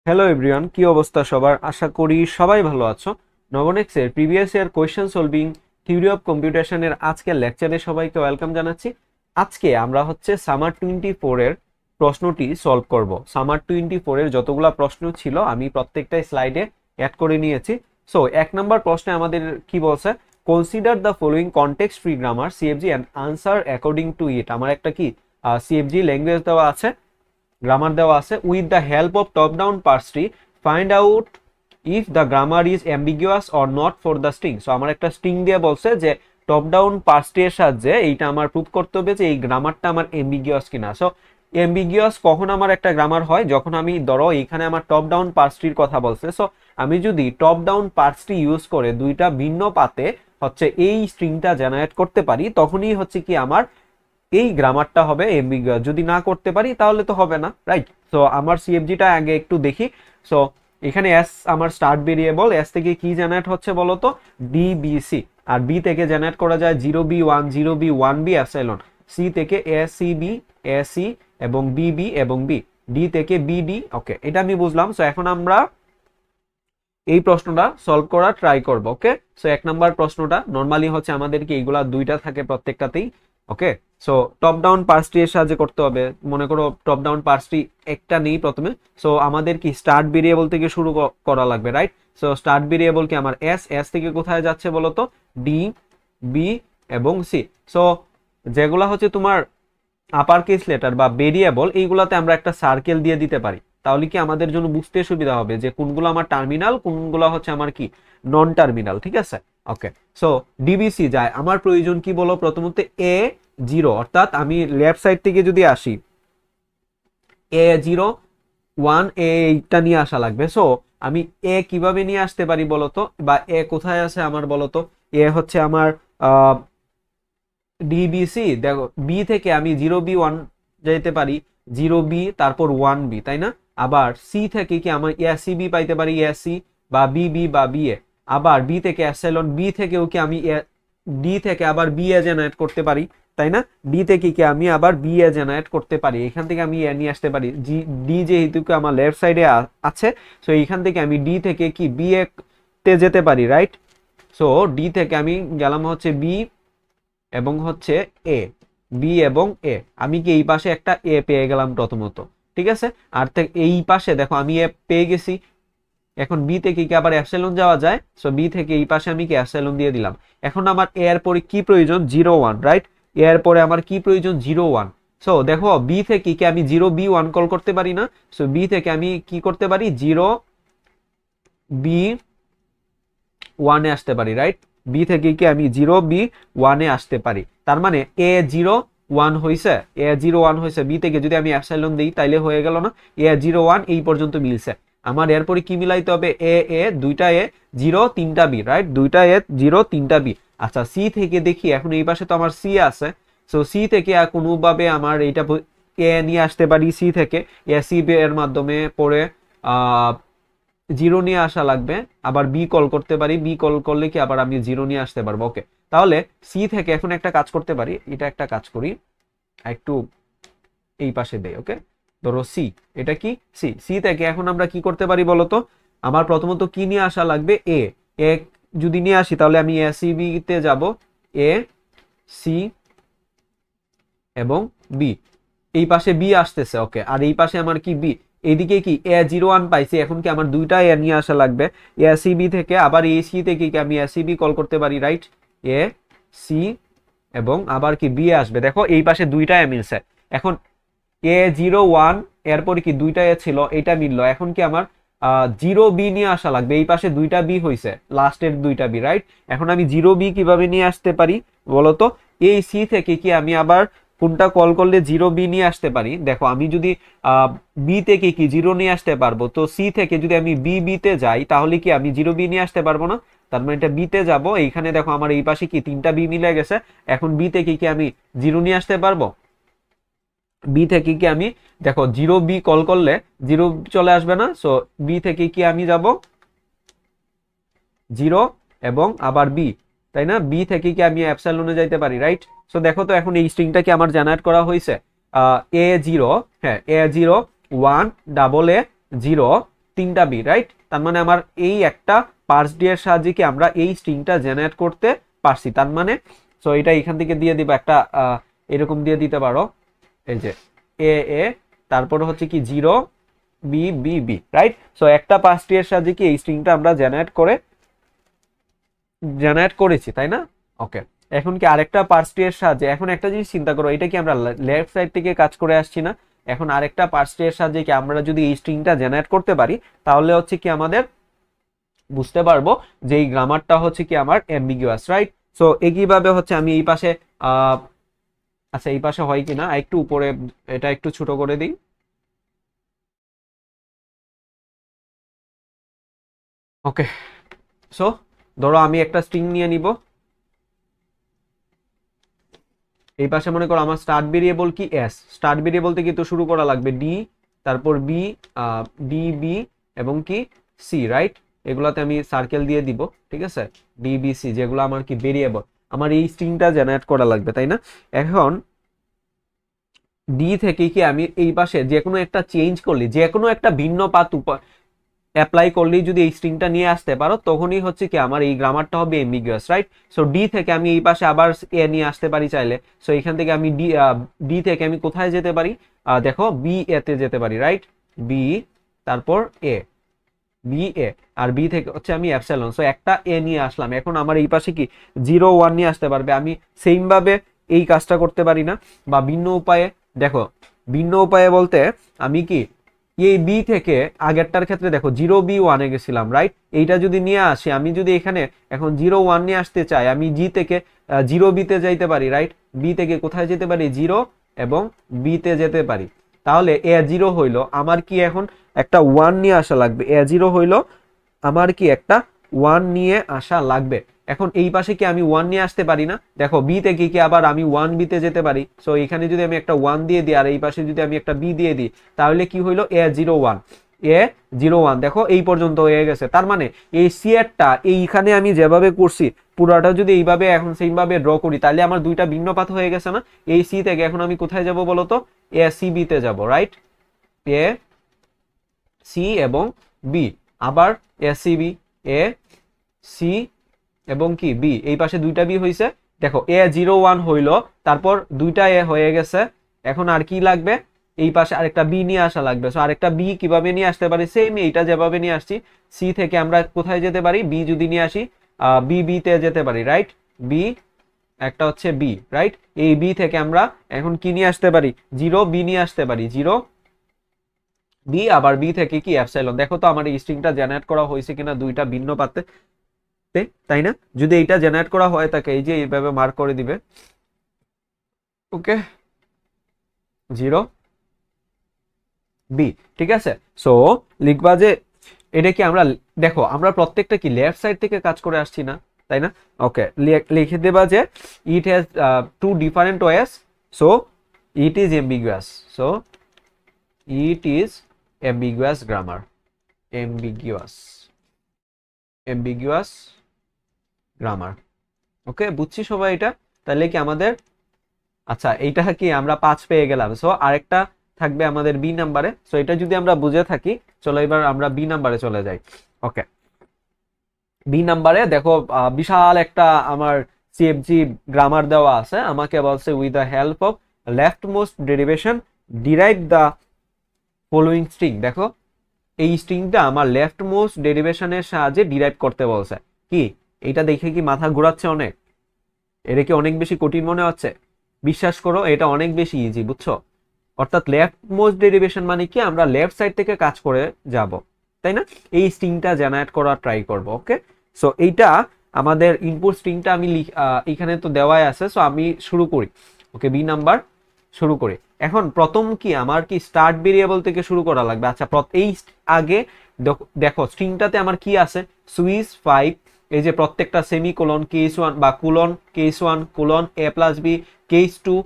Hello everyone, কি অবস্থা সবার? আশা করি সবাই ভালো আছো। নবনেক্সের previous year question solving theory of কম্পিউটেশনের আজকের লেকচারে সবাইকে ওয়েলকাম জানাচ্ছি। আজকে আমরা সামার 24 এর প্রশ্নটি সলভ করব। সামার 24 এর যতগুলা প্রশ্ন ছিল আমি প্রত্যেকটাই স্লাইডে অ্যাড করে নিয়েছি। সো 1 নম্বর প্রশ্নে আমাদের কি বলছে, consider the following context free grammar CFG and answer according to it. আমার একটা কি সিএফজি ল্যাঙ্গুয়েজ দেওয়া আছে, গ্রামার দেওয়া আছে। With the help of top down parse tree find out if the grammar is ambiguous or not for the string. So আমার একটা string দিয়ে বলছে যে টপ ডাউন পার্স ট্রি এর সাহায্যে এইটা আমার প্রুভ করতে হবে যে এই গ্রামারটা আমার অ্যাম্বিগুয়াস কিনা। সো অ্যাম্বিগুয়াস কখন আমার একটা গ্রামার হয়, যখন আমি ধরো এখানে আমার টপ ডাউন পার্স ট্রির কথা বলছে। সো আমি যদি top down parse tree use করে দুইটা ভিন্ন পাতে এই স্ট্রিংটা জেনারেট করতে পারি, তখনই কি আমার এই গ্রামারটা হবে এম্বিগুয়াস। যদি না করতে পারি তাহলে তো হবে না, রাইট? সো আমার সিএফজিটা আগে একটু দেখি। সো এখানে এস আমার স্টার্ট ভেরিয়েবল, এস থেকে কি জেনারেট হচ্ছে বলতো, ডিবিসি। আর বি থেকে জেনারেট করা যায় 0b1 0b1b এপসাইলন। সি থেকে এসিবি এসি এবং বিবি এবং বি। ডি থেকে বিডি। ওকে, এটা আমি বুঝলাম। সো এখন আমরা এই প্রশ্নটা সলভ করা ট্রাই করব। ওকে, সো 1 নম্বর প্রশ্নটা নর্মালি আমাদেরকে এইগুলা দুইটা থাকে প্রত্যেকটাতেই। Okay, so top down parse tree এর সাহায্যে করতে হবে। মনে করো টপ ডাউন পার্স ট্রি একটা নেই প্রথমে। সো আমাদের কি স্টার্ট ভেরিয়েবল থেকে শুরু করা লাগবে, রাইট? সো স্টার্ট ভেরিয়েবল কি আমার এস, এস থেকে কোথায় যাচ্ছে বলতো, ডি, বি এবং সি। সো যেগুলা তোমার আপার কেস লেটার বা ভেরিয়েবল, এইগুলাতে আমরা একটা সার্কেল দিয়ে দিতে পারি। তাহলে কি আমাদের জন্য বুঝতে সুবিধা হবে যে কোনগুলো আমার টার্মিনাল, কোনগুলো আমার কি নন টার্মিনাল। ঠিক আছে, ওকে। সো ডিবিসি যায়, আমার প্রয়োজন কি বলো, প্রথমত এ জিরো, অর্থাৎ আমি লেফট সাইড থেকে যদি আসি A01 এইটা নিয়ে আসা লাগবে। সো আমি এ কিভাবে নিয়ে আসতে পারি বলতো, বা এ কোথায় আছে আমার বলতো? এ আমার ডিবিসি। দেখো বি থেকে আমি 0b1 যেতে পারি, 0b তারপর 1b, তাই না? আবার সি থেকে কি আমার এসিবি পাইতে পারি, এসি বা বিবি বা বিএ। আবার বি থেকে এপসাইলন, বি থেকেও কি আমি ডি থেকে আবার বিএ জেনারেট করতে পারি, তাই না? ডি থেকে কি আমি আবার বিএ জেনারেট করতে পারি, এখান থেকে আমি এ নিয়ে আসতে পারি। ডি যেহেতু আমার লেফট সাইডে আছে, সো এইখান থেকে আমি ডি থেকে কি বিএ তে যেতে পারি, রাইট? সো ডি থেকে আমি গেলাম বি এবং এ, বি এবং এ। আমি কি এই পাশে একটা এ পেয়ে গেলাম প্রথমত, ঠিক আছে? আর এই পাশে দেখো আমি এ পেয়ে গেছি। এখন বি থেকে কি আবার এপসাইলন যাওয়া যায়? সো বি থেকে এই পাশে আমি কি এপসাইলন দিয়ে দিলাম। এখন আমার এ এর পরে কি প্রয়োজন, 0 1, রাইট? এ এর পরে আমার কি প্রয়োজন, 0 1। সো দেখো বি থেকে কি আমি 0b1 কল করতে পারি না? সো বি থেকে আমি কি করতে পারি, 0b1 এ আসতে পারি, রাইট? বি থেকে কি আমি 0b1 এ আসতে পারি। তার মানে A01 হয়েছে, A01 হয়েছে। বি থেকে যদি আমি এপসাইলন দিই তাইলে হয়ে গেল না? A01 এই পর্যন্ত মিলছে। আমার এরপরে কি মিলাইতে হবে, এ এ দুইটা এ, 0 3টা বি, রাইট? দুইটা এ 0 3টা বি। আচ্ছা, সি থেকে দেখি, এখন এই পাশে তো আমার সি আছে। সো সি থেকে কোনোভাবে আমার এইটা এ নিয়ে আসতে পারি। সি থেকে এ সি এর মাধ্যমে পরে 0 নিয়ে আসা লাগবে। আবার বি কল করতে পারি, বি কল করলে কি আবার আমি 0 নিয়ে আসতে পারবো। ওকে, তাহলে সি থেকে এখন একটা কাজ করতে পারি, এটা একটা কাজ করি, একটু এই পাশে দেই। ওকে, ধরো সি, এটা কি সি। সি থেকে এখন আমরা কি করতে পারি বলতো, আমার প্রথমত কি নিয়ে আসা লাগবে, এ। এ যদি নিয়ে আসি তাহলে আমি এ সি বি তে যাব, এ সি এবং বি। এই পাশে বি আসতেছে, ওকে। আর এই পাশে আমার কি বি, এইদিকে কি A01 পাইছি। এখন কি আমার দুইটা এ নিয়ে আসা লাগবে, এসিবি থেকে। আবার এ সি থেকে কি আমি এসিবি কল করতে পারি, রাইট? এ সি এবং আবার কি বি আসবে। দেখো এই পাশে দুইটা এ মিলছে। এখন A01 এরপরে কি দুইটা এ ছিল, এটা মিললো। এখন কি আমার 0b নিয়ে আসা লাগবে। এই পাশে দুইটা বি হয়েছে, লাস্টের দুইটা বি, রাইট? এখন আমি 0b কিভাবে নিয়ে আসতে পারি বলতো, এই সি থেকে কি আমি আবার কোনটা কল করলে 0b নিয়ে আসতে পারি। দেখো আমি যদি বি থেকে কি 0 নিয়ে আসতে পারবো, তো সি থেকে যদি আমি বি তে যাই তাহলে কি আমি 0b নিয়ে আসতে পারবো না? তার মানে এটা বি তে যাবো। এইখানে দেখো আমার এই পাশে কি 3টা বি মিলে গেছে। এখন বি থেকে কি আমি 0 নিয়ে আসতে পারবো? বি থেকে কি আমি, দেখো 0b কল করলে 0 চলে আসবে না। সো বি থেকে কি আমি যাব 0 এবং আবার বি, তাই না? বি থেকে কি আমি এপসাইলনে যাইতে পারি, রাইট? সো দেখো তো এখন এই স্ট্রিংটা কি আমার জেনারেট করা হয়েছে। A0, হ্যাঁ A0 1 ডাবল A 0 তিনটা বি, রাইট? তার মানে আমার এই একটা পার্স ডি এর সাহায্যে কি আমরা এই স্ট্রিংটা জেনারেট করতে পারছি। তার মানে সো এটা এখান থেকে দিয়ে দিব একটা এরকম দিয়ে দিতে পারো, এই যে এ এ, তারপরে হচ্ছে কি 0 B B B, right? So একটা পার্স ডি এর সাহায্যে কি এই স্ট্রিংটা আমরা জেনারেট করেছি, তাই না? ওকে, এখন কি আরেকটা পার্স ট্রি এর সাহায্যে, এখন একটা জিনিস চিন্তা করো, এটা কি আমরা লেফট সাইড থেকে কাজ করে আসছি না? এখন আরেকটা পার্স ট্রি এর সাহায্যে কি আমরা যদি এই স্ট্রিংটা জেনারেট করতে পারি, তাহলে হচ্ছে কি আমাদের বুঝতে পারবো যে এই গ্রামারটা হচ্ছে কি আমার অ্যাম্বিগুয়াস, রাইট? সো একইভাবে হচ্ছে আমি এই পাশে আচ্ছা এই পাশে হয় কিনা একটু উপরে এটা একটু ছোট করে দিই। ওকে, সো ধরো আমি একটা স্ট্রিং নিয়ে নিব, এই পাশে মনে করো আমার স্টার্ট ভেরিয়েবল কি এস, স্টার্ট ভেরিয়েবল থেকে তো শুরু করা লাগবে ডি, তারপর বি, ডি বি এবং কি সি, রাইট? এগুলাতে আমি সার্কেল দিয়ে দিব, ঠিক আছে? ডি বি সি যেগুলো আমার কি ভেরিয়েবল, আমার এই স্ট্রিংটা জেনারেট করা লাগবে, তাই না? এখন ডি থেকে কি আমি এই পাশে যে কোনো একটা চেঞ্জ করলি, যে কোনো একটা ভিন্ন পাত অ্যাপ্লাই করলেই যদি এই স্ট্রিংটা নিয়ে আসতে পারো, তখনই হচ্ছে কি আমার এই গ্রামারটা হবে এম্বিগুয়াস, রাইট? সো ডি থেকে আমি এই পাশে আবার এ নিয়ে আসতে পারি চাইলে। সো এখান থেকে আমি ডি থেকে আমি কোথায় যেতে পারি, দেখো বি এ তে যেতে পারি, রাইট? বি, তারপর A, B A, R B থেকে হচ্ছে আমি অ্যাপসিলন, সো একটা এ নিয়ে আসলাম। এখন আমার এই পাশে কি 0 1 নিয়ে আসতে পারবে, আমি সেম ভাবে এই কাজটা করতে পারি না? বা ভিন্ন উপায়ে, দেখো ভিন্ন উপায়ে বলতে আমি কি এই বি থেকে আগেরটার ক্ষেত্রে দেখো 0 বি 1 এ গেছিলাম, রাইট? এইটা যদি নিয়ে আসি, আমি যদি এখানে এখন 0 1 নিয়ে আসতে চাই, আমি জি থেকে 0 বিতে যাইতে পারি, রাইট? বি থেকে কোথায় যেতে পারি, 0 এবং বিতে যেতে পারি। তাহলে এ 0 হইলো আমার কি এখন একটা 1 নিয়ে আসা লাগবে, এ 0 হইলো আমার কি একটা 1 নিয়ে আসা লাগবে। এখন এই পাশে কি আমি 1 নিয়ে আসতে পারি না? দেখো বি থেকে কি আবার আমি 1 বিতে যেতে পারি। সো এখানে যদি আমি একটা 1 দিয়ে দিই আর এই পাশে যদি আমি একটা বি দিয়ে দিই, তাহলে কি হইলো এ 0 1, এ 0 1, দেখো এই পর্যন্ত হয়ে গেছে। তার মানে এই সি এরটা এইখানে আমি যেভাবে করছি পুরোটা যদি এইভাবে এখন সেইভাবে ড্র করি, তাহলে আমার দুইটা ভিন্ন পাথ হয়ে গেছে না? এই সি থেকে এখন আমি কোথায় যাব বলো তো? এ সি বিতে যাব, রাইট? এ সি এবং বি, আবার A C B, A C এবং কি বি, এই পাশে দুইটা বি হয়েছে। দেখো এ 0 1 হইলো, তারপর দুইটা এ হয়ে গেছে। এখন আর কি লাগবে? এই পাশে আরেকটা বি নিয়ে আসা লাগবে। সো আরেকটা বি কিভাবে নিয়ে আসতে পারি? সেম এইটা যেভাবে নিয়ে আসছি, সি থেকে আমরা কোথায় যেতে পারি? বি যদি নিয়ে আসি, বি বি তে যেতে পারি, রাইট? বি, একটা হচ্ছে বি, রাইট? এই বি থেকে আমরা এখন কি নিয়ে আসতে পারি? 0 বি নিয়ে আসতে পারি, 0 বি, আবার বি থেকে কি অ্যাপসাইলন। দেখো তো আমার এই স্ট্রিংটা জেনারেট করা হয়েছে কিনা দুইটা ভিন্ন পাতে, তাই না? যদি এইটা জেনারেট করা হয় থাকে, এই যে এইভাবে মার্ক করে দিবে, ওকে, 0 বি, ঠিক আছে? সো লিখবা যে এটা কি আমরা, দেখো আমরা প্রত্যেকটা কি লেফট সাইড থেকে কাজ করে আসছি না, তাই না? ওকে, লিখে দেবা যে it has to different ways, so it is ambiguous, so it is ambiguous grammar, ambiguous ambiguous grammar। ওকে, বুঝছি সবাই এটা? তাহলে কি আমাদের, আচ্ছা এইটা কি আমরা 5 পেয়ে গেলাম। সো আরেকটা থাকবে আমাদের বি নাম্বারে। সো এটা যদি আমরা বুঝে থাকি, চলো এবার আমরা বি নাম্বারে চলে যাই। ওকে, বি নাম্বারে দেখো বিশাল একটা আমার সিএফজি গ্রামার দেওয়া আছে। আমাকে বলছে with the help of left most derivation derive the following string. দেখো এই স্ট্রিংটা আমার লেফট মোস্ট ডেরিভেশনের সাহায্যে ডিরাইভ করতে বলছে। কি এটা দেখে কি মাথা ঘোরাচ্ছে অনেক? এটা কি অনেক বেশি কঠিন মনে হচ্ছে? বিশ্বাস করো এটা অনেক বেশি ইজি, বুঝছো? অর্থাৎ লেফট মোস্ট ডেরিভেশন মানে কি আমরা লেফট সাইড থেকে কাজ করে যাব, তাই না? এই স্ট্রিংটা জেনারেট করার ট্রাই করব। ওকে, সো এইটা আমাদের ইনপুট স্ট্রিংটা আমি এখানে তো দেওয়াই আছে। সো আমি শুরু করি। ওকে, বি নাম্বার শুরু করি। এখন প্রথম কি আমার কি স্টার্ট ভেরিয়েবল থেকে শুরু করা লাগবে। আচ্ছা, এই আগে দেখো স্ট্রিংটাতে আমার কি আছে? সুইচ 5, এই যে প্রত্যেকটা সেমিকোলন, কেস 1 বা colon, case 1 colon A plus B, case 2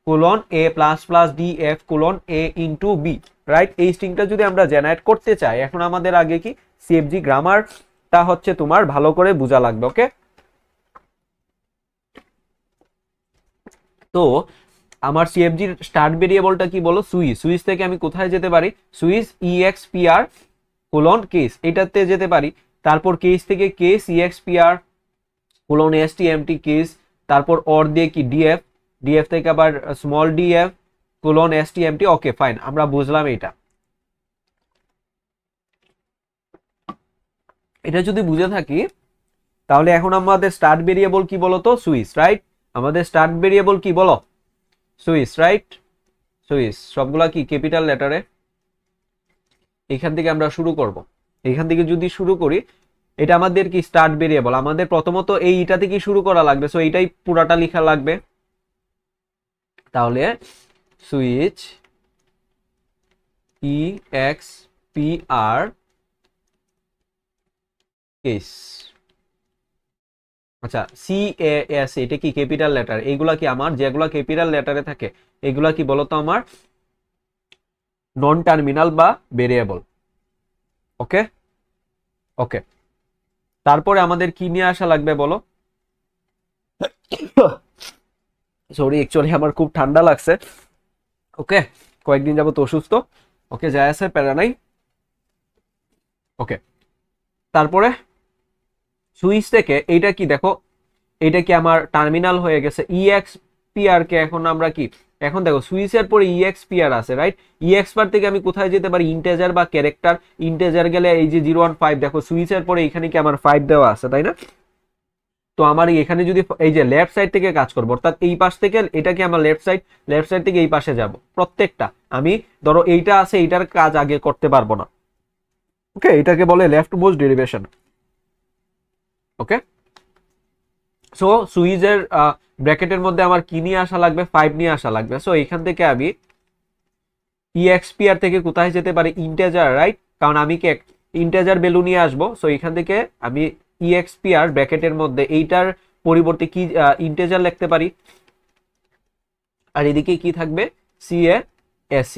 colon A plus plus D F colon A into B, right? এই স্ট্রিংটা যদি আমরা জেনারেট করতে চাই, এখন আমাদের আগে কি সিএফজি গ্রামারটা হচ্ছে তোমার ভালো করে বোঝা লাগবে। ওকে, তো আমার সিএফজির স্টার্ট ভেরিয়েবলটা কি বলো? সুইচ। সুইচ থেকে আমি কোথায় যেতে পারি? সুইচ ইএক্সপিআর কোলন কেস, এটাতে যেতে পারি। তারপর কেস থেকে case EXPR colon STMT case, তারপর অর দিয়ে কি ডিএফ, ডিএফ থেকে আবার small DF colon STMT। Okay fine, আমরা বুঝলাম এটা। এটা যদি বুঝে থাকি তাহলে এখন আমাদের স্টার্ট ভেরিয়েবল কি বলতো? Switch, right? আমাদের স্টার্ট ভেরিয়েবল কি বলো? Switch, right? সুইচ সবগুলা কি ক্যাপিটাল লেটারে। এখান থেকে আমরা শুরু করব। এখান থেকে যদি শুরু করি, এটা আমাদের কি স্টার্ট ভেরিয়েবল, আমাদের প্রথমত এইটা থেকে শুরু করা লাগবে, সো এইটাই পুরাটা লেখা লাগবে। তাহলে সুইচ EXPR কেস। আচ্ছা, CAS এটা কি ক্যাপিটাল লেটার? এইগুলা কি আমার যেগুলা ক্যাপিটাল লেটারে থাকে এগুলা কি বলতো? আমার নন টার্মিনাল বা ভেরিয়েবল। ওকে ওকে, তারপরে আমাদের কি নিয়ে আসা লাগবে বলো? সরি, অ্যাকচুয়ালি আমার খুব ঠান্ডা লাগছে। ওকে, কয়েকদিন যাবত অসুস্থ। ওকে, যায় আছে, প্যারা নাই। ওকে, তারপরে সুইচ থেকে এইটা কি দেখো, এটা কি আমার টার্মিনাল হয়ে গেছে। EXPR কে এখন আমরা কি, এখন দেখো সুইচের পরে EXPR আছে, রাইট? EXPR থেকে আমি কোথায় যেতে পারি? ইন্টেজার বা ক্যারেক্টার। ইন্টেজার গেলে এই যে 015, দেখো সুইচের পরে এখানে কি আমার 5 দেওয়া আছে, তাই না? তো আমার এখানে যদি এই যে লেফট সাইড থেকে কাজ করবো, অর্থাৎ এই পাশ থেকে এটা কি আমার লেফট সাইড, লেফট সাইড থেকে এই পাশে যাব প্রত্যেকটা। আমি ধরো এইটা আছে, এইটার কাজ আগে করতে পারবো না। ওকে, এটাকে বলে লেফট মোস্ট ডেরিভেশন। ওকে, সো সুইচের ব্র্যাকেটের মধ্যে আমার কি নিয়ে আসা লাগবে? 5 নিয়ে আসা লাগবে। সো এখান থেকে আমি EXPR থেকে কোথায় যেতে পারি? Integer, right? কারণ আমি কি ইন্টেজার ভ্যালু নিয়ে আসবো। সো এখান থেকে আমি EXPR ব্র্যাকেটের মধ্যে এইটার পরিবর্তে কি ইন্টেজার লিখতে পারি, আর এদিকে কি থাকবে? CASC।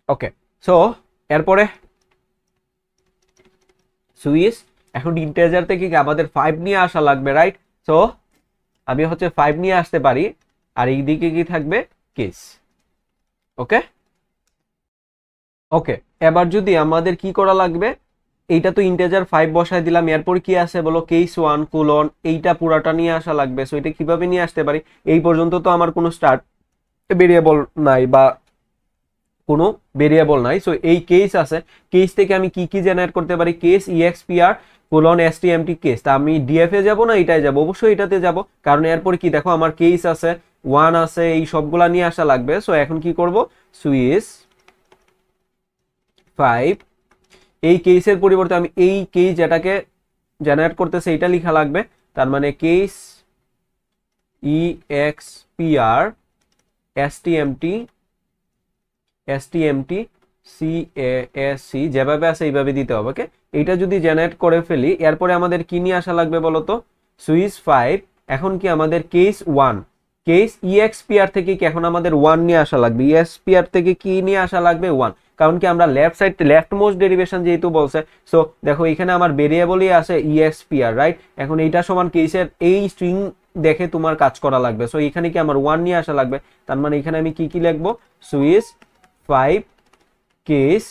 ওকে, সো এরপরে সুইচ এখন ইন্টেজার থেকে কি আমাদের 5 নিয়ে আসা লাগবে, রাইট? সো আমি হচ্ছে 5 নিয়ে আসতে পারি, আর এইদিকে কি থাকবে? কেস। ওকে ওকে, এবার যদি আমাদের কি করা লাগবে, এইটা তো ইন্টেজার 5 বসায় দিলাম, এরপর কি আছে বলো? কেস 1 কোলন, এইটা পুরাটা নিয়ে আসা লাগবে। সো এটা কিভাবে নিয়ে আসতে পারি? এই পর্যন্ত তো আমার কোনো স্টার্ট ভেরিয়েবল নাই বা কোনো ভেরিয়েবল নাই। সো এই কেস আছে, কেস থেকে আমি কি কি জেনারেট করতে পারি? Case EXPR colon STMT case. তা আমি ডিএফ এ যাব না এটাই যাব? অবশ্যই এটাতে যাব, কারণ এরপর কি দেখো আমার কেস আছে, 1 আছে, এই সবগুলা নিয়ে আসা লাগবে। সো এখন কি করব? সুইচ 5, এই কেসের পরিবর্তে আমি এই কেস যেটাকে জেনারেট করতেছে এটা লেখা লাগবে। তার মানে কেস EXPR STMT CASC যেভাবে আছে এইভাবে দিতে হবে। ওকে, এইটা যদি জেনারেট করে ফেলি, এরপরে আমাদের কি নিয়ে আসা লাগবে বলতো? সুইচ 5, এখন কি আমাদের কেস 1, কেস EXPR থেকে কি এখন আমাদের 1 নিয়ে আসা লাগবে। EXPR থেকে কি নিয়ে আসা লাগবে? 1, কারণ কি আমরা left side left most derivation যেহেতু বলছে। সো দেখো এখানে আমার ভেরিয়েবলই আছে EXPR, রাইট? এখন এইটা সমান কেসের এই স্ট্রিং দেখে তোমার কাজ করা লাগবে। সো এখানে কি আমার 1 নিয়ে আসা লাগবে। তার মানে এখানে আমি কি কি লিখবো? সুইচ 5 কেস,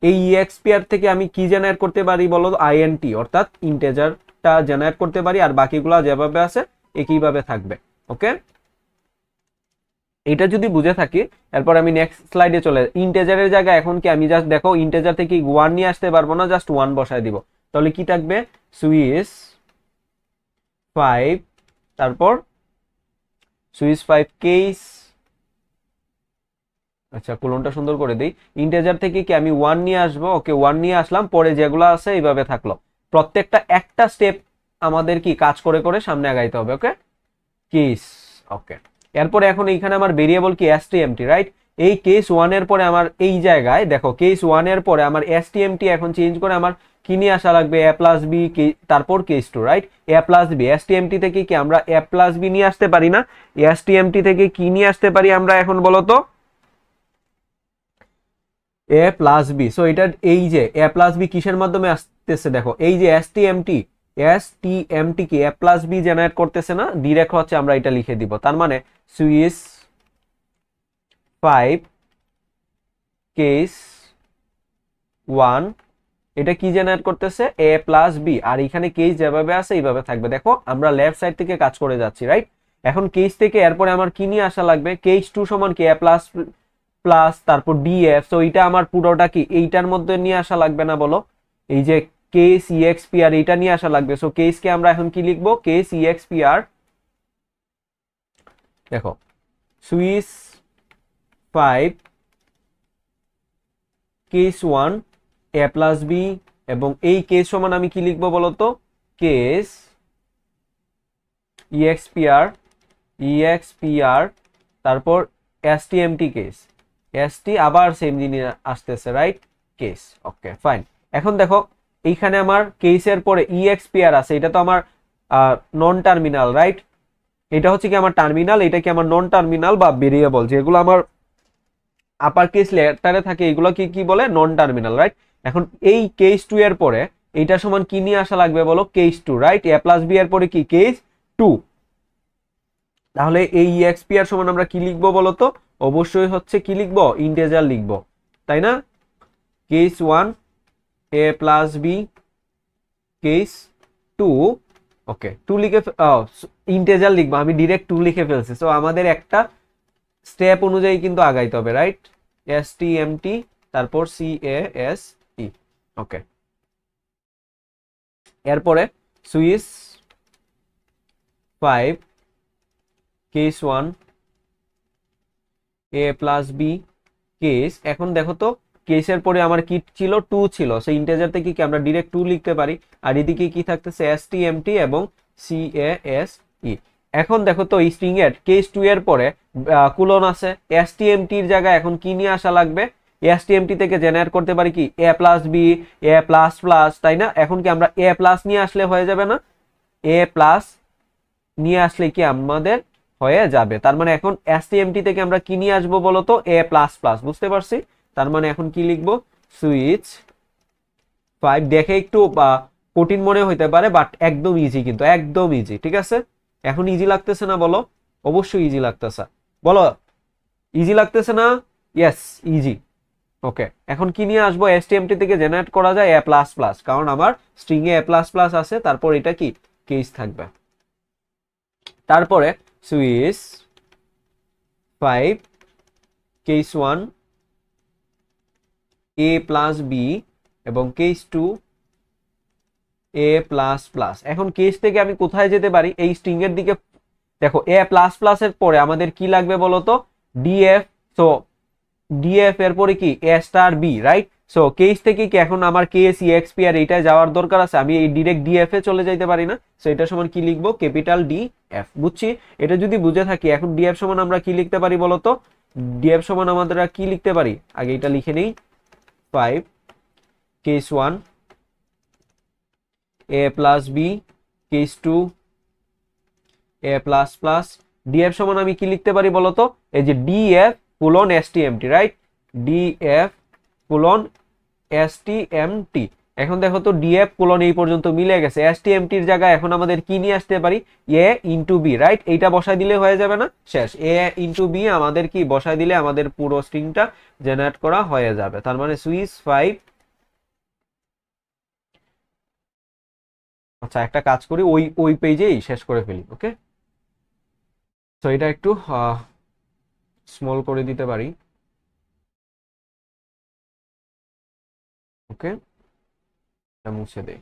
এই EXPR থেকে আমি কি জেনারেট করতে পারি বলো? INT, অর্থাৎ ইন্টেজারটা জেনারেট করতে পারি, আর বাকিগুলা যেভাবে আছে একইভাবে থাকবে। ওকে, এটা যদি বুঝে থাকি, এরপর আমি নেক্সট স্লাইডে চলে ইন্টেজারের জায়গায় এখন কি আমি জাস্ট দেখো ইন্টেজার থেকে 1 নিয়ে আসতে পারবো না, জাস্ট 1 বসায় দিব। তাহলে কি থাকবে? সুইচ 5, তারপর সুইচ 5 কেস। আচ্ছা, কোলনটা সুন্দর করে দেই। ইন্টেজার থেকে কি আমি 1 নিয়ে আসবো। ওকে, 1 নিয়ে আসলাম, পরে যেগুলো আছে এইভাবে থাকলো। প্রত্যেকটা একটা স্টেপ আমাদের কি কাজ করে করে সামনে আগাইতে হবে। ওকে, কেস। ওকে, এরপরে এখন এইখানে আমার ভেরিয়েবল কি? STMT, right? এই কেস 1 এর পরে আমার এই জায়গায় দেখো কেস 1 এর পরে আমার STMT এখন চেঞ্জ করে আমার কি নিয়ে আসা লাগবে? A+B, তারপর কেস 2, রাইট? A+B, STMT থেকে কি আমরা A+B নিয়ে আসতে পারি না? STMT থেকে কি নিয়ে আসতে পারি আমরা এখন বলো তো? A+B। সো এটা এই যে A+B কিসের মাধ্যমে আসতেছে দেখো, এই যে STMT কি A+B জেনারেট করতেছে না? ডিরেক্ট হচ্ছে আমরা এটা লিখে দিব। তার মানে সুইচ 5 কেস 1, এটা কি জেনারেট করতেছে a প্লাস বি, আর এখানে কেস যেভাবে আছে এইভাবে থাকবে। দেখো আমরা লেফট সাইড থেকে কাজ করে যাচ্ছি, রাইট? এখন কেস থেকে এরপরে আমার কি নিয়ে আসা লাগবে, কেস 2 সমান কি a প্লাস প্লাস তারপর df। সো এটা আমার পুরোটা কি এইটার মধ্যে নিয়ে আসা লাগবে না বলো? এই যে কেস expr এটা নিয়ে আসা লাগবে। সো কেসকে আমরা এখন কি লিখবো, কেস expr, দেখো switch 5 case 1 a plus B, এবং এই কেস সমান আমি কি লিখবো বলতো, কেস expr তারপর stmt কেস, st আবার সেম জিনিস আসতেছে, রাইট? কেস। Okay fine. এখন দেখো এইখানে আমার কেসের পরে expr আছে, এটা তো আমার নন টার্মিনাল, রাইট? এটা হচ্ছে কি আমার টার্মিনাল, এটা কি আমার নন টার্মিনাল বা ভেরিয়েবল, যেগুলো আমার আপার কেস লেটারে থাকে এগুলো কি কি বলে, নন টার্মিনাল, রাইট? এখন এই কেস 2 এর পরে এইটা সমান কি নিয়ে আসা লাগবে বলো, case 2, right? a plus B এর পরে কি কেস 2। তাহলে এই expr সমান আমরা কি লিখবো বলতো, অবশ্যই হচ্ছে কি লিখবো, ইন্টিজার লিখবো, তাই না? Case 1 a plus B case 2, okay 2 লিখে ইন্টিজার লিখবো, আমি ডিরেক্ট 2 লিখে ফেলছি। সো আমাদের একটা স্টেপ অনুযায়ী কিন্তু আগাইতে হবে, রাইট? stmt তারপর cas e, ওকে। এরপরে switch 5 case 1 a plus B case. এখন দেখো তো কেসের পরে আমার কি ছিল, 2 ছিল, সেই ইন্টিজার থেকে কি আমরা ডাইরেক্ট 2 লিখতে পারি, আর এদিকে কি থাকতেছে stmt এবং cas e। এখন দেখো তো এই স্ট্রিং এর কেস 2 এর পরে কুলন আছে, stmt এর জায়গায় এখন কি নিয়ে আসা লাগবে, stmt থেকে জেনারেট করতে পারি কি a plus B, a plus plus, তাই না? এখন কি আমরা a প্লাস নিয়ে আসলে হয়ে যাবে না? a প্লাস নিয়ে আসলে কি আমাদের হয়ে যাবে। তার মানে এখন stmt থেকে আমরা কি নিয়ে আসবো বলতো, a প্লাস প্লাস, বুঝতে পারছি? তার মানে এখন কি লিখবো, সুইচ 5, দেখে একটু কঠিন মনে হইতে পারে বাট একদম ইজি, কিন্তু একদম ইজি, ঠিক আছে? এখন ইজি লাগতেছে না বলো? অবশ্যই ইজি লাগতেছে, বলো ইজি লাগতেছে না? Yes easy. ওকে এখন কি নিয়ে আসবো, stmt থেকে জেনারেট করা যায় a প্লাস প্লাস, কারণ আমার স্ট্রিং এ a প্লাস প্লাস আছে, তারপর এটা কি কেস থাকবে। তারপরে switch 5 case 1 a plus B এবং কেস 2 a প্লাস প্লাস। এখন কেস থেকে আমি কোথায় যেতে পারি, এই স্ট্রিং এর দিকে। দেখো a প্লাস প্লাস এর পরে আমাদের কি লাগবে বলতো, df। সো df এর পরে কি a star b, right? So case থেকে কি এখন আমার কেস expr এইটা যাওয়ার দরকার আছে, আমি এই ডাইরেক্ট df এ চলে যাইতে পারি না। সো এটা সমান কি লিখবো, ক্যাপিটাল df। বুঝছি? এটা যদি বুঝে থাকি, এখন df সমান আমরা কি লিখতে পারি বলতো, df সমান আমাদের কি লিখতে পারি, আগে এটা লিখে নেই, 5 case 1 a plus B case 2 a plus plus, df সমান আমি কি লিখতে পারি বলতো, এই যে df colon stmt, right? df colon stmt। এখন দেখো তো df কোলন এই পর্যন্ত মিলে গেছে, stmt এর জায়গায় এখন আমাদের কি নিয়ে আসতে পারি, a ইনটু b, রাইট? এইটা বসাই দিলে হয়ে যাবে না, শেষ। a ইনটু b আমাদের কি বসাই দিলে আমাদের পুরো স্ট্রিংটা জেনারেট করা হয়ে যাবে। তার মানে সুইচ 5, আচ্ছা একটা কাজ করি, ওই ওই পেজেই শেষ করে ফেলি, ওকে? তো এটা একটু স্মল করে দিতে পারি, ওকে? এটা মুছে দেই।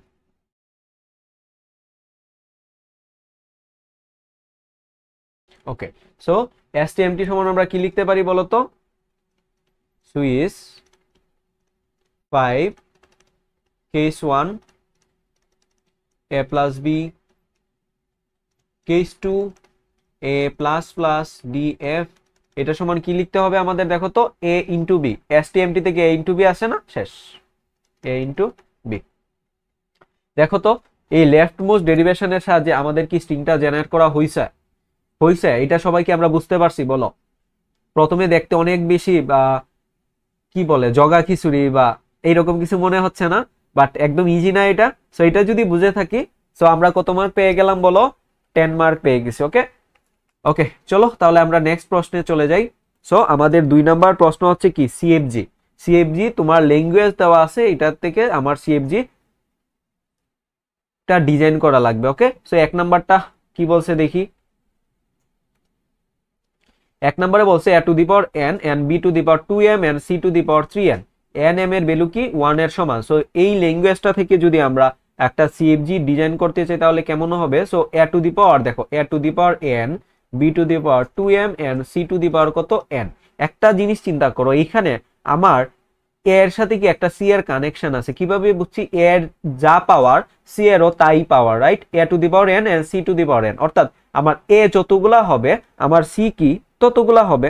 ওকে সো stmt সমান আমরা কি লিখতে পারি বলতো, switch 5 case 1 a plus B case 2 a plus plus df। এটা সমান কি লিখতে হবে আমাদের, দেখো তো a ইনটু b, stmt থেকে a ইনটু b আসে না, শেষ a ইনটু b। দেখো তো এই লেফট মোস্ট ডেরিভেশনের সাহায্যে আমাদের কি স্ট্রিংটা জেনারেট করা হইছে, হইছে? এটা সবাইকে আমরা বুঝতে পারছি বলো? প্রথমে দেখতে অনেক বেশি কি বলে জগা খিচুড়ি বা এইরকম কিছু মনে হচ্ছে না, বাট একদম ইজি না এটা। সো এটা যদি বুঝে থাকি, সো আমরা কত মার্ক পেয়ে গেলাম বলো, 10 মার্ক পেয়ে গেছি, ওকে? ওকে চলো তাহলে আমরা নেক্সট প্রশ্নে চলে যাই। সো আমাদের 2 নাম্বার প্রশ্ন হচ্ছে কি, সিএফজি। সিএফজি তোমার ল্যাঙ্গুয়েজ দেওয়া আছে, এটার থেকে আমার সিএফজি টা ডিজাইন করা লাগবে। ওকে, সো 1 নাম্বারটা কি বলছে দেখি। 1 নম্বরে বলছে a to the power n and b to the power 2m and c to the power 3n, n m এর ভ্যালু কি 1 এর সমান। সো এই ল্যাঙ্গুয়েজটা থেকে যদি আমরা একটা সিএফজি ডিজাইন করতে চাই তাহলে কেমন হবে। So a to the power দেখো a to the power n, b to the power 2m and c to the power কত n। একটা জিনিস চিন্তা করো, এখানে আমার a এর সাথে কি একটা c এর কানেকশন আছে, কিভাবে বুঝছি? a এর যা পাওয়ার c এরও তাই power, right? a to the power n and c to the power n, অর্থাৎ আমার a যতগুলা হবে আমার c কি ততগুলা হবে।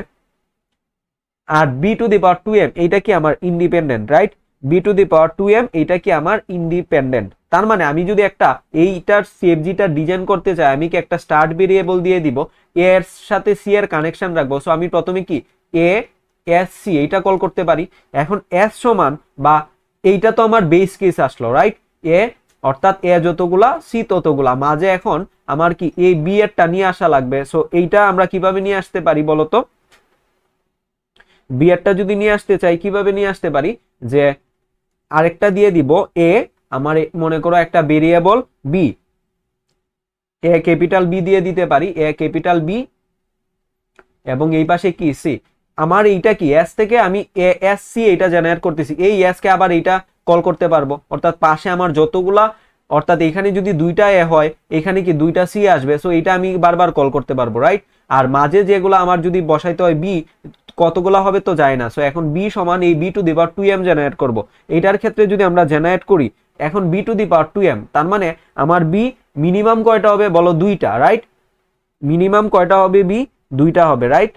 আর b to the power 2m এইটা কি আমার independent, right? b to the power 2m এইটা কি আমার ইন্ডিপেন্ডেন্ট। তার মানে আমি যদি একটা এইটার সিএফজিটা ডিজাইন করতে চাই, আমি কি একটা স্টার্ট ভেরিয়েবল দিয়ে দিব, a এর সাথে c এর কানেকশন রাখবো। সো আমি প্রথমে কি a s c এইটা কল করতে পারি। এখন s সমান বা এইটা তো আমার বেস কেস আসলো, রাইট? a অর্থাৎ a যতগুলা c ততগুলা, মাঝে এখন আমার কি এই b এরটা নিয়ে আসা লাগবে। সো এইটা আমরা কিভাবে নিয়ে আসতে পারি বলতো? b এরটা যদি নিয়ে আসতে চাই কিভাবে নিয়ে আসতে পারি, যে আরেকটা দিয়ে দিব a, আমার মনে করো একটা variable b, a capital b দিয়ে দিতে পারি, a ক্যাপিটাল b, এবং এই পাশে কি c। আমার এইটা কি s থেকে আমি s c এটা জেনারেট করতেছি, এই s কে আবার এইটা কল করতে পারবো। অর্থাৎ পাশে আমার যতগুলা, অর্থাৎ এখানে যদি দুইটা এ হয় এখানে কি দুইটা সি আসবে। সো এটা আমি বারবার কল করতে পারবো, রাইট? আর মাঝে যেগুলো আমার যদি বসাইতে হয় বি, কতগুলা হবে তো যায় না। সো এখন বি সমান এই B to the power 2m generate করব। এটার ক্ষেত্রে যদি আমরা জেনারেট করি এখন B to the power 2m, তার মানে আমার বি মিনিমাম কয়টা হবে বলো? দুইটা, রাইট? মিনিমাম কয়টা হবে? বি দুইটা হবে, রাইট?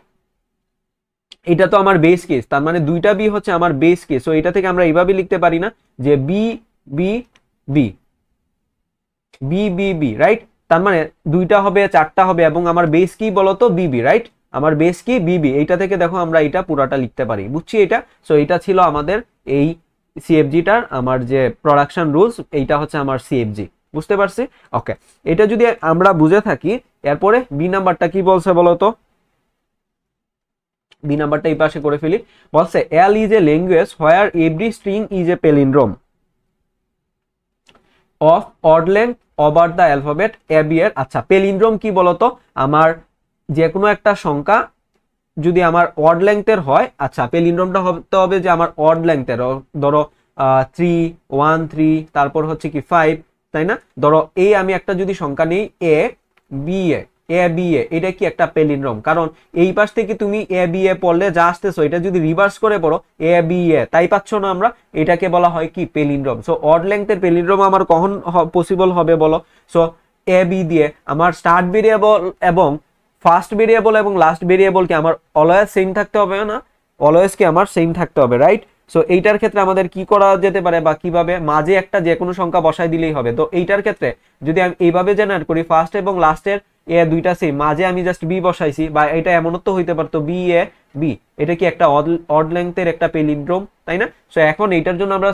এটা তো আমার বেস কেস, তার মানে দুইটা বি হচ্ছে আমার বেস কেস। সো এটা থেকে আমরা এইভাবে লিখতে পারি না যে B B B B B B, right? তার মানে দুইটা হবে, চারটা হবে, এবং আমার বেস কি বলতো? বিবি, রাইট? আমার বেস কি? বিবি। এইটা থেকে দেখো আমরা এটা পুরাটা লিখতে পারি, বুঝছি এটা? সো এটা ছিল আমাদের এই সিএফজিটার আমার যে প্রোডাকশন রুলস, এইটা হচ্ছে আমার সিএফজি, বুঝতে পারছি? ওকে, এটা যদি আমরা বুঝে থাকি, এরপরে বি নাম্বারটা কি বলছে বলতো? বি নাম্বারটা এই পাশে করে ফেলি। বলছে L is a language where every string is a palindrome of odd length over the alphabet A B এর। আচ্ছা, পেলিন্ড্রোম কি বলতো? আমার যে কোনো একটা সংখ্যা যদি আমার অড লেংথের হয়, আচ্ছা পেলিন্ড্রোমটা হতে হবে যে আমার অড লেংথের, ধরো 3 1 3, তারপর হচ্ছে কি 5, তাই না? ধরো এই আমি একটা যদি সংখ্যা নেই এ বি এ, এ বি এ, এটা কি একটা পেলিন্ড্রোম? কারণ এই পাশ থেকে তুমি এ বি এ পড়লে যা আসতেছো এটা যদি রিভার্স করে পড়ো এ বি এ, তাই পাচ্ছ না আমরা? এটাকে বলা হয় কি? পেলিন্ড্রোম। সো অড লেংথের পেলিন্ড্রোম আমার কখন পসিবল হবে বলো? সো এ বি দিয়ে আমার স্টার্ট ভেরিয়েবল এবং ফার্স্ট ভেরিয়েবল এবং লাস্ট ভেরিয়েবল কি আমার অলওয়েজ সেম থাকতে হবে না? অলওয়েজ কি আমার সেম থাকতে হবে, রাইট? সো এইটার ক্ষেত্রে আমাদের কি করা যেতে পারে বা কিভাবে? মাঝে একটা যে কোনো সংখ্যা বসাই দিলেই হবে। তো এইটার ক্ষেত্রে যদি আমি এইভাবে জেনারেট করি, ফার্স্ট এবং লাস্টের এ দুইটা সেম, মাঝে আমি জাস্ট বি বসাইছি, বা এটা এমনও তো হইতে পারতো বি এ বি, এটা কি একটা অড লেংথের একটা পেলিন্ড্রোম, তাই না? সো এখন এইটার জন্য আমরা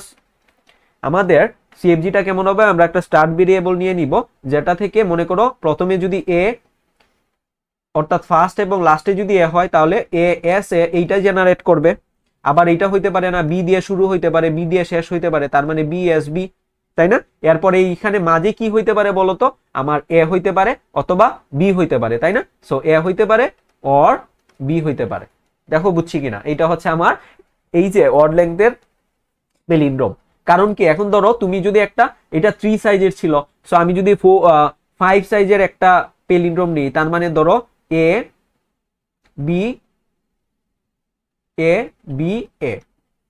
আমাদের সিএফজিটা কেমন হবে? আমরা একটা স্টার্ট ভেরিয়েবল নিয়ে নিব, যেটা থেকে মনে করো প্রথমে যদি এ, অর্থাৎ ফার্স্ট এবং লাস্টে যদি এ হয় তাহলে এ এস এ এইটা জেনারেট করবে। আবার এইটা হইতে পারে না, বি দিয়ে শুরু হইতে পারে, বি দিয়ে শেষ হইতে পারে, তার মানে বি এস বি, তাই না? এরপরে এইখানে মাঝে কি হইতে পারে বলতো? আমার এ হইতে পারে অথবা বি হইতে পারে, তাই না? সো এ হইতে পারে অর বি হইতে পারে। দেখো বুঝছি কিনা? এটা হচ্ছে আমার এই যে অড লেংথের পেলিন্ড্রোম। কারণ কি, এখন ধরো তুমি যদি একটা, এটা 3 সাইজের ছিল, সো আমি যদি 5 সাইজের একটা পেলিন্ড্রোম নিই, তার মানে ধরো এ বি এ বি এ,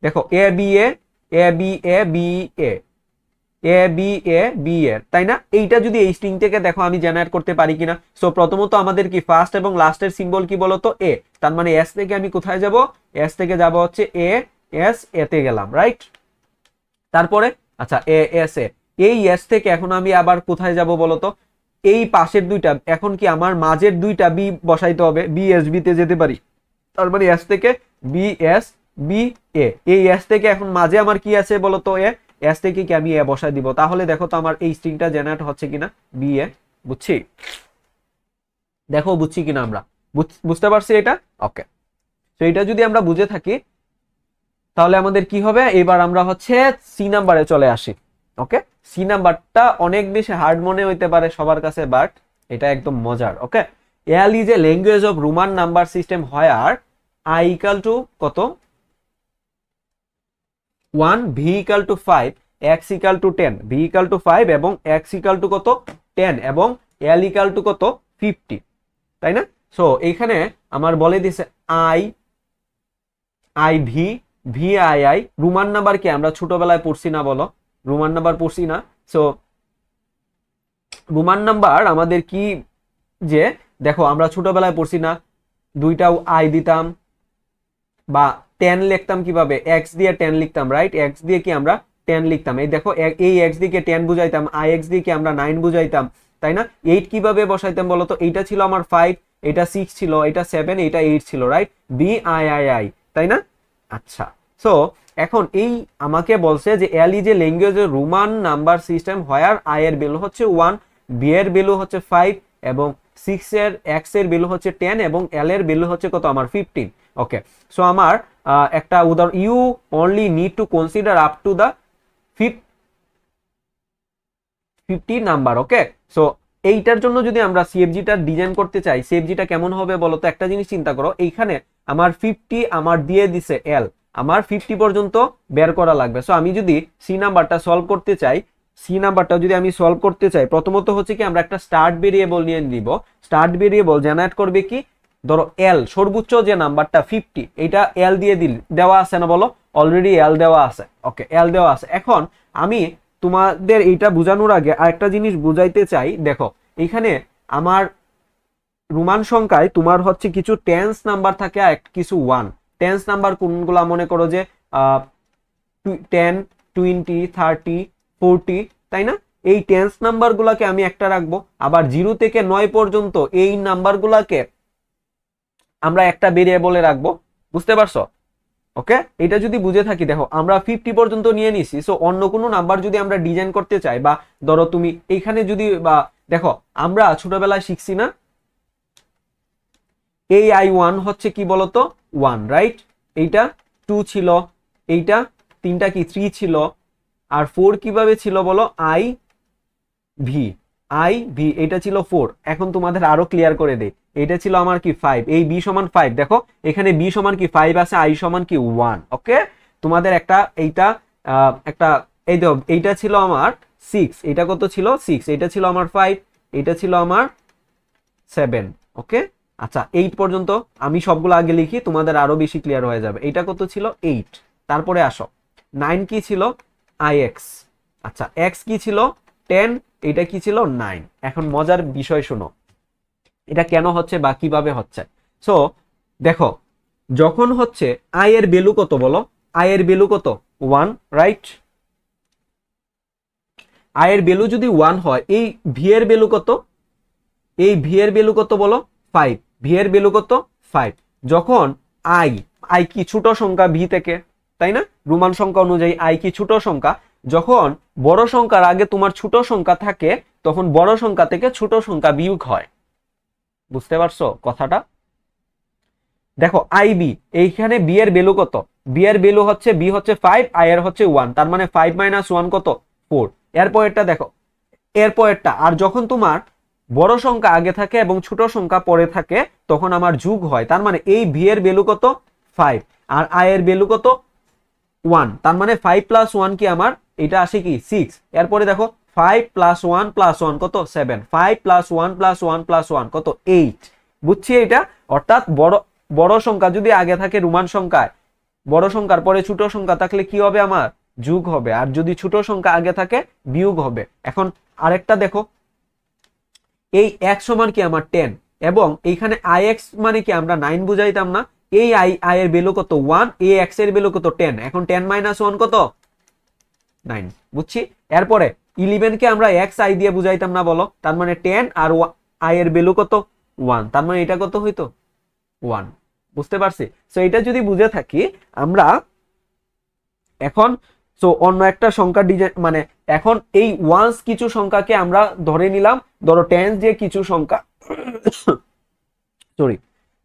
দেখো এ B A A B A B A A B A B এর, তাই না? এইটা যদি এই স্ট্রিং থেকে দেখো আমি জেনারেট করতে পারি কিনা। সো প্রথমত আমাদের কি ফার্স্ট এবং লাস্টের সিম্বল কি বলতো? এ, তার মানে এস থেকে আমি কোথায় যাব? এস থেকে যাব হচ্ছে এ এস এতে গেলাম, রাইট? তারপরে আচ্ছা এ এস এ, এই এস থেকে এখন আমি আবার কোথায় যাব বলতো? এই পাশের দুইটা, এখন কি আমার মাঝের দুইটা বি বসাইতে হবে, বি এস বি তে যেতে পারি, তার মানে এস থেকে বি এস বি এ, এই এস থেকে এখন মাঝে আমার কি আছে বলতো? এ, এস থেকে কি আমি এ বসাই দিব। তাহলে দেখো তো আমার এই স্ট্রিংটা জেনারেট হচ্ছে কিনা, বি এ, বুঝছি? দেখো বুঝছি কিনা আমরা? বুঝতে পারছি এটা? ওকে, তো এটা যদি আমরা বুঝে থাকি তাহলে আমাদের কি হবে, এবার আমরা হচ্ছে সি নাম্বারে চলে আসি। ওকে, সি নাম্বারটা অনেক বেশি হার্ড মনে হইতে পারে সবার কাছে, বাট এটা একদম মজার। Okay, L is a language of Roman number system where I equal to কত 1, V equal to 5, X equal to 10, V equal to 5 এবং এক্স ইকুয়াল টু কত 10 এবং এল ইকুয়াল টু কত 50, তাই না? সো এইখানে আমার বলে দিছে I I V, V I I. Roman number কি আমরা ছোটবেলায় পড়ছি না বলো? রোমান নাম্বার পড়ছি না? সো রোমান নাম্বার আমাদের কি, যে দেখো আমরা ছোটবেলায় পড়ছি না, দুইটাও আই দিতাম বা 10 লিখতাম কিভাবে, এক্স দিয়ে 10 লিখতাম, রাইট? এক্স দিয়ে কি আমরা 10 লিখতাম। এই দেখো এই এক্স দিয়ে 10 বুঝাইতাম, আই এক্স দিয়ে কি আমরা 9 বুঝাইতাম, তাই না? 8 কিভাবে বসাইতাম বলো তো? এইটা ছিল আমার 5, এটা 6 ছিল, এটা 7, এটা 8 ছিল, right? B I I I, তাই না? আচ্ছা, সো এখন এই আমাকে বলছে যে এল ইজ এ ল্যাঙ্গুয়েজ এর Roman number system where I এর ভ্যালু হচ্ছে 1, বি এর ভ্যালু হচ্ছে 5 এবং 6 এর এক্স এর ভ্যালু হচ্ছে 10 এবং এল এর ভ্যালু হচ্ছে কত আমার 15। ওকে, সো আমার একটা উদাহরণ, you only need to consider up to the 50 number. Okay, so এইটার জন্য যদি আমরা সিএফজিটা ডিজাইন করতে চাই, সিএফজিটা কেমন হবে বলো তো? একটা জিনিস চিন্তা করো, এইখানে আমার 50 আমার দিয়ে দিছে এল, আমার 50 পর্যন্ত বের করা লাগবে। সো আমি যদি সি নাম্বারটা সলভ করতে চাই, সি নাম্বারটা যদি আমি সলভ করতে চাই, প্রথমত হচ্ছে কি আমরা একটা স্টার্ট ভেরিয়েবল নিয়ে নিব। স্টার্ট ভেরিয়েবল জেনারেট করবে কি, ধরো এল সর্বোচ্চ যে নাম্বারটা 50, এটা এল দিয়ে দেওয়া আছে না বলো? অলরেডি এল দেওয়া আছে। ওকে, এল দেওয়া আছে। এখন আমি তোমাদের এইটা বোঝানোর আগে আরেকটা জিনিস বুঝাইতে চাই। দেখো এখানে আমার রোমান সংখ্যায় তোমার হচ্ছে কিছু টেন্স নাম্বার থাকে আর কিছু ওয়ান। টেন্স নাম্বার কোনগুলা? মনে করো যে 10, 20, 30, 40, তাই না? এই টেন্স নাম্বার গুলাকে আমি একটা রাখবো, আবার 0 থেকে 9 পর্যন্ত এই নাম্বার গুলাকে আমরা একটা ভেরিয়েবলে রাখবো। বুঝতে পারছো? ওকে, এটা যদি বুঝে থাকি, দেখো আমরা 50 পর্যন্ত নিয়ে নিছি। সো অন্য কোনো নাম্বার যদি আমরা ডিজাইন করতে চাই, বা ধরো তুমি এইখানে যদি, বা দেখো আমরা ছোটবেলায় শিখছি না, এই i1 হচ্ছে কি বলতো 1, রাইট? এইটা 2 ছিল, এইটা তিনটা কি 3 ছিল, আর 4 কিভাবে ছিল বলো? আই ভি, এটা ছিল 4। এখন তোমাদের আরো ক্লিয়ার করে দেই, এটা ছিল আমার কি 5, এই বি সমান 5। দেখো এখানে বি সমান কি 5 আছে, আই সমান কি 1। ওকে, তোমাদের একটা এইটা একটা এই দেখো, এইটা ছিল আমার 6, এটা কত ছিল 6, এটা ছিল আমার 5, এটা ছিল আমার 7। ওকে, আচ্ছা 8 পর্যন্ত আমি সবগুলো আগে লিখি, তোমাদের আরো বেশি ক্লিয়ার হয়ে যাবে। এটা কত ছিল 8, তারপরে আসো 9 কি ছিল আইএক্স, আচ্ছা এক্স কি ছিল 10, এটা কি ছিল 9। এখন মজার বিষয় শোনো, এটা কেন হচ্ছে বা কিভাবে হচ্ছে। সো দেখো, যখন হচ্ছে আই এর ভ্যালু কত বলো? আই এর ভ্যালু কত 1, রাইট? আই এর ভ্যালু যদি 1 হয়, এই ভি এর ভ্যালু কত? এই ভি এর ভ্যালু কত বলো? 5, ভি এর ভ্যালু কত 5। যখন আই আই কি ছোট সংখ্যা ভি থেকে, তাই না? রোমান সংখ্যা অনুযায়ী আই কি ছোট সংখ্যা, যখন বড় সংখ্যার আগে তোমার ছোট সংখ্যা থাকে, তখন বড় সংখ্যা থেকে ছোট সংখ্যা বিয়োগ হয়। বুঝতে পারছো কথাটা? দেখো আই বি, এইখানে বি এর ভ্যালু কত? বি এর ভ্যালু হচ্ছে, বি হচ্ছে 5, আই এর হচ্ছে 1, তার মানে 5 - 1 কত 4। এরপরেরটা দেখো, এরপরেরটা, আর যখন তোমার বড় সংখ্যা আগে থাকে এবং ছোট সংখ্যা পরে থাকে, তখন আমার যোগ হয়। তার মানে এই ভি এর ভ্যালু কত 5 আর আই এর ভ্যালু কত 1, তার মানে 5 + 1 কি আমার এটা আসে কি 6। এরপরে দেখো 5 + 1 + 1 কত 7, 5 + 1 + 1 + 1 কত 8। বুঝছি এটা? অর্থাৎ বড় সংখ্যা যদি আগে থাকে রোমান সংখ্যায়, বড় সংখ্যার পরে ছোট সংখ্যা থাকলে কি হবে আমার যোগ হবে, আর যদি ছোট সংখ্যা আগে থাকে বিয়োগ হবে। এখন আরেকটা দেখো, এই x সমান কি আমার 10 এবং এইখানে ix মানে কি আমরা 9 বুঝাইতাম না? এই আই এর ভ্যালু কত 1, এই x এর ভ্যালু কত 10। এখন 10 - 1 কত 9। বুঝছি? এরপরে 11 কে আমরা x i দিয়ে বুঝাইতাম না বলো? তার মানে 10 আর i এর ভ্যালু কত 1, তার মানে এটা কত হইতো 1। বুঝতে পারছি? সো এটা যদি বুঝে থাকি আমরা এখন, সো অন্য একটা সংখ্যা ডিজাইন, মানে এখন এই ওয়ান্স কিছু সংখ্যাকে আমরা ধরে নিলাম, ধরো টেন্স যে কিছু সংখ্যা, সরি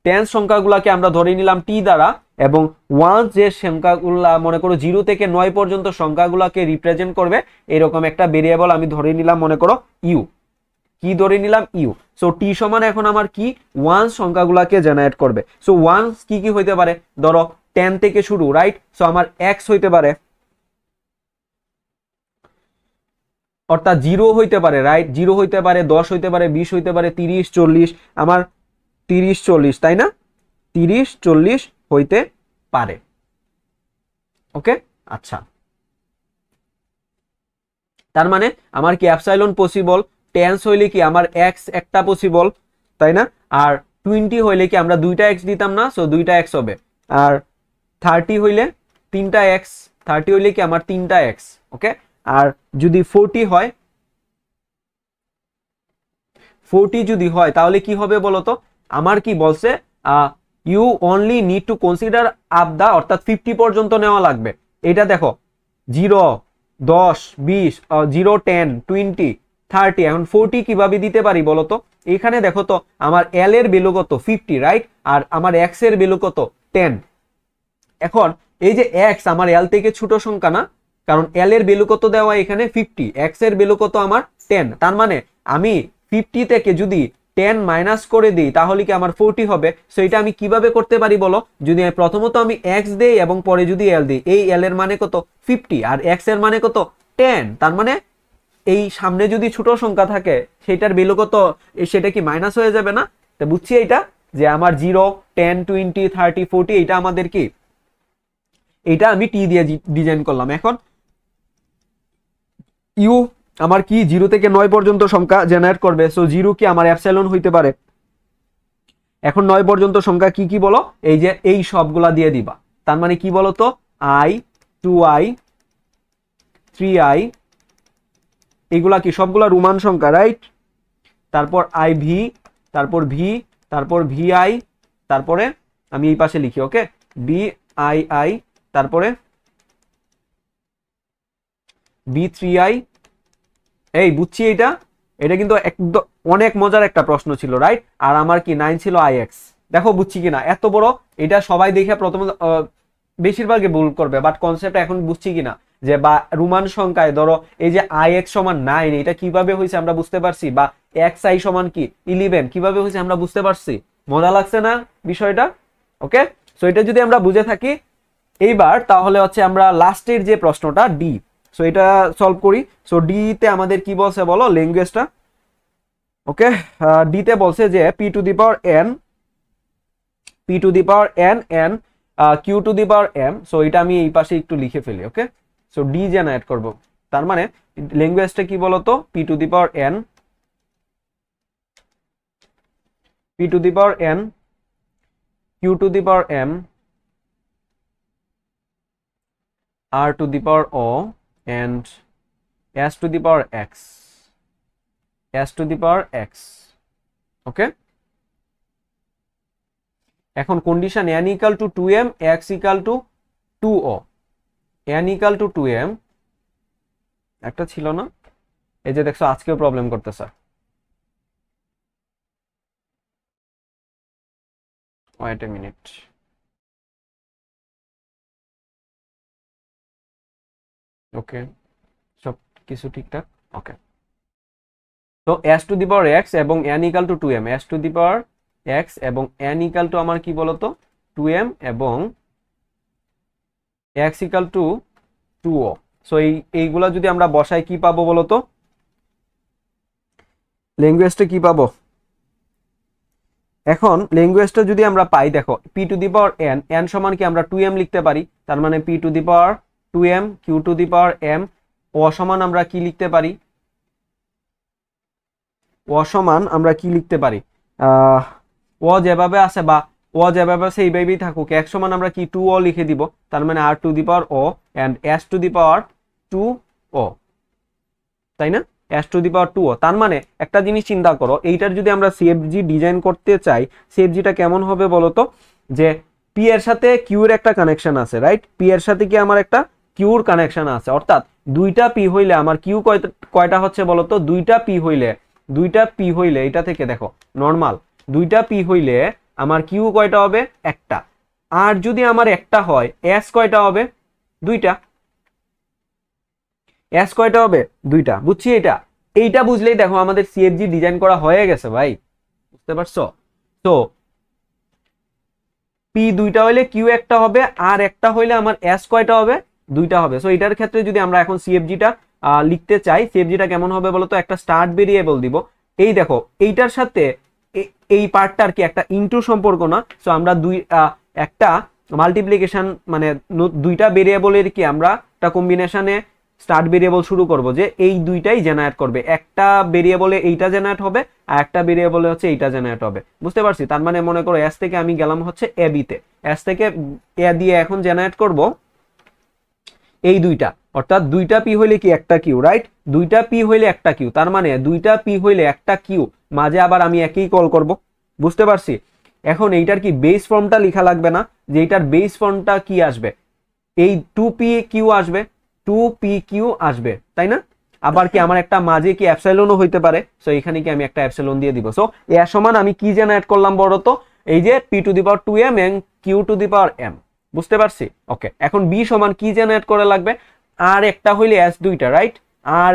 টেন্স সংখ্যাগুলোকে আমরা ধরে নিলাম টি দ্বারা, এবং ওয়ান্স যে সংখ্যাগুলা মনে করো 0 থেকে 9 পর্যন্ত সংখ্যাগুলোকে রিপ্রেজেন্ট করবে এরকম একটা ভেরিয়েবল আমি ধরে নিলাম, মনে করো ইউ। কি ধরে নিলাম? ইউ। সো টি সমান এখন আমার কি ওয়ান্স সংখ্যাগুলোকে জেনারেট করবে। সো ওয়ান্স কি কি হইতে পারে? ধরো 10 থেকে শুরু, রাইট? সো আমার এক্স হইতে পারে, অর্থাৎ 0 হইতে পারে, রাইট? 0 হইতে পারে, 10 হইতে পারে, 20 হইতে পারে, 30, 40, আমার 30, 40, তাই না? 30, 40 হইতে পারে। ওকে, আচ্ছা, তার মানে আমার কি এপসাইলন পসিবল, টেন্স হইলে কি আমার এক্স একটা পসিবল, তাই না? আর 20 হইলে কি আমরা দুইটা এক্স দিতাম না, সো দুইটা এক্স হবে। আর 30 হইলে তিনটা এক্স, 30 হইলে কি আমার তিনটা এক্স। ওকে, আর যদি 40 হয়, 40 যদি হয় তাহলে কি হবে বলতো? আমার কি বলছে, you only need to consider up the, অর্থাৎ 50 পর্যন্ত নেওয়া লাগবে। এটা দেখো 0, 10, 20, 0, 10, 20, 30, এখন 40 কিভাবে দিতে পারি বলতো? এখানে দেখো তো আমার এল এর ভ্যালু কত? 50, রাইট? আর আমার এক্স এর ভ্যালু কত? 10। এখন এই যে এক্স আমার এল থেকে ছোট সংখ্যা না, কারণ এল এর ভ্যালু কত দেওয়া এখানে? 50, এক্স এর ভ্যালু কত আমার? 10। তার মানে আমি 50 থেকে যদি 10 মাইনাস করে দিই তাহলে কি আমার 40 হবে। সো এটা আমি কিভাবে করতে পারি বলো? যদি প্রথমত আমি এক্স দেই এবং পরে যদি এল দিই, এই এল এর মানে কত? 50, আর এক্স এর মানে কত? 10। তার মানে এই সামনে যদি ছোট সংখ্যা থাকে সেটার ভ্যালু কত, সেটা কি মাইনাস হয়ে যাবে না? তো বুঝছি এটা যে আমার 0, 10, 20, 30, 40 এটা আমাদের কি, এটা আমি টি দিয়ে ডিজাইন করলাম। এখন ইউ আমার কি 0 থেকে 9 পর্যন্ত সংখ্যা জেনারেট করবে। সো 0 কি আমার এপসাইলন হইতে পারে। এখন 9 পর্যন্ত সংখ্যা কি কি বলো? এই যে এই সবগুলা দিয়ে দিবা। তার মানে কি বলো তো? i, 2i, 3i, এগুলা কি সবগুলা রোমান সংখ্যা, রাইট? তারপর iv, তারপর v, তারপর vi, তারপরে আমি এই পাশে লিখি, ওকে,bii, তারপরে b3i। এই বুঝছি এটা, এটা কিন্তু একদম অনেক মজার একটা প্রশ্ন ছিল, রাইট? আর আমার কি 9 ছিল ix। দেখো বুঝছি কিনা এত বড়, এটা সবাই দেখে প্রথমে বেশিরভাগই ভুল করবে, বাট কনসেপ্ট এখন বুঝছি কিনা যে বা রোমান সংখ্যায় ধরো এই যে ix সমান 9, এটা কিভাবে হয়েছে আমরা বুঝতে পারছি, বা xi সমান কি 11 কিভাবে হয়েছে আমরা বুঝতে পারছি। মজা লাগছে না বিষয়টা? ওকে, সো এটা যদি আমরা বুঝে থাকি এইবার, তাহলে হচ্ছে আমরা লাস্টের যে প্রশ্নটা ডি, সো এটা সলভ করি। সো ডি তে আমাদের কি বলছে বলো ল্যাঙ্গুয়েজটা? ওকে, ডি তে বলছে যে p two the power n, p two the power n and q two the power m। So এটা আমি এই পাশে একটু লিখে ফেলি, ওকে। সো ডি জেনারেট করব, তার মানে ল্যাঙ্গুয়েজটা কি বলতো? p two the power n, p two the power n, q two the power m, r to the power o, and s to the power x, s to the power x। ওকে, এখন condition n equal to 2m, x equal to 2o, n equal to 2m একটা ছিল না, এই যে দেখছো আজকেও problem করতেছে। Wait a minute, ওকে, সব কিছু ঠিকঠাক, ওকে। তো s two the power x এবং n equal to 2m, s two the power x এবং n ইকুয়াল টু আমার কি বলতো 2m এবং x equal to 2o। So এইগুলা যদি আমরা বসাই কি পাবো বলতো? ল্যাঙ্গুয়েজটা কি পাবো? এখন ল্যাঙ্গুয়েজটা যদি আমরা পাই, দেখো p two the power n, n সমান কি আমরা 2m লিখতে পারি, তার মানে p two the power 2m, q two the power m, ও সমান আমরা কি লিখতে পারি? ও সমান আমরা কি লিখতে পারি? ও যেভাবে আছে বা ও যেভাবে আছে এইভাবেই থাকুক, এক সমান আমরা কি 2o লিখে দিব, তার মানে r two the power o and s two the power 2o, তাই না? s two the power 2o। তার মানে একটা জিনিস চিন্তা করো, এইটার যদি আমরা সিএফজি ডিজাইন করতে চাই, সিএফজিটা কেমন হবে বলতো? যে p এর সাথে q এর একটা কানেকশন আছে, রাইট? p এর সাথে কি আমার একটা q এর কানেকশন আছে, অর্থাৎ দুইটা p হইলে আমার q কয়টা হচ্ছে বলতো? দুইটা p হইলে এটা থেকে দেখো নরমাল, দুইটা p হইলে আমার q কয়টা হবে? একটা। আর যদি আমার একটা হয় এস কয়টা হবে? দুইটা। এস কয়টা হবে? দুইটা। বুঝছি এটা? এইটা বুঝলেই দেখো আমাদের সিএফজি ডিজাইন করা হয়ে গেছে ভাই, বুঝতে পারছো? তো পি দুইটা হইলে কিউ একটা হবে, আর একটা হইলে আমার এস কয়টা হবে? দুইটা হবে। সো এটার ক্ষেত্রে যদি আমরা এখন সিএফজিটা লিখতে চাই, সিএফজিটা কেমন হবে বলতো? একটা স্টার্ট ভেরিয়েবল দিব। এই দেখো এইটার সাথে এই পার্টটার কি একটা ইনটু সম্পর্ক না? সো আমরা একটা মাল্টিপ্লিকেশন মানে দুইটা ভেরিয়েবলের কি আমরা একটা কম্বিনেশনে স্টার্ট ভেরিয়েবল শুরু করব, যে এই দুইটাই জেনারেট করবে। একটা ভেরিয়েবলে এইটা জেনারেট হবে, আর একটা ভেরিয়েবলে হচ্ছে এইটা জেনারেট হবে। বুঝতে পারছি? তার মানে মনে করো এস থেকে আমি গেলাম হচ্ছে এ বিতে, এস থেকে এ দিয়ে এখন জেনারেট করব এই দুইটা, অর্থাৎ দুইটা পি হইলে কি একটা কিউ, রাইট? দুইটা পি হইলে একটা কিউ, তার মানে দুইটা পি হইলে একটা কিউ, মাঝে আবার আমি একই কল করব। বুঝতে পারছি? এখন এইটার কি বেস ফর্মটা লেখা লাগবে না? যে এইটার বেস ফর্মটা কি আসবে? এই 2p কিউ আসবে, 2p কিউ আসবে, তাই না? আবার কি আমার একটা মাঝে কি অ্যাপসাইলনও হইতে পারে, সো এখানে কি আমি একটা অ্যাপসাইলন দিয়ে দিব। সো এ সমান আমি কি জেনারেট করলাম বড় তো? এই যে p⁻2m এবং q⁻m। বুঝতে পারছি? ওকে, এখন বি সমান কি জেনারেট করে লাগবে? আর একটা হইলে এস দুইটা, রাইট? আর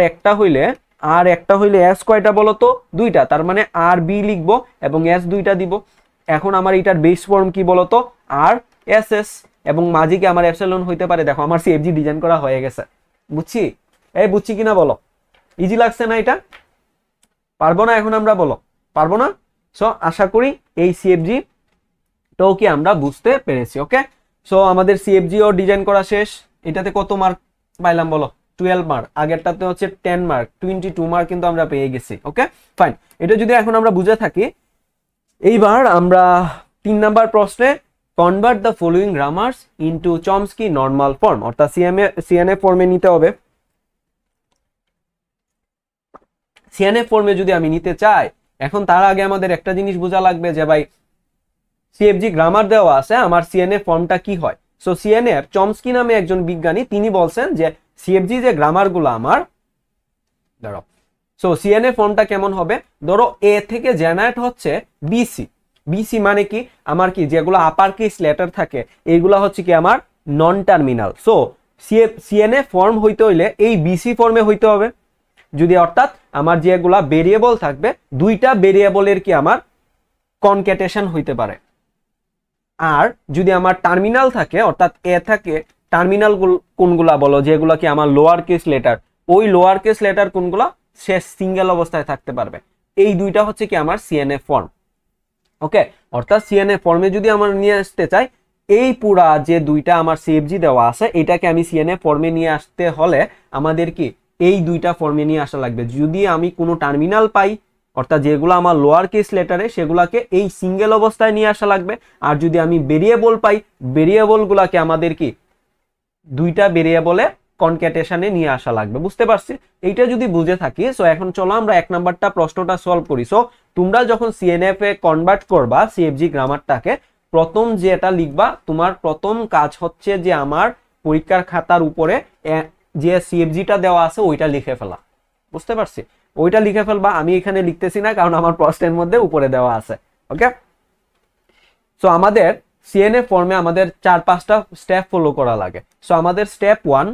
একটা হইলে এস কয়টা বলো তো? দুইটা। তার মানে আর বি লিখবো এবং এস দুইটা দিব। এখন আমার এটার বেস ফর্ম কি বলতো? আর এস এস, এবং মাঝে কি আমার এপসিলন হইতে পারে। দেখো আমার সিএফজি ডিজাইন করা হয়ে গেছে। বুঝছি? এই বুঝছি কিনা বলো? ইজি লাগছে না এটা? পারবো না এখন আমরা? বলো পারবো না? সো আশা করি এই সিএফজি টাও কি আমরা বুঝতে পেরেছি। ওকে, সো আমাদের সিএফজি ও ডিজাইন করা শেষ। এটাতে কত মার্ক পাইলাম বলো? 12 মার্ক। আগেরটাতে হচ্ছে 10 মার্ক, 22 মার্ক কিন্তু আমরা পেয়ে গেছি। ওকে ফাইন, এটা যদি এখন আমরা বুঝে থাকি, এইবার আমরা 3 নাম্বার প্রশ্নে convert the following grammars into Chomsky normal form, অর্থাৎ সিএনএফ ফর্মে নিতে হবে। সিএনএফ ফর্মে যদি আমি নিতে চাই, এখন তার আগে আমাদের একটা জিনিস বোঝা লাগবে যে ভাই সিএফজি গ্রামার দেওয়া আছে, আমার সিএনএফ ফর্মটা কি হয়। সো সিএনএফ চমস্কি নামে একজন বিজ্ঞানী, তিনি বলছেন যে সিএফজি যে গ্রামারগুলো আমার, ধরো সো সিএনএফ ফর্মটা কেমন হবে? ধরো এ থেকে জেনারেট হচ্ছে বিসি। বিসি মানে কি? আমার কি যেগুলো আপার কেস লেটার থাকে এইগুলা হচ্ছে কি আমার non terminal. So CNF form হইতে হইলে এই বিসি ফর্মে হইতে হবে। যদি অর্থাৎ আমার যেগুলা ভেরিয়েবল থাকবে, দুইটা ভেরিয়েবলের কি আমার কনক্যাটেশন হইতে পারে। আর যদি আমার টার্মিনাল থাকে, অর্থাৎ এ থাকে, টার্মিনাল কোনগুলা বলো? যেগুলা কি আমার লোয়ার কেস লেটার, ওই লোয়ার কেস লেটার কোনগুলা সে সিঙ্গেল অবস্থায় থাকতে পারবে। এই দুইটা হচ্ছে কি আমার সিএনএফ ফর্ম। ওকে, অর্থাৎ সিএনএফ ফর্মে যদি আমার নিয়ে আসতে চাই, এই পুরা যে দুইটা আমার সিএফজি দেওয়া আছে, এটাকে আমি সিএনএফ ফর্মে নিয়ে আসতে হলে আমাদের কি এই দুইটা ফর্মে নিয়ে আসা লাগবে। যদি আমি কোনো টার্মিনাল পাই, অর্থাৎ যেগুলো আমার লোয়ার কেস লেটারে, সেগুলাকে এই সিঙ্গেল অবস্থায় নিয়ে আসা লাগবে। আর যদি আমি ভেরিয়েবল পাই, ভেরিয়েবল গুলাকে আমাদের কি দুইটা ভেরিয়েবলে কনক্যাটেশনে নিয়ে আসা লাগবে। বুঝতে পারছি? এইটা যদি বুঝে থাকি, সো এখন চলো আমরা 1 নাম্বারটা প্রশ্নটা সলভ করি। সো তোমরা যখন সিএনএফ এ কনভার্ট করবা সিএফজি গ্রামারটাকে, প্রথম যেটা লিখবা, তোমার প্রথম কাজ হচ্ছে যে আমার পরীক্ষার খাতার উপরে যে সিএফজিটা দেওয়া আছে ওইটা লিখে ফেলা। বুঝতে পারছি? ওইটা লিখে ফেলবা। আমি এখানে লিখতেছি না, কারণ আমার প্রশ্নের মধ্যে উপরে দেওয়া আছে। ওকে, সো আমাদের সিএনএফ ফর্মে আমাদের 4-5টা স্টেপ ফলো করা লাগে। সো আমাদের স্টেপ ওয়ান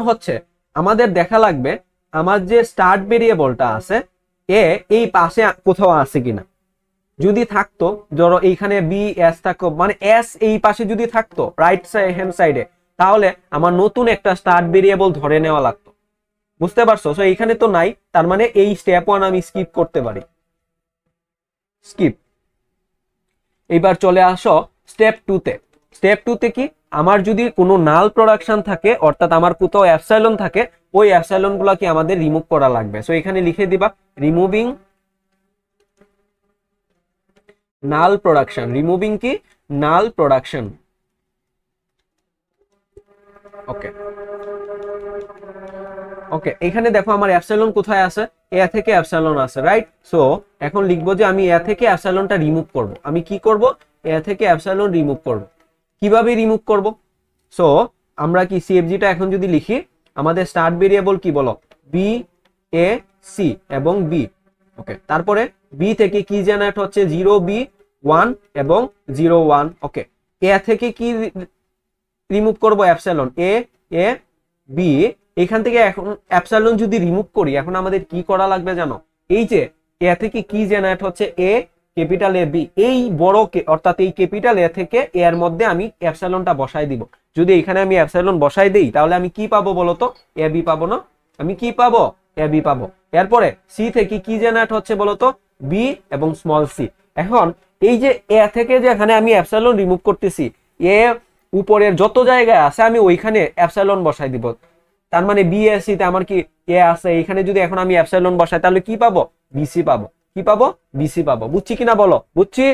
হচ্ছে আমাদের দেখা লাগবে আমার যে স্টার্ট ভেরিয়েবলটা আছে এ এই পাশে কোথাও আছে কিনা। যদি থাকতো, ধরো এইখানে বি এস থাকতো, মানে এস এই পাশে যদি থাকতো রাইট হ্যান্ড সাইডে, তাহলে আমার নতুন একটা স্টার্ট ভেরিয়েবল ধরে নেওয়া লাগতো। বুঝতে পারছো? সো এইখানে তো নাই, তার মানে এই স্টেপ 1 আমি স্কিপ করতে পারি। স্কিপ। এবার চলে আসো স্টেপ 2 তে। স্টেপ 2 তে কি? আমার যদি কোনো নাল প্রোডাকশন থাকে, অর্থাৎ আমার কোথাও অ্যাপসাইলন থাকে, ওই অ্যাপসাইলন গুলা কি আমাদের রিমুভ করা লাগবে। সো এখানে লিখে দিবা রিমুভিং নাল প্রোডাকশন। রিমুভিং কি? নাল প্রোডাকশন। ওকে ওকে, এখানে দেখো আমার অ্যাপসাইলন কোথায় আছে? এ থেকে অ্যাপসাইলন আছে, রাইট? সো এখন লিখবো যে আমি এ থেকে অ্যাপসাইলনটা রিমুভ করব। আমি কি করব? এ থেকে অ্যাপসাইলন রিমুভ করব। কিভাবে রিমুভ করব? সো আমরা কি সিএফজিটা এখন যদি লিখি, আমাদের স্টার্ট ভেরিয়েবল কি বলো? বি এ সি এবং বি। ওকে, তারপরে বি থেকে কি জেনারেট হচ্ছে? 0b 1 এবং 0 1। ওকে, এ থেকে কি রিমুভ করব? এপসাইলন। এ এ বি, এখান থেকে এখন এপসাইলন যদি রিমুভ করি, এখন আমাদের কি করা লাগবে জানো? এই যে এ থেকে কি জেনারেট হচ্ছে? এ ক্যাপিটাল এ বি, এই বড় অর্থাৎ এই ক্যাপিটাল এ থেকে এর মধ্যে আমি এপসাইলনটা বসাই দিব। যদি এখানে আমি এপসাইলন বসাই দেই তাহলে আমি কি পাবো বলতো? এ বি পাবো না? আমি কি পাবো? এ বি পাবো। এরপরে সি থেকে কি জেনারেট হচ্ছে বলতো? বি এবং স্মল সি। এখন এই যে এ থেকে যে এখানে আমি এপসাইলন রিমুভ করতেছি, এ উপরের যত জায়গায় আছে আমি ওইখানে এপসাইলন বসাই দিব। তার মানে বি এ সি তে আমার কি এ আছে, এখানে যদি এখন আমি এপসাইলন বসাই তাহলে কি পাবো? বিসি পাবো। কি পাবো? বিসি পাবো। বুঝছি কিনা বলো? বুঝছি?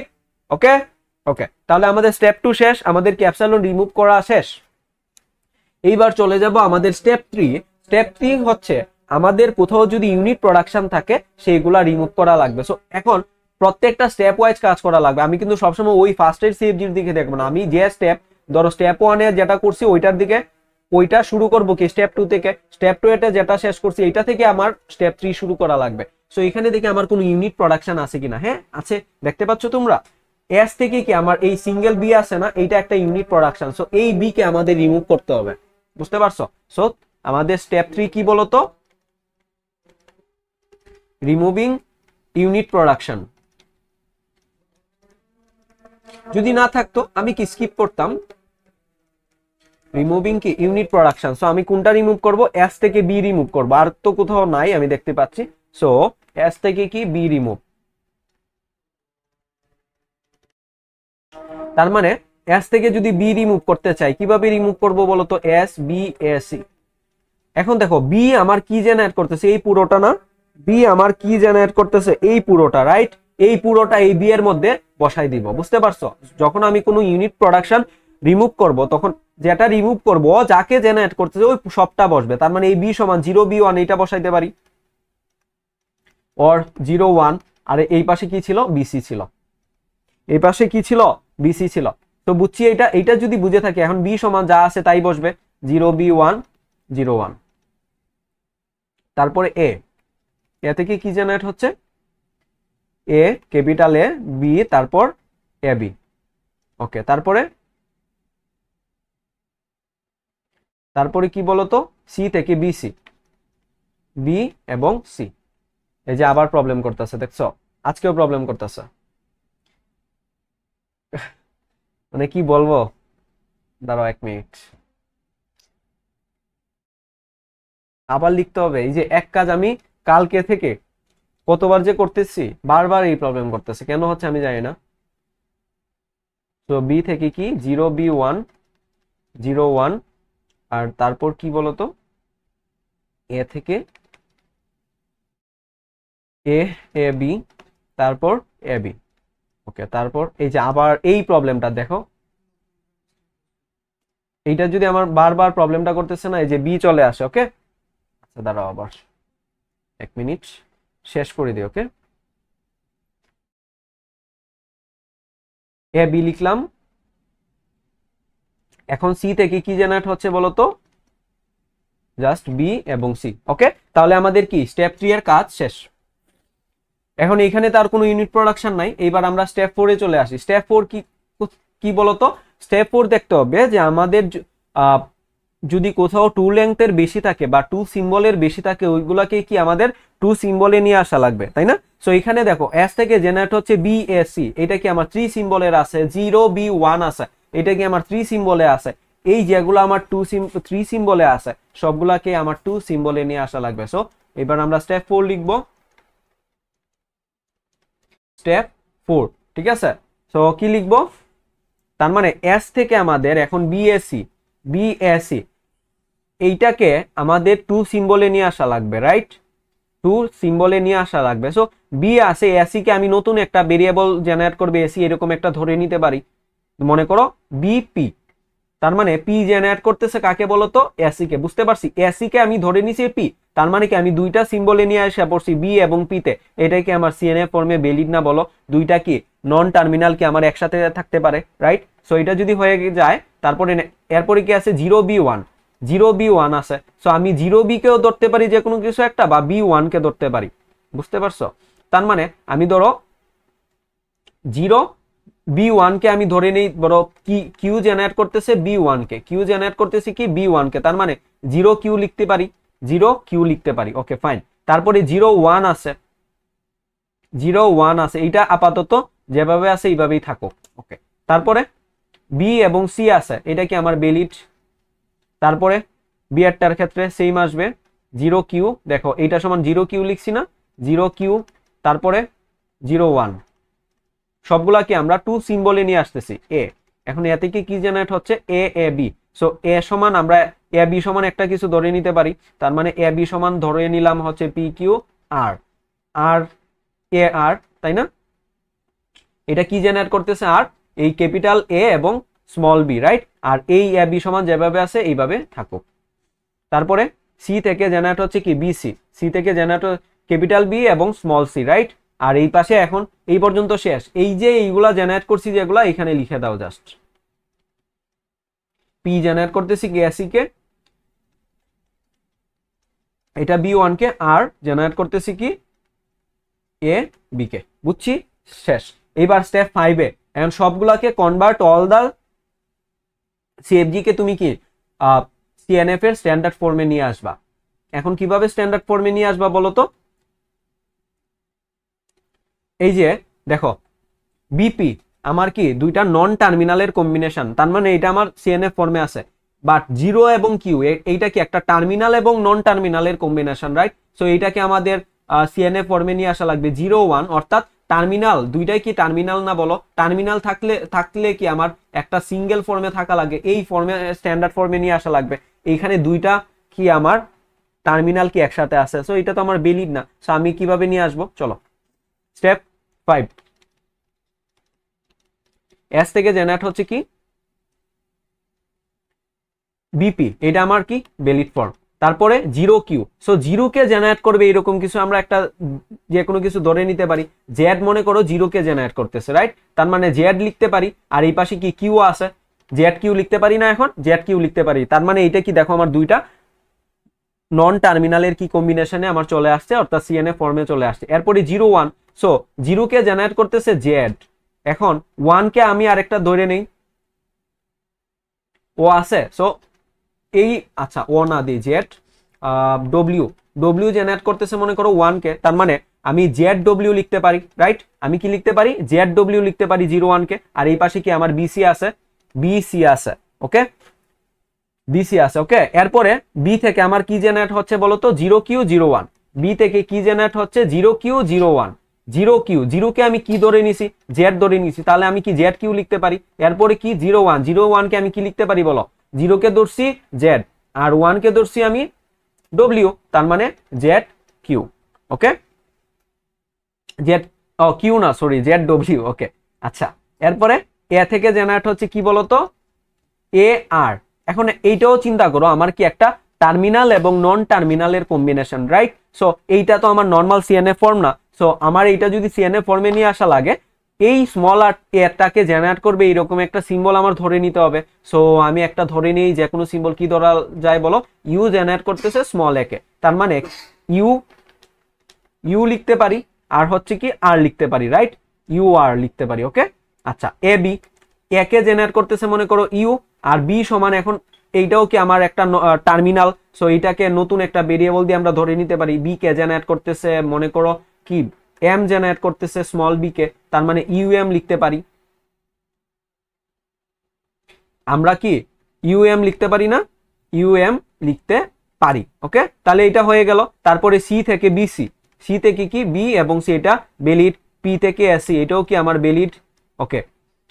ওকে ওকে, তাহলে আমাদের স্টেপ 2 শেষ, আমাদের কি এপসাইলন রিমুভ করা শেষ। এইবার চলে যাব আমাদের স্টেপ 3। স্টেপ 3 হচ্ছে আমাদের কোথাও যদি ইউনিট প্রোডাকশন থাকে সেইগুলা রিমুভ করা লাগবে। সো এখন প্রত্যেকটা স্টেপ ওয়াইজ কাজ করা লাগবে। আমি কিন্তু সবসময় ওই ফার্স্টের সিএফজির দিকে দেখবো না, আমি যে স্টেপ ধরো স্টেপ 1 এ যেটা করছি ওইটার দিকে, ওইটা শুরু করবো কি স্টেপ 2 থেকে, স্টেপ 2 এতে যেটা শেষ করছি এইটা থেকে আমার স্টেপ 3 শুরু করা লাগবে। সো এখানে দেখি আমার কোনো ইউনিট প্রোডাকশন আছে কিনা। হ্যাঁ আছে, দেখতে পাচ্ছ তোমরা। এস থেকে কি আমার এই সিঙ্গেল বি আছে না, এইটা একটা ইউনিট প্রোডাকশন। সো এই বি কে আমাদের রিমুভ করতে হবে। বুঝতে পারছো? সো আমাদের স্টেপ 3 কি বলতো? Removing unit production. যদি না থাকতো আমি কি স্কিপ করতাম, রিমুভিং কি ইউনিট প্রোডাকশন। সো আমি কোনটা রিমুভ করব? এস থেকে বি রিমুভ করব, আর তো কোথাও নাই আমি দেখতে পাচ্ছি। সো এস থেকে কি বি রিমুভ। তার মানে এস থেকে যদি বি রিমুভ করতে চাই কিভাবে রিমুভ করব বলতো? S B A C. এখন দেখো বি আমার কি জেনারেট করতেছে? এই পুরোটা না, বি আমার কি জেনারেট করতেছে? এই পুরোটা, রাইট? এই পুরোটা এই বি এর মধ্যে বসাই দিব। বুঝতে পারছো? যখন আমি কোনো ইউনিট প্রোডাকশন রিমুভ করব তখন যেটা রিমুভ করব যাকে জেনারেট করতেছে ওই সবটা বসবে। তার মানে এই বি সমান 0 বি 1 এইটা বসাইতে পারি, অর 0 1। আর এই পাশে কি ছিল? বিসি ছিল। এই পাশে কি ছিল? বিসি ছিল। তো বুঝছি এটা, এইটা যদি বুঝে থাকি এখন বি সমান যা আছে তাই বসবে, 0 বি 1 0 1। তারপরে এ থেকে কি জেনারেট হচ্ছে? এ ক্যাপিটাল এ বি, তারপর এ বি। ওকে, তারপরে কি বলতো? সি থেকে বিসি, বি এবং সি। এই যে আবার প্রবলেম করতেছে, দেখছো? আজকেও প্রবলেম করতেছে, মানে কি বলবো। দাঁড়াও 1 মিনিট, আবার লিখতে হবে। এই যে এক কাজ আমি কালকে থেকে কতবার যে করতেছি, বারবার এই প্রবলেম করতেছে, কেন হচ্ছে আমি জানি না। তো বি থেকে কি 0 বি 1 0 1, আর তারপর কি বলতো? এ থেকে এ এ বি, তারপর এ বি। ওকে, তারপর এই যে আবার এই প্রবলেমটা দেখো, এইটা যদি আমার বারবার প্রবলেমটা করতেছে না, এই যে বি চলে আসে। ওকে, আচ্ছা দাঁড়াও আবার 1 মিনিট শেষ করে দিই। ওকে, এ বি লিখলাম। এখন সি থেকে কি জেনারেট হচ্ছে বলতো? জাস্ট বি এবং সি। ওকে, তাহলে আমাদের কি স্টেপ 3 এর কাজ শেষ। এখন এখানে তার কোনো ইউনিট প্রোডাকশন নাই। এইবার আমরা স্টেপ 4 এ চলে আসি। স্টেপ 4 কি কি বলতো? স্টেপ 4 দেখতে হবে যে আমাদের যদি কোথাও 2 লেংথের বেশি থাকে বা 2 সিম্বলের বেশি থাকে ওইগুলাকে কি আমাদের 2 সিম্বলে নিয়ে আসা লাগবে, তাই না? সো এখানে দেখো এস থেকে জেনারেট হচ্ছে বি এ সি, এটা কি আমার 3 সিম্বলের আছে। 0 বি 1 আছে, এটা কি আমার 3 সিম্বলে আছে। এই যেগুলো আমার 3 সিম্বলে আছে সবগুলাকে আমার 2 সিম্বলে নিয়ে আসা লাগবে। সো এবার আমরা স্টেপ 4 লিখবো। স্টেপ 4, ঠিক আছে? সো কি লিখবো? তার মানে এস থেকে আমাদের এখন বিএসি এইটাকে আমাদের 2 সিম্বলে নিয়ে আসা লাগবে, রাইট? 2 সিম্বলে নিয়ে আসা লাগবে। সো বি আছে, এসি কে আমি নতুন একটা ভেরিয়েবল জেনারেট করবে এসি, এরকম একটা ধরে নিতে পারি। মনে করো বিপি। তার মানে পি জেনারেট করতেছে কাকে বলতো? এসি কে। বুঝতে পারছি? এসি কে আমি ধরে নিছি পি, তার মানে কি আমি দুইটা সিম্বলে নিয়ে এসে পড়ছি বি এবং পি তে। এটাই কি আমার সিএনএফ ফর্মে ভ্যালিড না বলো? দুইটা কি নন টার্মিনাল কি আমার একসাথে থাকতে পারে, রাইট? সো এটা যদি হয়ে যায় তারপরে এরপরে কি আছে? 0 বি 1 0 বি 1 আছে। সো আমি 0 বি কেও ধরতে পারি যে কোনো কিছু একটা, বা বি 1 কে ধরতে পারি। বুঝতে পারছো? তার মানে আমি ধরো 0 বি ওয়ান কে আমি ধরে নেই বড় কি কিউ জেনারেট করতেছে বি ওয়ান কে, কিউ জেনারেট করতেছে কি বি ওয়ান কে, তার মানে 0 কিউ লিখতে পারি, 0 কিউ লিখতে পারি। Okay fine. তারপরে 0 1 আছে, 0 1 আছে, এইটা আপাতত যেভাবে আছে এইভাবেই থাকুক। ওকে, তারপরে বি এবং সি আছে, এটা কি আমার ভ্যালিড। তারপরে বি এরটার ক্ষেত্রে সেম আসবে 0 কিউ, দেখো এইটা সমান 0 কিউ লিখছি না, 0 কিউ, তারপরে 0 1, সবগুলা কি আমরা 2 সিম্বলে নিয়ে আসতেছি এ। এখন এ থেকে কি জেনারেট হচ্ছে এ এ বি, সো এ সমান আমরা এ বি সমান একটা কিছু ধরে নিতে পারি, তার মানে এ বি সমান ধরে নিলাম হচ্ছে পি কিউ আর আর এ আর, তাই না? এটা কি জেনারেট করতেছে আর এই ক্যাপিটাল এ এবং স্মল বি, রাইট? আর এই এ বি সমান যেভাবে আছে এইভাবে থাকুক। তারপরে সি থেকে জেনারেট হচ্ছে কি বিসি, সি থেকে জেনারেট ক্যাপিটাল বি এবং স্মল সি, রাইট? আর এই পাশে এখন এই পর্যন্ত শেষ। এই যে এইগুলা জেনারেট করছি যেগুলা এখানে লিখে দাও জাস্ট। পি জেনারেট করতেছি কি এসি কে, এটা বি ওয়ান কে, আর জেনারেট করতেছি কি এ বি কে। বুঝছি? শেষ। এবার স্টেপ 5 এ এখন সবগুলাকে কনভার্ট অল দা সিএফজি কে তুমি কি সিএনএফ এর স্ট্যান্ডার্ড ফর্মে নিয়ে আসবা। এখন কিভাবে স্ট্যান্ডার্ড ফর্মে নিয়ে আসবা বলো তো? এই যে দেখো বিপি আমার কি দুইটা নন টার্মিনালের কম্বিনেশন, তার মানে এটা আমার সিএনএফ ফর্মে আছে। বাট 0 এবং কিউ এইটা কি একটা টার্মিনাল এবং নন টার্মিনালের কম্বিনেশন, রাইট? সো এইটাকে আমাদের সিএনএফ ফর্মে নিয়ে আসা লাগবে 0 1, অর্থাৎ টার্মিনাল দুইটাই কি টার্মিনাল না বলো? টার্মিনাল থাকলে কি আমার একটা সিঙ্গেল ফর্মে থাকা লাগে, এই ফর্মে স্ট্যান্ডার্ড ফর্মে নিয়ে আসা লাগবে। এইখানে দুইটা কি আমার টার্মিনাল কি একসাথে আছে, সো এটা তো আমার ভ্যালিড না। সো আমি কিভাবে নিয়ে আসবো, চলো স্টেপ 5। এস থেকে জেনারেট হচ্ছে কি বিপি, এটা আমার কি ভ্যালিড ফর্ম। তারপরে 0 কিউ, সো 0 কে জেনারেট করবে এরকম কিছু আমরা একটা যে কোনো কিছু ধরে নিতে পারি। জেড মনে করো 0 কে জেনারেট করতেছে, রাইট? তার মানে জেড লিখতে পারি, আর এই পাশে কি কিউ আছে, জেড কিউ লিখতে পারি না, এখন জেড কিউ লিখতে পারি। তার মানে এটা কি দেখো আমার দুইটা নন টার্মিনালের কি কম্বিনেশনে আমার চলে আসছে, অর্থাৎ সিএনএফ ফর্মে চলে আসছে। এরপরে 0 1, সো 0 কে জেনারেট করতেছে জেড। এখন 1 কে আমি আরেকটা ধরে নেই, ও আছে, সো এই আচ্ছা ও না দিই জেড ডব্লিউ, ডব্লিউ জেনারেট করতেছে মনে করো 1 কে, তার মানে আমি জেড ডব্লিউ লিখতে পারি, রাইট? আমি কি লিখতে পারি জেড ডব্লিউ লিখতে পারি 0 1 কে। আর এই পাশে কি আমার বিসি আছে, বিসি আছে, ওকে বিসি আছে, ওকে। এরপরে বি থেকে আমার কি জেনারেট হচ্ছে বলতো 0 কিউ 0 1, বি থেকে কি জেনারেট হচ্ছে 0 কিউ 0 1, 0 কিউ, 0 কে আমি কি ধরে নিছি জেড ধরে নিছি, তাহলে আমি কি জেড কিউ লিখতে পারি। এরপরে কি 0 1, 0 1 কে আমি কি লিখতে পারি বলো? 0 কে ধরছি জেড আর 1 কে ধরছি আমি ডব্লিউ, তার মানে জেড কিউ, ওকে জেড ও কিউ না সরি জেড ডব্লিউ, ওকে আচ্ছা। এরপরে এ থেকে জেনারেট হচ্ছে কি বলতো এ আর। এখন এইটাও চিন্তা করো আমার কি একটা টার্মিনাল এবং নন টার্মিনালের কম্বিনেশন, রাইট? সো এইটা তো আমার নর্মাল সিএনএফ ফর্ম না, সো আমার এইটা যদি সিএনএফ ফর্মে নিয়ে আসা লাগে এই স্মল আর এটাকে জেনারেট করবে এইরকম একটা সিম্বল আমার ধরে নিতে হবে। সো আমি একটা ধরে নিই, যে কোনো সিম্বল কি ধরা যায় বলো? ইউ জেনারেট করতেছে স্মল এ কে, তার মানে ইউ ইউ লিখতে পারি, আর হচ্ছে কি আর লিখতে পারি, রাইট? ইউ আর লিখতে পারি, ওকে আচ্ছা। এ বি, এ কে জেনারেট করতেছে মনে করো ইউ, আর বি সমান এখন এইটাও কি আমার একটা টার্মিনাল, সো এইটাকে নতুন একটা ভেরিয়েবল দিয়ে আমরা ধরে নিতে পারি। বি কে জেনারেট করতেছে মনে করো কি এম জেনারেট করতেছে স্মল বি কে, তার মানে ইউএম লিখতে পারি। আমরা কি ইউএম লিখতে পারি না? ইউএম লিখতে পারি, ওকে তাহলে এটা হয়ে গেল। তারপরে সি থেকে বিসি, সি থেকে কি বি এবং সি, এটা ভ্যালিড। পি থেকে এসি, এটাও কি আমার ভ্যালিড, ওকে।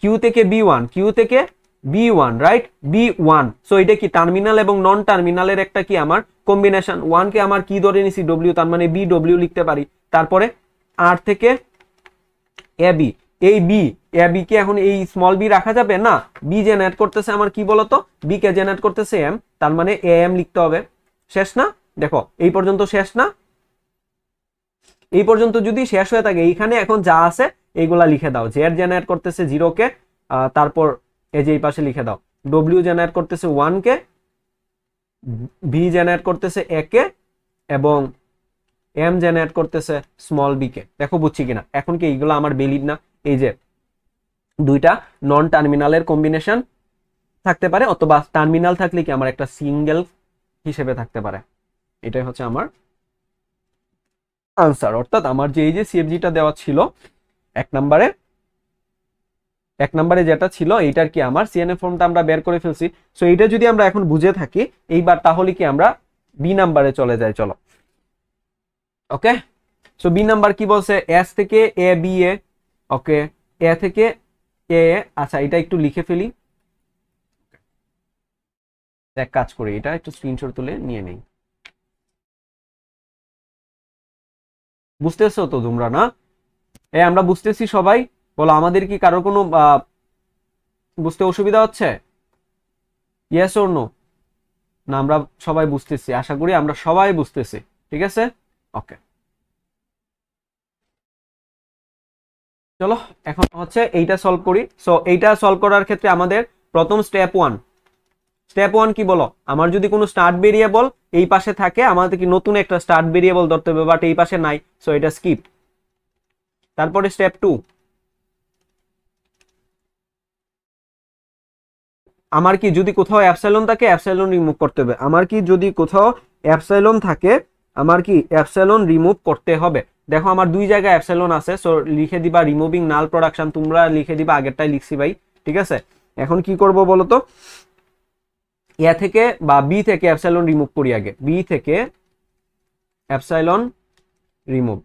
কিউ থেকে বি ওয়ান, কিউ থেকে B one, right? B one, so এটা কি টার্মিনাল এবং নন টার্মিনালের একটা কি আমার কম্বিনেশন। 1 কে আমার কি ধরে নিছি ডব্লিউ, তার মানে বি ডব্লিউ লিখতে পারি। তারপরে আর থেকে এ বি, এই বি এ বি কে এখন এই স্মল বি রাখা যাবে না, বি জেনারেট করতেছে আমার কি বলতো বি কে জেনারেট করতেছে এম, তার মানে এ এম লিখতে হবে। শেষ না? দেখো এই পর্যন্ত শেষ না? এই পর্যন্ত যদি শেষ হয়ে থাকে এইখানে এখন যা আছে এইগুলা লিখে দাও। জেড জেনারেট করতেছে 0 কে, তারপর এই যে এই পাশে লিখে দাও ডব্লিউ জেনারেট করতেছে 1 কে, ভি জেনারেট করতেছে এ কে, এবং এম জেনারেট করতেছে স্মল বি কে। দেখো বুঝছি কিনা? এখন কি এইগুলো আমার ভ্যালিড না? এই যে দুইটা নন টার্মিনালের কম্বিনেশন থাকতে পারে, অথবা টার্মিনাল থাকলে কি আমার একটা সিঙ্গেল হিসেবে থাকতে পারে। এটাই হচ্ছে আমার আনসার। অর্থাৎ আমার যে এই যে সিএফজিটা দেওয়া ছিল এক নম্বরে যেটা ছিল এইটার কি আমার সিএনএফ ফর্মটা আমরা বের করে ফেলছি। সো এইটা যদি আমরা এখন বুঝে থাকি এইবার, তাহলে কি আমরা বি নাম্বারে চলে যাই। চলো, ওকে। সো বি নাম্বার কি বলছে, এস থেকে এ বি এ। ওকে, এ থেকে এ। আচ্ছা, এটা একটু লিখে ফেলি, এক কাজ করি, এটা একটু স্ক্রিনশট তুলে নিয়ে নেই। বুঝতেছো তো তোমরা না? আমরা বুঝতেছি সবাই, বলো আমাদের কি কারোর কোনো বুঝতে অসুবিধা হচ্ছে? Yes or no? না, আমরা সবাই বুঝতেছি, আশা করি আমরা সবাই বুঝতেছি। ঠিক আছে, ওকে। চলো এখন হচ্ছে এইটা সলভ করি। সো এইটা সলভ করার ক্ষেত্রে আমাদের প্রথম স্টেপ ওয়ান কি বলো, আমার যদি কোনো স্টার্ট ভেরিয়েবল এই পাশে থাকে, আমাদের কি নতুন একটা স্টার্ট ভেরিয়েবল ধরতে হবে, বাট এই পাশে নাই, সো এটা স্কিপ। তারপরে স্টেপ 2, আমার কি যদি কোথাও অ্যাপসাইলন থাকে, অ্যাপসাইলন রিমুভ করতে হবে। আমার কি যদি কোথাও অ্যাপসাইলন থাকে, আমার কি অ্যাপসাইলন রিমুভ করতে হবে। দেখো আমার দুই জায়গায় অ্যাপসাইলন আছে, সো লিখে দিবা রিমুভিং নাল প্রোডাকশন, তোমরা লিখে দিবা, আগেরটাই লিখছি ভাই। ঠিক আছে, এখন কি করব বলো তো, এ থেকে বা বি থেকে অ্যাপসাইলন রিমুভ করি। আগে বি থেকে অ্যাপসাইলন রিমুভ,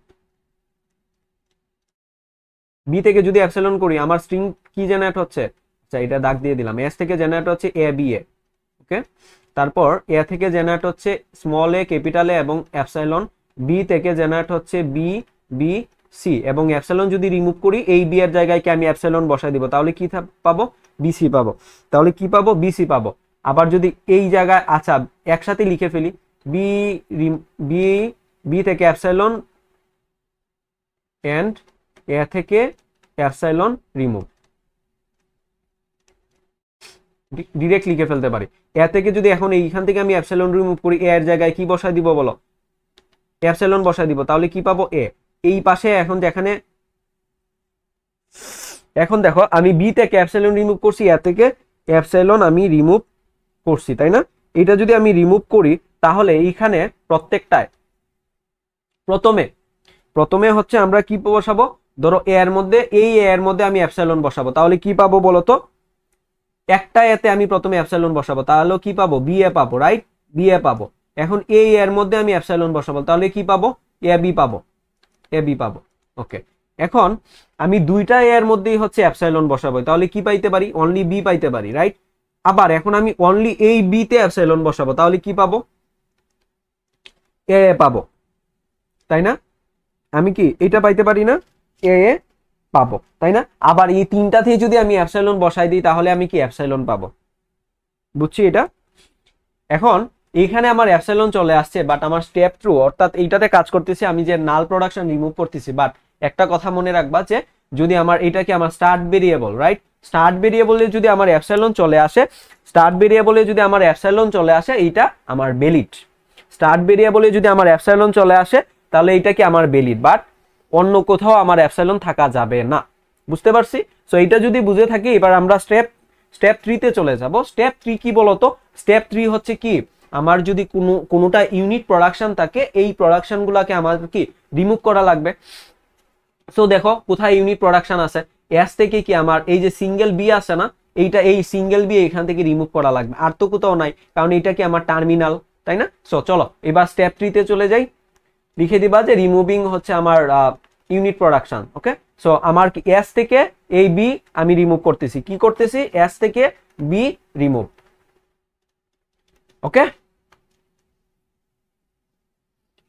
বি থেকে যদি অ্যাপসাইলন করি, আমার স্ট্রিং কি জেনারেট হচ্ছে, আচ্ছা এটা দাগ দিয়ে দিলাম, এস থেকে জেনারেট হচ্ছে এ বি এ। ওকে, তারপর এ থেকে জেনারেট হচ্ছে স্মল এ, ক্যাপিটাল এ এবং অ্যাপসাইলন। বি থেকে জেনারেট হচ্ছে বি বি সি, এবং অ্যাপসাইলন যদি রিমুভ করি, এই বি এর জায়গায় কি আমি অ্যাপসাইলন বসাই দিব, তাহলে কি পাবো, বিসি পাবো। তাহলে কি পাবো, বিসি পাবো। আবার যদি এই জায়গায়, আচ্ছা একসাথে লিখে ফেলি, বি বি বি থেকে অ্যাপসাইলন এন্ড এ থেকে অ্যাপসাইলন রিমুভ, ডিরেক্ট লিখে ফেলতে পারি। এ থেকে যদি এখন এইখান থেকে আমি অ্যাপসাইলন রিমুভ করি, এ এর জায়গায় কি বসাই দিব বলো, অ্যাপসাইলন বসাই দিব, তাহলে কি পাবো, এ। এই পাশে এখন যেখানে, এখন দেখো আমি বি থেকে অ্যাপসাইলন রিমুভ করছি, এ থেকে অ্যাপসাইলন আমি রিমুভ করছি, তাই না? এটা যদি আমি রিমুভ করি, তাহলে এইখানে প্রত্যেকটায় প্রথমে হচ্ছে আমরা কি বসাবো, ধরো এ এর মধ্যে, এই এ এর মধ্যে আমি অ্যাপসাইলন বসাবো, তাহলে কি পাবো বলো তো, একটা এতে আমি প্রথমে অ্যাপসাইলন বসাবো, তাহলে কি পাবো, বি এ পাবো, রাইট, বি এ পাবো। এখন এই এর মধ্যে আমি অ্যাপসাইলন বসাবো, তাহলে কি পাবো, এ বি পাবো, এ বি পাবো। ওকে, এখন আমি দুইটা এর মধ্যেই হচ্ছে অ্যাপসাইলন বসাবো, তাহলে কি পাইতে পারি, অনলি বি পাইতে পারি, রাইট। আবার এখন আমি অনলি এই বি তে অ্যাপসাইলন বসাবো, তাহলে কি পাবো, এ পাবো, তাই না? আমি কি এটা পাইতে পারি না, এ পাবো, তাই না? আবার এই তিনটাতেই যদি আমি অ্যাপসাইলন বসাই দিই, তাহলে আমি কি অ্যাপসাইলন পাবো। বুঝছি এটা? এখন এইখানে আমার অ্যাপসাইলন চলে আসছে, বাট আমার স্টেপ ট্রু, অর্থাৎ এইটাতে কাজ করতেছি আমি যে নাল প্রোডাকশন রিমুভ করতেছি। বাট একটা কথা মনে রাখবা, যে যদি আমার এটা কি আমার স্টার্ট ভেরিয়েবল, রাইট, স্টার্ট ভেরিয়েবলে যদি আমার অ্যাপসাইলন চলে আসে, স্টার্ট ভেরিয়েবলে যদি আমার অ্যাপসাইলন চলে আসে, এইটা আমার ভ্যালিড। স্টার্ট ভেরিয়েবলে যদি আমার অ্যাপসাইলন চলে আসে, তাহলে এইটা কি আমার ভ্যালিড, বাট অন্য কোথাও আমার অ্যাপসাইলন থাকা যাবে না। বুঝতে পারছি? সো এইটা যদি বুঝে থাকি, এবার আমরা স্টেপ 3 তে চলে যাব। স্টেপ 3 কি বলতো, স্টেপ 3 হচ্ছে কি, আমার যদি কোনোটা ইউনিট প্রোডাকশন থাকে, এই প্রোডাকশনগুলোকে আমাদের কি রিমুভ করা লাগবে। সো দেখো কোথায় ইউনিট প্রোডাকশন আছে, এস থেকে কি আমার এই যে সিঙ্গেল বি আছে না, এইটা এই সিঙ্গেল বি এখান থেকে রিমুভ করা লাগবে, আর তো কোথাও নাই, কারণ এটা কি আমার টার্মিনাল, তাই না? সো চলো এবার স্টেপ 3 তে চলে যাই। লিখে দিবা যে রিমুভিং হচ্ছে আমার ইউনিট প্রোডাকশন। ওকে, সো আমার এস থেকে এই বি আমি রিমুভ করতেছি, কি করতেছি, এস থেকে বি রিমুভ। ওকে,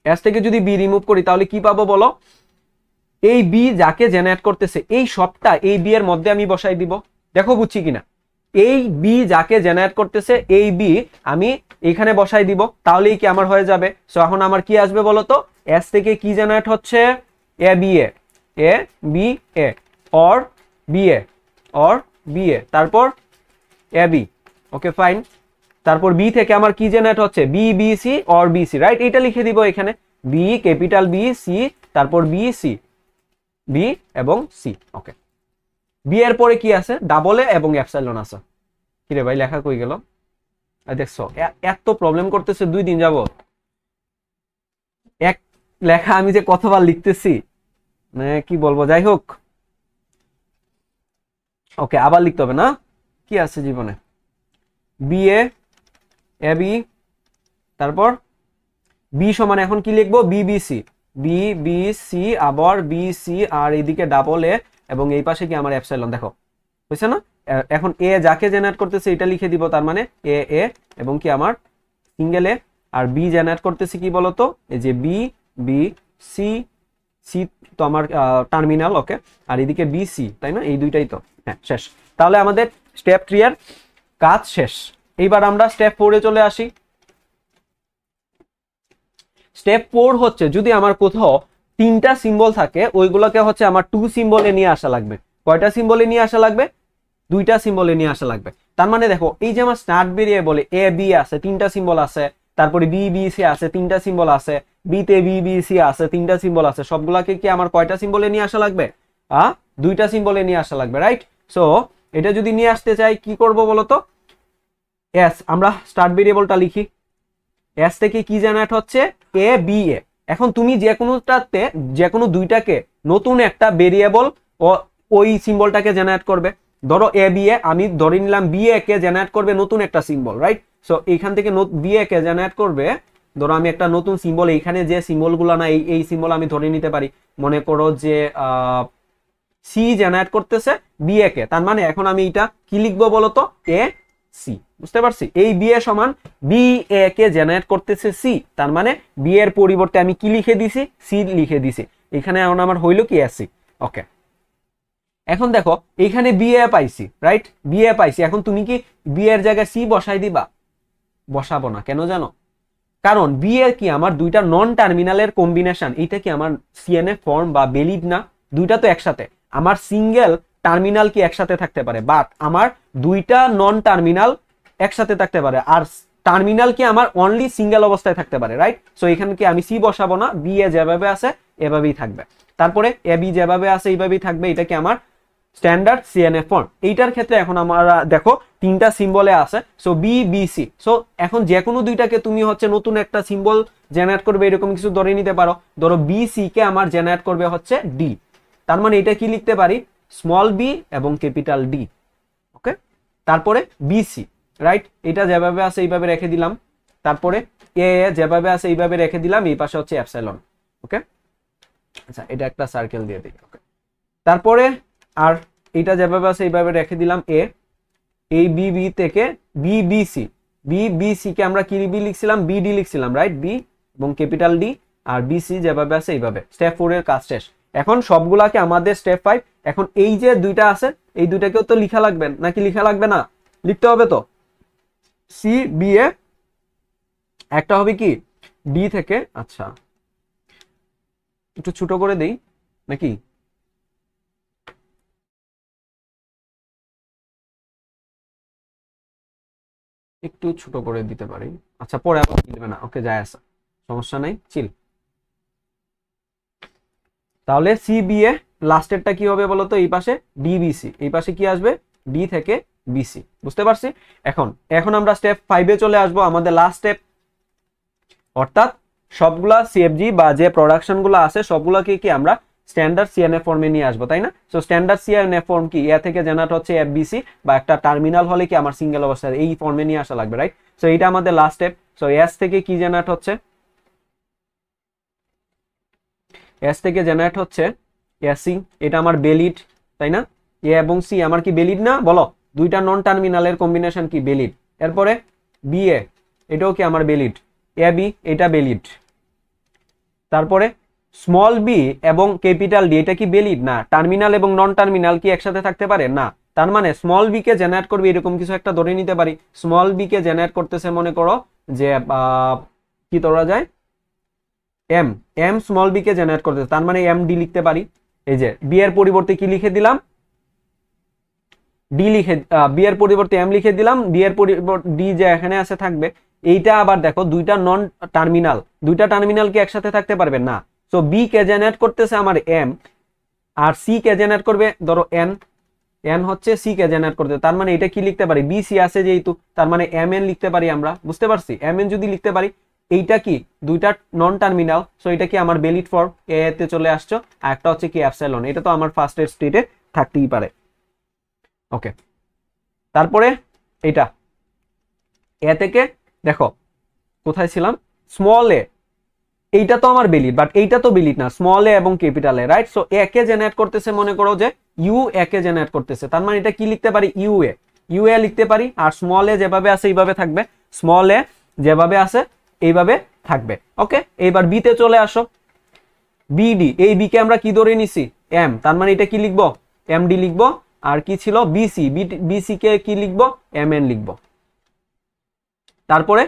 এস থেকে যদি বি রিমুভ করি, তাহলে কি পাবো বলো, এই বি যাকে জেনারেট করতেছে এই সবটা এই বি এর মধ্যে আমি বসাই দিব। দেখো বুঝছি কিনা, এই বি যাকে জেনারেট করতেছে এই বি আমি এখানে বসাই দিব, তাহলেই কি আমার হয়ে যাবে। সো এখন আমার কি আসবে বলো তো, এস থেকে কি জেনারেট হচ্ছে, A B A or B A, তারপর এ বি। ওকে ফাইন, তারপর বি থেকে আমার কি জেনারেট হচ্ছে, B B C or B C, right, এটা লিখে দিব এখানে, বি ক্যাপিটাল বি সি, তারপর বি সি, বি এবং সি। ওকে, বি এর পরে কি আছে, ডাবল এ এবং এপসাইলন আছে। কিরে ভাই লেখা কই গেল? দেখছো এত প্রবলেম করতেছে 2 দিন যাবত, এক লেখা আমি যে কতবার লিখতেছি, মানে কি বলবো। যাই হোক, ওকে আবার লিখতে হবে না, কি আছে জীবনে, বি এ বি, তারপর বি সমান এখন কি লিখবো, B B C, B B C, আবার বি সি, আর এইদিকে ডাবল এ এবং এই পাশে কি আমার এপসাইলন। দেখো বুঝছে না? এখন এ যাকে জেনারেট করতেছে এটা লিখে দিব, তার মানে এ এ এবং কি আমার সিঙ্গেল এ, আর বি জেনারেট করতেছি কি বলতো, এই যে বি বি সি, সি তো আমার টার্মিনাল, ওকে, আর এদিকে বি সি, তাই না? এই দুইটাই তো, হ্যাঁ শেষ। তাহলে আমাদের স্টেপ 3 এর কাজ শেষ। এইবার আমরা স্টেপ 4 এ চলে আসি। স্টেপ 4 হচ্ছে যদি আমার কোথাও 3টা সিম্বল থাকে, ওইগুলোকে হচ্ছে আমার 2 সিম্বলে নিয়ে আসা লাগবে। কয়টা সিম্বলে নিয়ে আসা লাগবে? 2টা সিম্বলে নিয়ে আসা লাগবে। তার মানে দেখো এই যে আমার স্টার্ট ভেরিয়েবলে এ বি আছে, 3টা সিম্বল আছে, তারপরে বি বি সি আছে, 3টা সিম্বল আছে, বি তে বি বি সি আছে, 3টা সিম্বল আছে, সবগুলাকে কি আমার কয়টা সিম্বলে নিয়ে আসা লাগবে? 2টা সিম্বলে নিয়ে আসা লাগবে, রাইট? সো এটা যদি নিয়ে আসতে চাই কি করব বলতো, এস, আমরা স্টার্ট ভেরিয়েবলটা লিখি, এস থেকে কি জেনারেট হচ্ছে, এ বি এ। এখন তুমি যে কোনোটাতে, যে কোনো দুইটাকে নতুন একটা ভেরিয়েবল ও ওই সিম্বলটাকে জেনারেট করবে। ধরো এ বি এ, আমি ধরে নিলাম বি এ কে জেনারেট করবে নতুন একটা সিম্বল, রাইট? সো এইখান থেকে বি এ কে জেনারেট করবে, ধরো আমি একটা নতুন সিম্বল, এইখানে যে সিম্বলগুলো না এই সিম্বল আমি ধরে নিতে পারি, মনে করো যে সি জেনারেট করতেছে বি এ কে, তার মানে এখন আমি এটা কি লিখবো বলতো, এ সি। বুঝতে পারছি? এই বি এ সমান বি এ কে জেনারেট করতেছে সি, তার মানে বি এর পরিবর্তে আমি কি লিখে দিছি, সি লিখে দিছি। এখানে এখন আমার হইলো কি, এসি। ওকে, এখন দেখো এইখানে বি এ পাইছি, রাইট? বি এ পাইছি, এখন তুমি কি বি এর জায়গায় সি বসাই দিবা? বসাবো না। কেন জানো? কারণ বি এর কি আমার দুইটা নন টার্মিনালের কম্বিনেশন, এইটা কি আমার সিএনএফ ফর্ম বা বেলিড না? দুইটা তো একসাথে। আমার সিঙ্গেল টার্মিনাল কি একসাথে থাকতে পারে, বাট আমার দুইটা নন টার্মিনাল একসাথে থাকতে পারে, আর টার্মিনাল কি আমার অনলি সিঙ্গেল অবস্থায় থাকতে পারে, রাইট? সো এখানে কি আমি সি বসাবো না, বি এ যেভাবে আছে এভাবেই থাকবে, তারপরে এ বি যেভাবে আছে এইভাবেই থাকবে। এটা কি আমার স্ট্যান্ডার্ড সিএনএফ ফর্ম। এইটার ক্ষেত্রে এখন আমরা দেখো 3টা সিম্বলে আছে, so B B C. So এখন যে কোনো দুইটাকে তুমি হচ্ছে নতুন একটা সিম্বল জেনারেট করবে, এরকম কিছু ধরে নিতে পারো। ধরো বি সি কে আমার জেনারেট করবে হচ্ছে ডি, তার মানে এটা কি লিখতে পারি, স্মল বি এবং ক্যাপিটাল ডি। ওকে, তারপরে বিসি, রাইট? এটা যেভাবে আছে এইভাবে রেখে দিলাম, তারপরে এ যেভাবে আছে এইভাবে রেখে দিলাম, এই পাশে হচ্ছে এপসাইলন। ওকে, আচ্ছা এটা একটা সার্কেল দিয়ে দিই। ওকে, তারপরে আর এটা যেভাবে আছে এইভাবে রেখে দিলাম, এ এই বি বি থেকে B B C, B B C কে আমরা কি বি লিখছিলাম, বি ডি লিখছিলাম, রাইট? বি এবং ক্যাপিটাল ডি, আর বি সি যেভাবে আছে এইভাবে। স্টেপ 4 এর কাজ শেষ। এখন সবগুলাকে আমাদের স্টেপ 5, এখন এই যে দুইটা আছে এই দুইটাকেও তো লিখা লাগবে নাকি, লিখা লাগবে না? লিখতে হবে তো। সি বি এ, একটা হবে কি ডি থেকে, আচ্ছা একটু ছোট করে দেই নাকি, একটু ছোট করে দিতে পারি। আচ্ছা পরে আবার দিবে না, ওকে যায় আসা, সমস্যা নাই, চিল। তাহলে সি বি এ, লাস্টেরটা কি হবে বলতো, এই পাশে ডিবিসি, এই পাশে কি আসবে, ডি থেকে বিসি। বুঝতে পারছি? এখন এখন আমরা স্টেপ 5 এ চলে আসবো, আমাদের লাস্ট স্টেপ। অর্থাৎ সবগুলা সিএফজি বা যে প্রোডাকশন গুলো আছে সবগুলাকে কি আমরা স্ট্যান্ডার্ড সিএনএফ ফর্মে নিয়ে আসবো, তাই না? সো স্ট্যান্ডার্ড সিএনএফ ফর্ম কি, এ থেকে জেনারেট হচ্ছে এফবিসি, বা একটা টার্মিনাল হলে কি আমার সিঙ্গেল অবস্থায় এই ফর্মে নিয়ে আসা লাগবে, রাইট? সো এইটা আমাদের লাস্ট স্টেপ। সো এস থেকে কি জেনারেট হচ্ছে, এস থেকে জেনারেট হচ্ছে এসি, এটা আমার বেলিড, তাই না? এ এবং সি আমার কি বেলিড না, বলো? দুইটা নন টার্মিনালের কম্বিনেশন কি বেলিড। এরপরে বি এ, এটাও কি আমার বেলিড, এ বি এটা বেলিড। তারপরে স্মল বি এবং ক্যাপিটাল ডি, এটা কি বেলিড না? টার্মিনাল এবং নন টার্মিনাল কি একসাথে থাকতে পারে না? তার মানে স্মল বি কে জেনারেট করবে এরকম কিছু একটা ধরে নিতে পারি। স্মল বি কে জেনারেট করতেছে মনে করো যে কি ধরা যায়, এম, এম স্মল বি কে জেনারেট করতেছে, তার মানে এম ডি লিখতে পারি। এই যে বি এর পরিবর্তে কি লিখে দিলাম, ডি লিখে, বি এর পরিবর্তে এম লিখে দিলাম, ডি এর পরিবর্তে ডি যে এখানে আছে থাকবে। এইটা আবার দেখো দুইটা নন টার্মিনাল, দুইটা টার্মিনাল কি একসাথে থাকতে পারবে না? সো বি কে জেনারেট করতেছে আমার এম, আর সি কে জেনারেট করবে ধরো এন, এন হচ্ছে সি কে জেনারেট করতে, তার মানে এটা কি লিখতে পারি, বি সি আছে যেহেতু, তার মানে এম এন লিখতে পারি আমরা, বুঝতে পারছি। এম এন যদি লিখতে পারি, এইটা কি দুইটা নন টার্মিনাল, সো এটা কি আমার ভ্যালিড ফর্ম, এ তে চলে আসছো, আর একটা হচ্ছে কি এপসাইলন, এটা তো আমার ফার্স্ট স্টেটে থাকতেই পারে। ওকে, তারপরে এটা এ থেকে দেখো কোথায় ছিলাম, স্মল এ, এইটা তো আমার ভ্যালিড, বাট এইটা তো ভ্যালিড না, স্মল এ এবং capital A, right. So A K generate করতেছে, মনে করো যে ইউ এ কে জেনারেট করতেছে, তার মানে এটা কি লিখতে পারি, ইউ এ লিখতে পারি, আর স্মল এ যেভাবে আছে এইভাবে থাকবে, স্মল এ যেভাবে আছে এইভাবে থাকবে। ওকে, এইবার বি তে চলে আসো, বিডি, এই বি কে আমরা কি ধরে নিছি, এম, তার মানে এটা কি লিখবো, এম ডি লিখবো। আর কি ছিল বিসি, বিসি কে কি লিখবো, এম এন লিখবো। তারপরে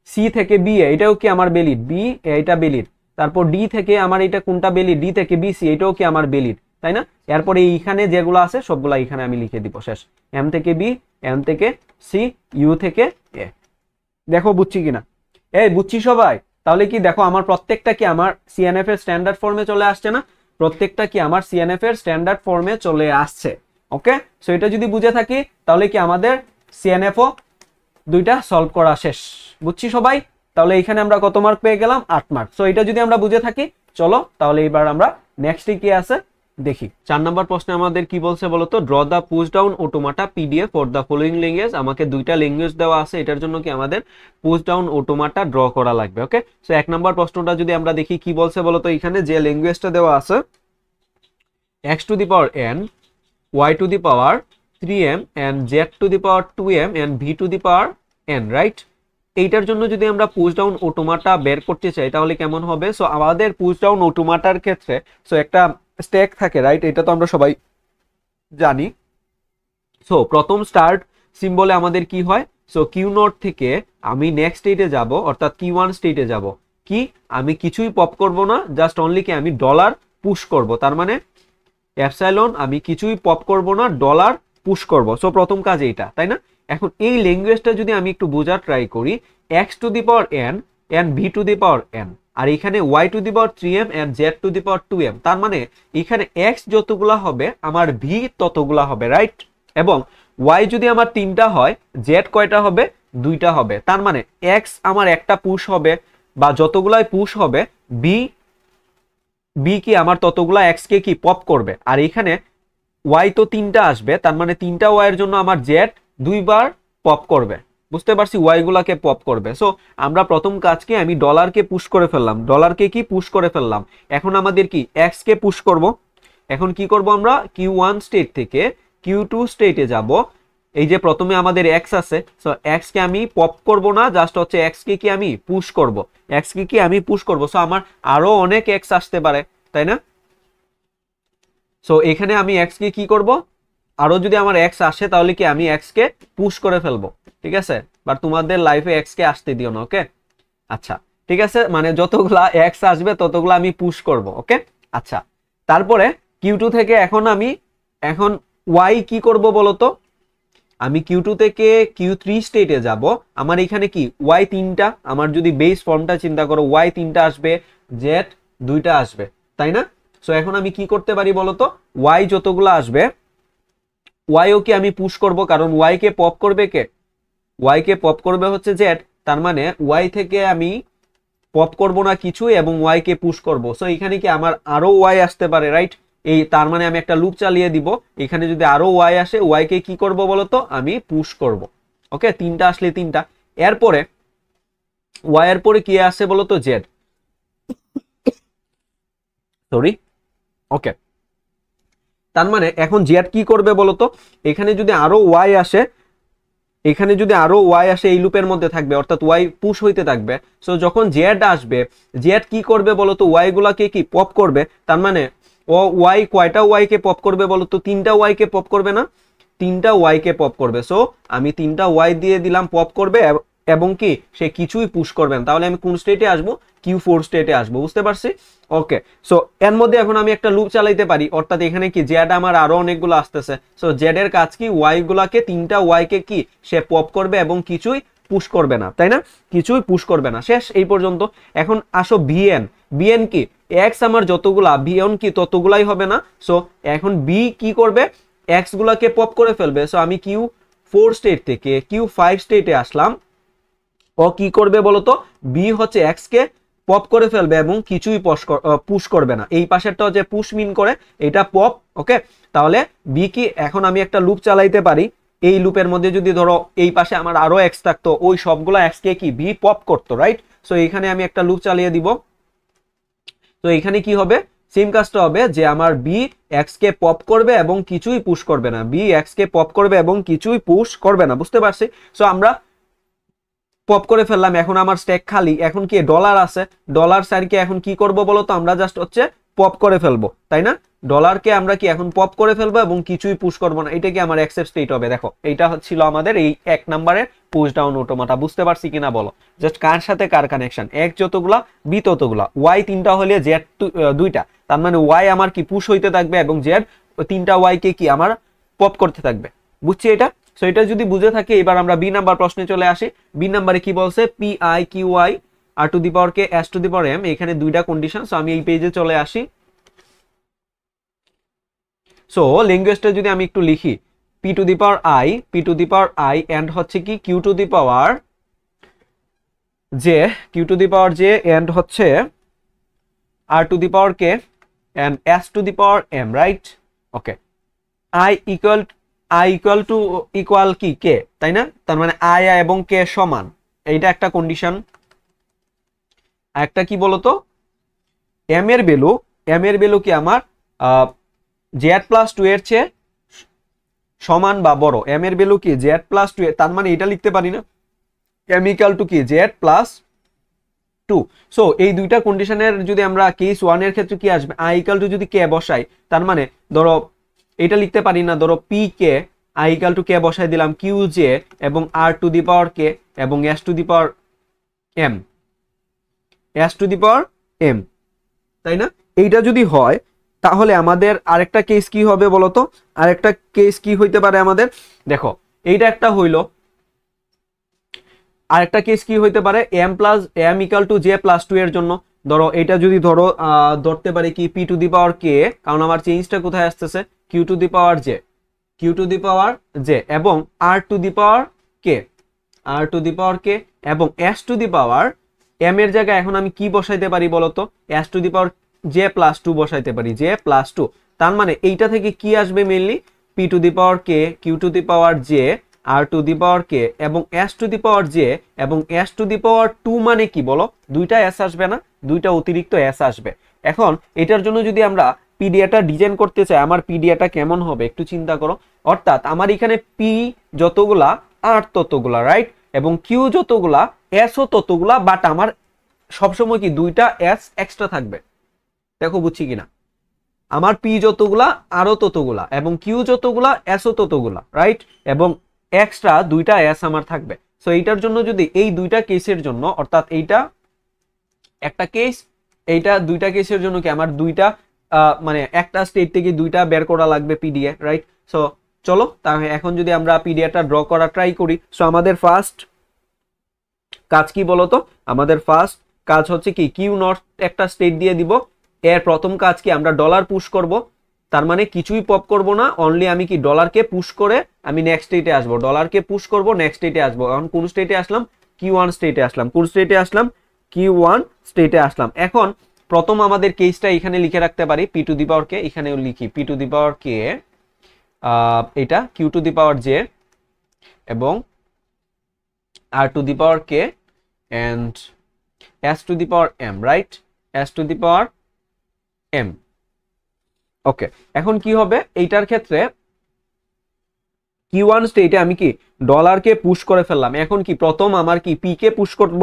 সি থেকে বি এ, এটাও কি আমার ভ্যালিড, বি এটা ভ্যালিড। তারপর ডি থেকে আমার এটা কোনটা ভ্যালিড, ডি থেকে বিসি, এটাও কি আমার ভ্যালিড, তাই না। এরপরে এইখানে যেগুলো আছে সবগুলা এখানে আমি লিখে দিব, শেষ। এম থেকে বি, এম থেকে সি, ইউ থেকে এ। দেখো বুঝছি কিনা, এই বুঝছি সবাই। তাহলে কি দেখো আমার প্রত্যেকটা কি আমার সিএনএফ এর স্ট্যান্ডার্ড ফর্মে চলে আসছে না, প্রত্যেকটা কি আমার সিএনএফ এর স্ট্যান্ডার্ড ফর্মে চলে আসছে। ওকে, সো এটা যদি বুঝে থাকি তাহলে কি আমাদের সিএনএফও দুইটা সলভ করা শেষ, বুঝছি সবাই। তাহলে এখানে আমরা কত মার্ক পেয়ে গেলাম, 8 মার্ক। সো এটা যদি আমরা বুঝে থাকি, চলো তাহলে এবার আমরা নেক্সটে কি আছে দেখি। 4 নম্বর প্রশ্নে আমাদের কি বলছে বলতো, draw the push down automata PDF for the following language. আমাকে দুইটা ল্যাঙ্গুয়েজ দেওয়া আছে, এটার জন্য কি আমাদের পুশ ডাউন অটোমাটা ড্র করা লাগবে। ওকে, সো 1 নম্বর প্রশ্নটা যদি আমরা দেখি কি বলছে বলতো, এখানে যে ল্যাঙ্গুয়েজটা দেওয়া আছে x to the power n, y two the power 3m and z to the power 2m and v two the power n, right. এইটার জন্য যদি আমরা পুশ ডাউন অটোমাটা বের করতে চাই তাহলে কেমন হবে। সো আমাদের পুশ ডাউন অটোমাটার ক্ষেত্রে সো একটা স্ট্যাক থাকে, রাইট, এটা তো আমরা সবাই জানি। সো প্রথম স্টার্ট সিম্বলে আমাদের কি হয়, সো কিউ নট থেকে আমি নেক্সট স্টেটে যাব, অর্থাৎ কি1 স্টেটে যাব, কি আমি কিছুই পপ করব না, জাস্ট অনলি কি আমি ডলার পুশ করব, তার মানে এপসাইলন আমি কিছুই পপ করব না, ডলার পুশ করব। সো প্রথম কাজ এইটা, তাই না। এখন এই ল্যাঙ্গুয়েজটা যদি আমি একটু বোঝার ট্রাই করি, x to the power n and v two the power n, আর এখানে y two the power 3m and z to the power 2m, তার মানে এখানে x যতগুলা হবে আমার v ততগুলা হবে, রাইট। এবং y যদি আমার 3টা হয়, z কয়টা হবে, 2টা হবে, তার মানে x আমার একটা পুশ হবে, বা যতগুলাই পুশ হবে বি কি আমার ততগুলা এক্স কে কি পপ করবে। আর এখানে ওয়াই তো 3টা আসবে, তার মানে 3টা ওয়াই এর জন্য আমার জেড 2বার পপ করবে, বুঝতে পারছি, ওয়াই গুলাকে পপ করবে। সো আমরা প্রথম কাজকে আমি ডলারকে পুশ করে ফেললাম, ডলারকে কি পুশ করে ফেললাম। এখন আমাদের কি এক্স কে পুশ করব। এখন কি করব আমরা, কিউ1 স্টেট থেকে কিউ2 স্টেটে যাব। এই যে প্রথমে আমাদের এক্স আছে, সো এক্স কে আমি পপ করব না, জাস্ট হচ্ছে এক্স কে কি আমি পুশ করব, এক্স কে কি আমি পুশ করব। সো আমার আরো অনেক এক্স আসতে পারে, তাই না। সো এখানে আমি এক্স কে কি করব, আরো যদি আমার এক্স আসে তাহলে কি আমি এক্স কে পুশ করে ফেলবো, ঠিক আছে। বাট তোমাদের লাইফে এক্স কে আসতে দিও না, ওকে। আচ্ছা ঠিক আছে, মানে যতগুলা এক্স আসবে ততগুলা আমি পুশ করব, ওকে। আচ্ছা, তারপরে কিউ2 থেকে এখন ওয়াই কি করব বলতো, আমি কিউ2 থেকে কিউ3 স্টেটে যাব। আমার এখানে কি ওয়াই 3টা, আমার যদি বেস ফর্মটা চিন্তা করো, ওয়াই 3টা আসবে, জেড 2টা আসবে, তাই না। সো এখন আমি কি করতে পারি বলতো, ওয়াই যতগুলো আসবে ওয়াইও কি আমি পুশ করব, কারণ ওয়াই কে পপ করবে কে, ওয়াই কে পপ করবে হচ্ছে জেড, তার মানে ওয়াই থেকে আমি পপ করব না কিছু এবং ওয়াই কে পুশ করব। সো এখানে কি আমার আরো ওয়াই আসতে পারে, রাইট। এই তার মানে আমি একটা লুপ চালিয়ে দিব, এখানে যদি আরো ওয়াই আসে ওয়াই কে কি করব বলতো, আমি পুশ করব, ওকে। 3টা আসলে 3টা, এরপরে ওয়াই এর পরে কি আসে বলতো, জেড, সরি, ওকে। তার মানে এখন জেড কি করবে বলতো, এখানে যদি আরো ওয়াই আসে, এখানে যদি আরো ওয়াই আসে এই লুপের মধ্যে থাকবে, অর্থাৎ ওয়াই পুশ হইতে থাকবে। সো যখন জেড আসবে, জেড কি করবে বলতো, ওয়াই গুলাকে কি পপ করবে, তার মানে ও ওয়াই কয়টা ওয়াই কে পপ করবে বলতো, 3টা ওয়াই কে পপ করবে না, 3টা ওয়াই কে পপ করবে। সো আমি 3টা ওয়াই দিয়ে দিলাম পপ করবে, এবং কি সে কিছুই পুশ করবেন। তাহলে আমি কোন স্টেটে আসবো, কিউ4 স্টেটে আসবো, বুঝতে পারছি, ওকে। সো এর মধ্যে এখন আমি একটা লুপ চালাইতে পারি, অর্থাৎ এখানে কি জেড আমার আরো অনেকগুলো আসতেছে। সো জেড এর কাজ কি, ওয়াই গুলাকে 3টা ওয়াই কে কি সে পপ করবে এবং কিছুই পুশ করবে না, তাই না, কিছুই পুশ করবে না, শেষ এই পর্যন্ত। এখন আসো বিএন, বিএন কি এক্স আমার যতগুলা, বিএন কি ততগুলাই হবে না। সো এখন বি কি করবে, এক্স গুলাকে পপ করে ফেলবে। সো আমি Q4 স্টেট থেকে Q5 স্টেটে আসলাম, ও কি করবে বলতো, বি হচ্ছে এক্স কে পপ করে ফেলবে এবং কিছুই পুশ করবে না। এই পাশেরটা যে পুশ মিন করে এটা পপ। ওকে, তাহলে বি কি, এখন আমি একটা লুপ চালাইতে পারি। এই লুপের মধ্যে যদি ধরো এই পাশে আমার আরো এক্স থাকতো, ওই সবগুলো এক্স কে কি বি পপ করতো, রাইট? সো এখানে আমি একটা লুপ চালিয়ে দিব। তো এখানে কি হবে, সেম কাজটা হবে যে আমার বি এক্স কে পপ করবে এবং কিছুই পুশ করবে না, বি এক্স কে পপ করবে এবং কিছুই পুশ করবে না, বুঝতে পারছি? সো আমরা পপ করে ফেললাম, এখন আমার স্ট্যাক খালি। এখন কি ডলার আছে, ডলার সাইডকে এখন কি করব বলো তো, আমরা জাস্ট হচ্ছে পপ করে ফেলবো, তাই না? ডলারকে আমরা কি এখন পপ করে ফেলবো এবং কিছুই পুশ করবো না, এটা কি আমার অ্যাকসেপ্ট স্টেট হবে। দেখো এইটা ছিল আমাদের এই 1 নম্বরের পুশ ডাউন অটোমাটা, বুঝতে পারছি কিনা বলো? জাস্ট কার সাথে কার কানেকশন, এক যতগুলা বি ততগুলা, ওয়াই 3টা হলে জেড 2টা, তার মানে ওয়াই আমার কি পুশ হইতে থাকবে এবং জেড 3টা ওয়াই কে কি আমার পপ করতে থাকবে, বুঝছি এটা? সো এটা যদি বুঝে থাকে, এবার আমরা বি নাম্বার প্রশ্নে চলে আসি। বি নাম্বারে কি বলছে, P I Q I R to the power K S to the power M, এখানে দুইটা কন্ডিশন। সো আমি এই পেজে চলে আসি। সো ল্যাঙ্গুয়েজটা যদি আমি একটু লিখি, P to the power I and হচ্ছে কি Q to the power J, Q to the power J and হচ্ছে R to the power K and S to the power M, right? Okay, I equal কি K, তাই না? তার মানে I এবং কে সমান, এইটা একটা কন্ডিশন। একটা কি বলতো, এম এর ভ্যালু কি আমার জেড প্লাস 2 এর চেয়ে সমান বা বড়, এম এর ভ্যালু কি জেড প্লাস 2, তার মানে এটা লিখতে পারি না, এম ইকুয়াল টু কি জেড প্লাস 2। সো এই দুইটা কন্ডিশনের যদি আমরা কেস 1 এর ক্ষেত্রে কি আসবে, আই ইকুয়াল টু যদি কে বসাই, তার মানে ধরো এটা লিখতে পারি না, ধরো পি কে আই ইকুয়াল টু কে বসাই দিলাম কিউ জে এবং R to the power K এবং S to the power M, তাই না? এইটা যদি হয় তাহলে আমাদের আরেকটা কেস কি হবে বলতো, আরেকটা কেস কি হইতে পারে আমাদের, দেখো এইটা একটা হইলো, আরেকটা কেস কি হইতে পারে, M equal to J plus 2 এর জন্য। ধরো এটা যদি ধরতে পারি কি পি টু দি পাওয়ার কে, কারণ আমার চেঞ্জটা কোথায় আসতেছে, Q to the power J এবং R to the power K এবং S to the power M এর জায়গায় এখন আমি কি বসাইতে পারি বলতো, S to the power J plus 2 বসাইতে পারি, জে প্লাস 2। তার মানে এইটা থেকে কি আসবে mainly, P to the power K, Q to the power J, R to the power K এবং S to the power J এবং এস টু দি পাওয়ার 2, মানে কি বলো, দুইটা এস আসবে না, দুইটা অতিরিক্ত এস আসবে। এখন এটার জন্য যদি আমরা পিডিএটা ডিজাইন করতে চাই, আমার পিডিএটা কেমন হবে একটু চিন্তা করো। অর্থাৎ আমার এখানে পি যতগুলা আর ততগুলা, রাইট? এবং কিউ যতগুলা এস ও ততগুলা, বাট আমার সবসময় কি দুইটা এস এক্সট্রা থাকবে। দেখো বুঝছি কিনা, আমার পি যতগুলা আরো ততগুলা এবং কিউ যতগুলা এস ও ততগুলা, রাইট? এবং এক্সট্রা দুইটা এস আমার থাকবে। সো এইটার জন্য যদি এই দুইটা কেসের জন্য, অর্থাৎ এইটা একটা কেস, এইটা দুইটা কেসের জন্য কি আমার দুইটা মানে একটা স্টেট থেকে দুইটা বের করা লাগবে পিডিএ, রাইট? সো চলো তাহলে এখন যদি আমরা পিডিএটা ড্র করা ট্রাই করি। সো আমাদের ফার্স্ট কাজ কি বলতো, আমাদের ফার্স্ট কাজ হচ্ছে কি কিউ নট একটা স্টেট দিয়ে দিব। এর প্রথম কাজ কি, আমরা ডলার পুশ করব, তার মানে কিছুই পপ করব না, অনলি আমি কি ডলারকে পুশ করে আমি নেক্সট স্টেটে আসবো, ডলারকে পুশ করব নেক্সট স্টেটে আসবো। এখন কোন স্টেটে আসলাম, Q1 স্টেটে আসলাম। কোন স্টেটে আসলাম, Q1 স্টেটে আসলাম। এখন প্রথম আমাদের কেসটা এখানে লিখে রাখতে পারি, পি টু দি পাওয়ার কে, এখানেও লিখি P to the power K, এটা Q to the power J এবং R to the power K and S to the power M, right? S to the power M. Okay, এখন কি হবে এইটার ক্ষেত্রে, Q1 স্টেটে আমি কি ডলারকে পুশ করে ফেললাম। এখন কি প্রথম আমার কি পি কে পুশ করব,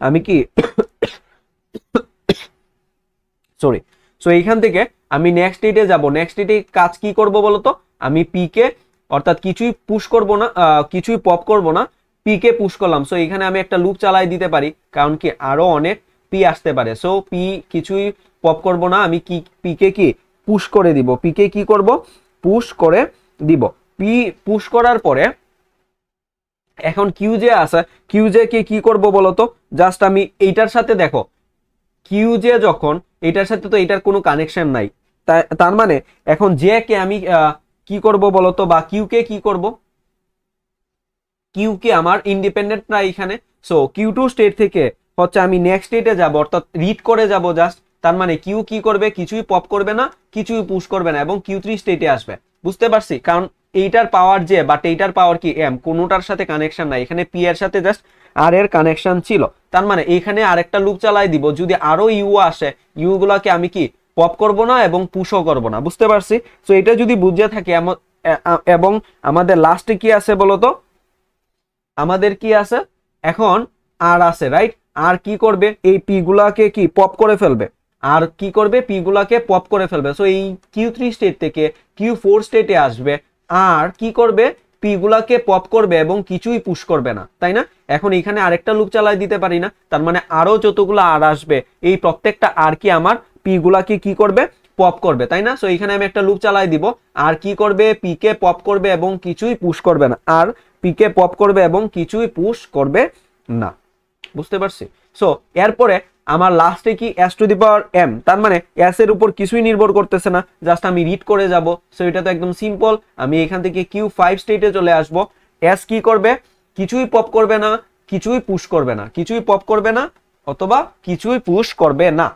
আমি কি সরি। সো এইখান থেকে আমি নেক্সট স্টেটে যাব। নেক্সট স্টেটে কাজ কি করব বলতো, আমি পি কে অর্থাৎ কিছুই পুশ করব না, কিছুই পপ করব না, পি কে পুশ করলাম। সো এখানে আমি একটা লুপ চালাই দিতে পারি, কারণ কি আরো অনেক পি আসতে পারে। সো পি কিছুই পপ করব না, আমি কি পি কে কি পুশ করে দিব, পি কে কি করব পুশ করে দিব। পি পুশ করার পরে এখন কিউ জে আছে, কিউ জে কে কি করব বলতো, জাস্ট আমি এইটার সাথে দেখো কিউ জে যখন এটার সাথে তো এটার কোনো কানেকশন নাই, তার মানে এখন জে কে আমি কি করব বলতো, বা কিউ কে কি করব, কিউ কে আমার ইন্ডিপেন্ডেন্ট না এখানে। সো কিউ টু স্টেট থেকে হচ্ছে আমি নেক্সট স্টেটে যাব, অর্থাৎ রিড করে যাব জাস্ট। তার মানে কিউ কি করবে, কিছুই পপ করবে না, কিছুই পুশ করবে না, এবং কিউ থ্রি স্টেটে আসবে। বুঝতে পারছি, কারণ এইটার পাওয়ার যে বাট এইটার পাওয়ার কি এম, কোনোটার সাথে কানেকশন নাই, এখানে পি এর সাথে জাস্ট আর এর কানেকশন ছিল। তার মানে এখানে আরেকটা লুপ চালাই দিব, যদি আরো ইউ আসে ইউ গুলাকে আমি কি পপ করব না এবং পুশও করব না। বুঝতে পারছি। সো এটা যদি বুঝে থাকি এবং আমাদের লাস্টে কি আছে বলতো, আমাদের কি আছে এখন আর আছে, রাইট। আর কি করবে, এই পি গুলাকে কি পপ করে ফেলবে, আর কি করবে, পি গুলাকে পপ করে ফেলবে। সো এই কিউ থ্রি স্টেট থেকে কিউ ফোর স্টেটে আসবে, আর কি করবে, পি গুলাকে পপ করবে এবং কিছুই পুশ করবে না, তাই না। এখন এখানে আরেকটা লুপ চালাই দিতে পারি না, তার মানে আরো যতগুলো আর আসবে এই প্রত্যেকটা আর কি আমার পি গুলাকে কি করবে, পপ করবে, তাই না। সো এখানে আমি একটা লুপ চালাই দিব, আর কি করবে, পি কে পপ করবে এবং কিছুই পুশ করবে না, আর পি কে পপ করবে এবং কিছুই পুশ করবে না। বুঝতে পারছি। সো এরপরে আমার লাস্টে কি S to the power M, তার মানে এস এর উপর কিছুই নির্ভর করতেছে না, জাস্ট আমি রিড করে যাব। সো এটা তো একদম সিম্পল, আমি এখান থেকে কিউ ফাইভ স্টেটে চলে আসব। এস কি করবে, কিছুই পপ করবে না, কিছুই পুশ করবে না, কিছুই পপ করবে না অথবা কিছুই পুশ করবে না।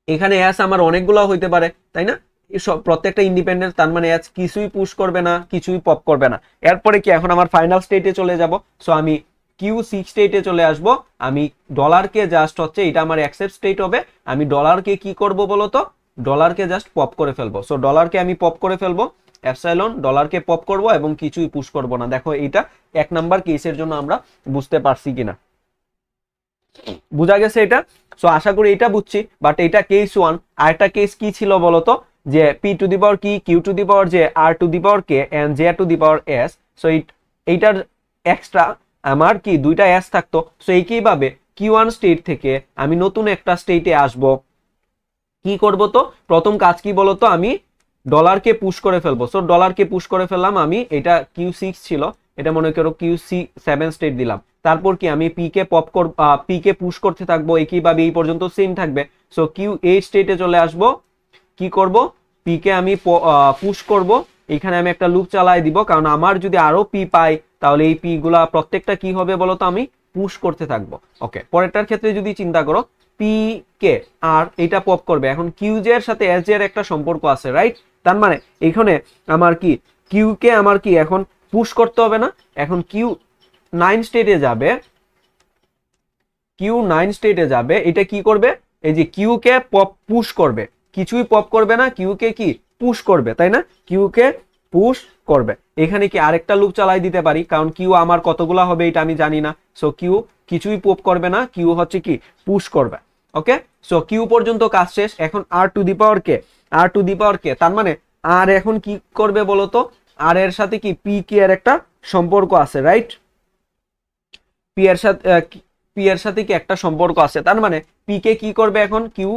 এখানে এস আমার অনেকগুলো হইতে পারে, তাই না, সব প্রত্যেকটা ইন্ডিপেন্ডেন্ট, তার মানে এস কিছুই পুশ করবে না, কিছুই পপ করবে না। এরপরে কি এখন আমার ফাইনাল স্টেটে চলে যাব। সো আমি কিউ সিক্স স্টেটে চলে আসব। আমি ডলারকে জাস্ট হচ্ছে এটা আমার অ্যাকসেপ্ট স্টেট হবে, আমি ডলারকে কি করব বলতো, ডলারকে জাস্ট পপ করে ফেলবো। সো ডলারকে আমি পপ করে ফেলবো, এপসাইলন ডলারকে পপ করব এবং কিছুই পুশ করব না। দেখো এইটা এক নাম্বার কেসের জন্য আমরা বুঝতে পারছি কিনা, বুঝা গেছে এটা। সো আশা করি এটা বুঝছি। বাট এটা কেস ওয়ান। আর একটা কেস কি ছিল বলতো, যে পি টু দি পাওয়ার কি, কিউ টু দি পাওয়ার যে, R to the power K, and J to the power S. So এইটার এক্সট্রা আমার কি দুইটা এস থাকতো। সো একইভাবে কিউ ওয়ান স্টেট থেকে আমি নতুন একটা স্টেটে আসব, কি করব, তো প্রথম কাজ কি বলতো, আমি ডলারকে পুশ করে ফেলবো। সো ডলারকে পুশ করে ফেললাম, আমি এটা কিউ সিক্স ছিল, এটা মনে করো কিউ সি সেভেন স্টেট দিলাম। তারপর কি আমি পি কে পপ করব, পি কে পুশ করতে থাকবো, একইভাবে এই পর্যন্ত সেম থাকবে। সো কিউ এইট স্টেটে চলে আসব, কি করব, পি কে আমি পুশ করব। এখানে আমি একটা লুপ চালাই দিব, কারণ আমার যদি আরো পি পাই তাহলে এই পি গুলা প্রত্যেকটা কি হবে বলতো, আমি পুশ করতে থাকবো। ওকে, পরেরটার ক্ষেত্রে যদি চিন্তা করো, পি কে আর এটা পপ করবে, এখন কিউ জে এর সাথে এস জে এর একটা সম্পর্ক আছে, রাইট। তার মানে এখানে আমার কি কিউ কে আমার কি এখন পুশ করতে হবে না, এখন কিউ নাইন স্টেটে যাবে, কিউ নাইন স্টেটে যাবে, এটা কি করবে, এই যে কিউ কে পপ পুশ করবে, কিছুই পপ করবে না, কিউ কে কি পুশ করবে, তাই না, কিউ কে পুশ করবে। এখানে কি আরেকটা লুপ চালাই দিতে পারি, কারণ কিউ আমার কতগুলা হবে এটা আমি জানি না। সো কিউ কিছুই পপ করবে না, কিউ হচ্ছে কি পুশ করবে। ওকে, সো কিউ পর্যন্ত কাজ শেষ। এখন আর to the power K, R to the power কে, তার মানে আর এখন কি করবে বলতো, আর এর সাথে কি পি কে এর একটা সম্পর্ক আছে, রাইট। পি এর সাথে পি এর সাথে কি একটা সম্পর্ক আছে, তার মানে পি কে কি করবে, এখন কিউ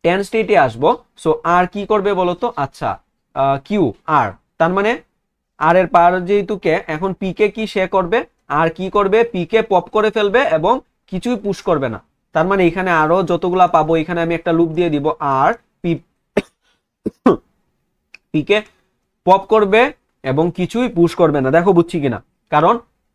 টেন স্টেটে আসবো। সো আর কি করবে বলতো, আচ্ছা কিউ আর, তার মানে আর এর পাওয়ার যেহেতু কে, এখন পি কে কি সে করবে, আর কি করবে, পি কে পপ করে ফেলবে এবং কিছুই পুশ করবে না। তার মানে এখানে আরো যতগুলা পাবো, এখানে আমি একটা লুপ দিয়ে দিব, আর পি পি কে পপ করবে এবং কিছুই পুশ করবে না। দেখো বুঝছি কিনা, কারণ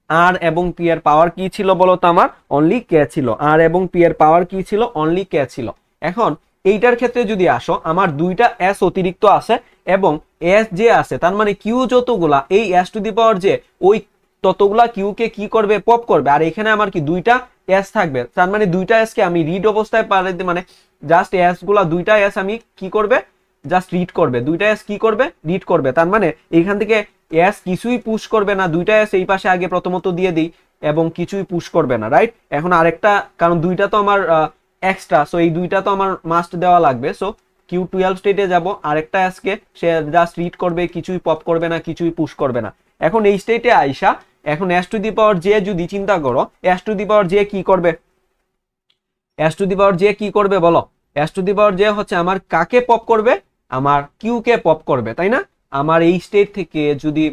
আর এবং পি এর পাওয়ার কি ছিল বলতো, আমার অনলি কে ছিল, আর এবং পি এর পাওয়ার কি ছিল, অনলি কে ছিল। এখন এইটার ক্ষেত্রে যদি আসো, আমার দুইটা এস অতিরিক্ত আছে এবং এস যে আছে, তার মানে কিউ যতগুলা, এই এস টু দি পাওয়ার যে ওই ততগুলা কিউ কে কি করবে, পপ করবে। আর এখানে আমার কি দুইটা এস থাকবে, তার মানে দুইটা এস কে আমি রিড অবস্থায় পারে, মানে জাস্ট এস গুলা দুইটা এস আমি কি করবে, জাস্ট রিড করবে, দুইটা এস কি করবে, রিড করবে। তার মানে এইখান থেকে এস কিছুই পুশ করবে না, দুইটা এস এই পাশে আগে প্রথমত দিয়ে দিই এবং কিছুই পুশ করবে না, রাইট। এখন আরেকটা, কারণ দুইটা তো আমার এক্সট্রা, সো এই দুইটা তো আমার মাস্ট দেওয়া লাগবে। সো কিউ টুয়েলভ স্টেটে যাব, আরেকটা এসকে সে জাস্ট রিড করবে, কিছুই পপ করবে না, কিছুই পুশ করবে না। এখন এই স্টেটে আইসা, এখন S to the power J যদি চিন্তা করো, S to the power J কি করবে, S to the power J কি করবে বলো, S to the power J হচ্ছে আমার কাকে পপ করবে, আমার কিউ কে পপ করবে, তাই না। আমার এই স্টেট থেকে যদি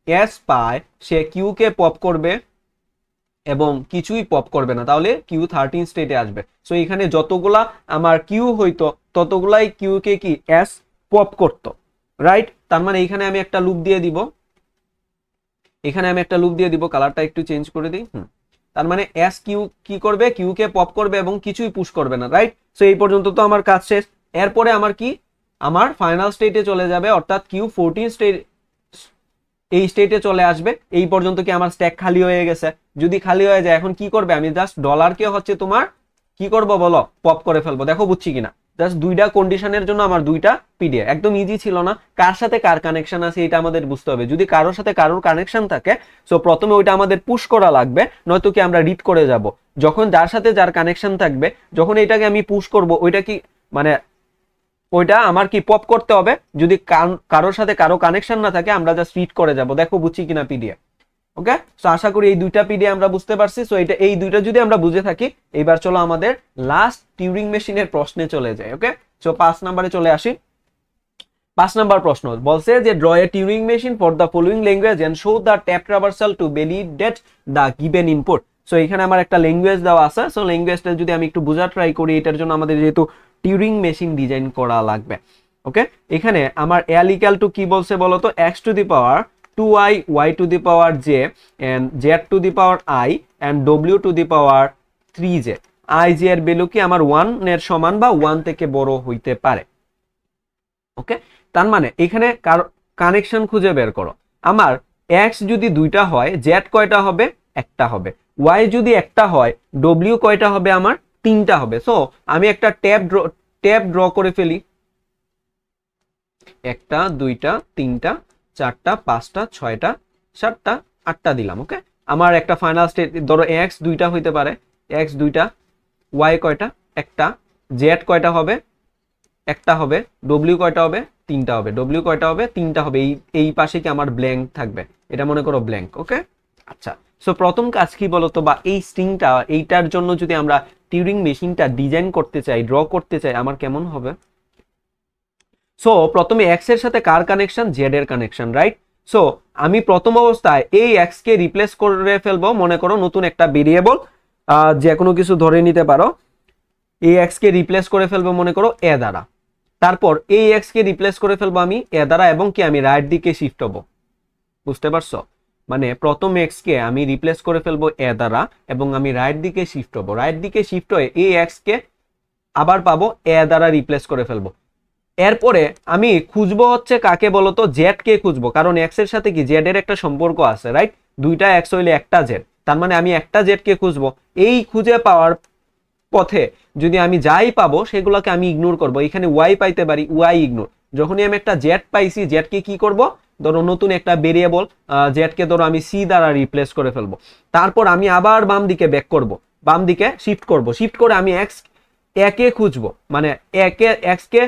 এস পায়, সে কিউ কে পপ করবে এবং কিছুই পপ করবে না, তাহলে কিউ থার্টিন স্টেটে আসবে। সো এখানে যতগুলা আমার কিউ হইতো ততগুলাই কিউ কে কি এস পপ করতো। রাইট, তার মানে এখানে আমি একটা লুপ দিয়ে দিব, এখানে আমি একটা লুপ দিয়ে দিব, কালারটা একটু চেঞ্জ করে দিই। তার মানে এস কিউ কি করবে, কিউ কে পপ করবে এবং কিছুই পুশ করবে না, রাইট। সো এই পর্যন্ত তো আমার কাজ শেষ। এরপরে আমার কি, আমার ফাইনাল স্টেটে চলে যাবে, অর্থাৎ কিউ 14 স্টেট, এই স্টেটে চলে আসবে। এই পর্যন্ত কি আমার স্ট্যাক খালি হয়ে গেছে? যদি খালি হয়ে যায় এখন কি করবে, আমি জাস্ট ডলারকে হচ্ছে তোমার কি করব বলো, পপ করে ফেলবো। দেখো বুঝছি কিনা, জাস্ট দুইটা কন্ডিশনের জন্য আমার দুইটা পিডিএফ, একদম ইজি ছিল না? কার সাথে কার কানেকশন আছে এটা আমাদের বুঝতে হবে। যদি কারোর সাথে কারোর কানেকশন থাকে, সো প্রথমে ওইটা আমাদের পুশ করা লাগবে, নয়তো কি আমরা রিড করে যাব। যখন যার সাথে যার কানেকশন থাকবে, যখন এটাকে আমি পুশ করব, ওইটা কি মানে ওইটা আমার কি পপ করতে হবে। যদি কারোর সাথে কারো কানেকশন না থাকে, আমরা জাস্ট রিড করে যাব। দেখো বুঝছি কিনা পিডিএফ? ওকে, সো আশা করি এই দুইটা পিডিএফ আমরা বুঝতে পারছি। সো এটা, এই দুইটা যদি আমরা বুঝে থাকি, এবার চলো আমাদের লাস্ট টিউরিং মেশিনের প্রশ্নে চলে যায়। ওকে, সো 5 নম্বরে চলে আসি। 5 নাম্বার প্রশ্ন বলছে যে draw a Turing machine for the following language and show the tape traversal to validate the given input. So এখানে আমার একটা ল্যাঙ্গুয়েজ দেওয়া আছে। সো ল্যাঙ্গুয়েজটা যদি আমি একটু বোঝা ট্রাই করি, এটার জন্য আমাদের যেহেতু টিউরিং মেশিন ডিজাইন করা লাগবে। ওকে, এখানে আমার এল ইকুয়াল টু কি বলছে বলতো, x to the power 2i y two the power j and z to the power i and w two the power 3j। i j এর ভ্যালু কি আমার 1 এর সমান বা 1 থেকে বড় হইতে পারে। ওকে, তার মানে এখানে কানেকশন খুঁজে বের করো। আমার x যদি দুইটা হয়, z কয়টা হবে, একটা হবে। y যদি একটা হয়, w কয়টা হবে, আমার তিনটা হবে। সো আমি একটা ট্যাব ড্র করে ফেলি। একটা, দুইটা, তিনটা, চারটা, পাঁচটা, ছয়টা, সাতটা, আটটা দিলাম। ওকে, আমার একটা ফাইনাল স্টেট ধরো x দুইটা হইতে পারে, x দুইটা, y কয়টা, একটা, z কয়টা হবে, একটা হবে, w কয়টা হবে, তিনটা হবে, w কয়টা হবে, তিনটা হবে। এই পাশে কি আমার ব্ল্যাঙ্ক থাকবে, এটা মনে করো ব্ল্যাঙ্ক। ওকে, আচ্ছা। সো প্রথম কাজ কি বলতো, বা এই স্ট্রিংটা, এইটার জন্য যদি আমরা টিউরিং মেশিনটা ডিজাইন করতে চাই, ড্র করতে চাই, আমার কেমন হবে। সো প্রথমে এক্স এর সাথে কার কানেকশন, জেড এর কানেকশন, রাইট। সো আমি প্রথম অবস্থায় এই এক্স কে রিপ্লেস করে ফেলবো, মনে করো নতুন একটা ভেরিয়েবল, যে কোনো কিছু ধরে নিতে পারো। এই এক্স কে রিপ্লেস করে ফেলবো মনে করো এ দ্বারা। তারপর এই এক্স কে রিপ্লেস করে ফেলবো আমি এ দ্বারা, এবং কি আমি রাইট দিকে শিফট হবো। বুঝতে পারছো? মানে প্রথম এক্স কে আমি রিপ্লেস করে ফেলবো এ দ্বারা, এবং আমি রাইট দিকে শিফট হবো। রাইট দিকে শিফট হয়ে এই এক্স কে আবার পাবো এ দ্বারা রিপ্লেস করে ফেলবো। এরপরে আমি খুঁজবো হচ্ছে কাকে বলতো, জেড কে খুঁজবো, কারণ এক্স এর সাথে কি জেড এর একটা সম্পর্ক আছে, রাইট। দুইটা এক্স হইলে একটা জেড, তার মানে আমি একটা জেড কে খুঁজবো। এই খুঁজে পাওয়ার পথে যদি আমি যাই পাবো সেগুলোকে আমি ইগনোর করব। এখানে ওয়াই পাইতে পারি, ওয়াই ইগনোর। যখনই আমি একটা জেড পাইছি, জেড কে কি করব, ধরো নতুন একটা ভেরিয়েবল জেড কে ধরো আমি সি দ্বারা রিপ্লেস করে ফেলবো। তারপর আমি আবার বাম দিকে ব্যাক করব, বাম দিকে শিফট করব। শিফট করে আমি এক্স একে খুঁজবো, মানে একে এক্স কে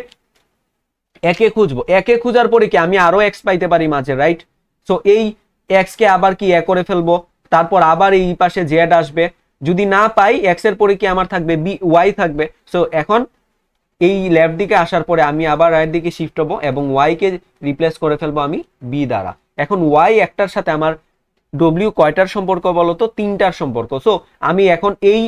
একে খুঁজবো। একে খুঁজার পরে কি আমি আরো এক্স পাইতে পারি মাঝে, রাইট। সো এই এক্স কে আবার কি এ করে ফেলবো, তারপর আবার এই পাশে জেড আসবে। যদি না পাই এক্স এর পরে কি আমার থাকবে বি, ওয়াই থাকবে। সো এখন এই লেফট দিকে আসার পরে আমি আবার রাইট দিকে শিফট হবো এবং ওয়াই কে রিপ্লেস করে ফেলবো আমি বি দ্বারা। এখন ওয়াই একটার সাথে আমার ডব্লিউ কয়টার সম্পর্ক বলতো, তিনটার সম্পর্ক। সো আমি এখন এই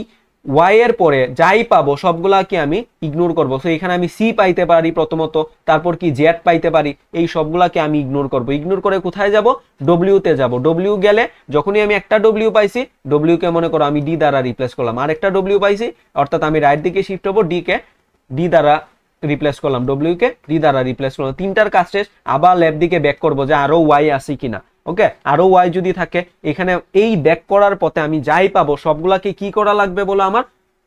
ওয়াই এর পরে যাই পাবো সবগুলা কি আমি ইগনোর করবো। সো এখানে আমি সি পাইতে পারি প্রথমত, তারপর কি জেড পাইতে পারি, এই সবগুলাকে আমি ইগনোর করবো। ইগনোর করে কোথায় যাব, ডব্লিউ তে যাব। ডব্লিউ গেলে যখনই আমি একটা ডব্লিউ পাইছি, ডব্লিউ কে মনে করো আমি ডি দ্বারা রিপ্লেস করলাম। আর একটা ডব্লিউ পাইছি, অর্থাৎ আমি রাইট দিকে শিফট হবো, ডি কে ডি দ্বারা রিপ্লেস করলাম, ডব্লিউ কে ডি দ্বারা রিপ্লেস করলাম। তিনটার কাজ শেষ। আবার লেফট দিকে ব্যাক করবো যে আরো ওয়াই আছে কিনা। ওকে, আরো ওয়াই যদি থাকে, এখানে এই ব্যাক করার পথে আমি যাই পাবো সবগুলাকে কি করা লাগবে বলো, আমার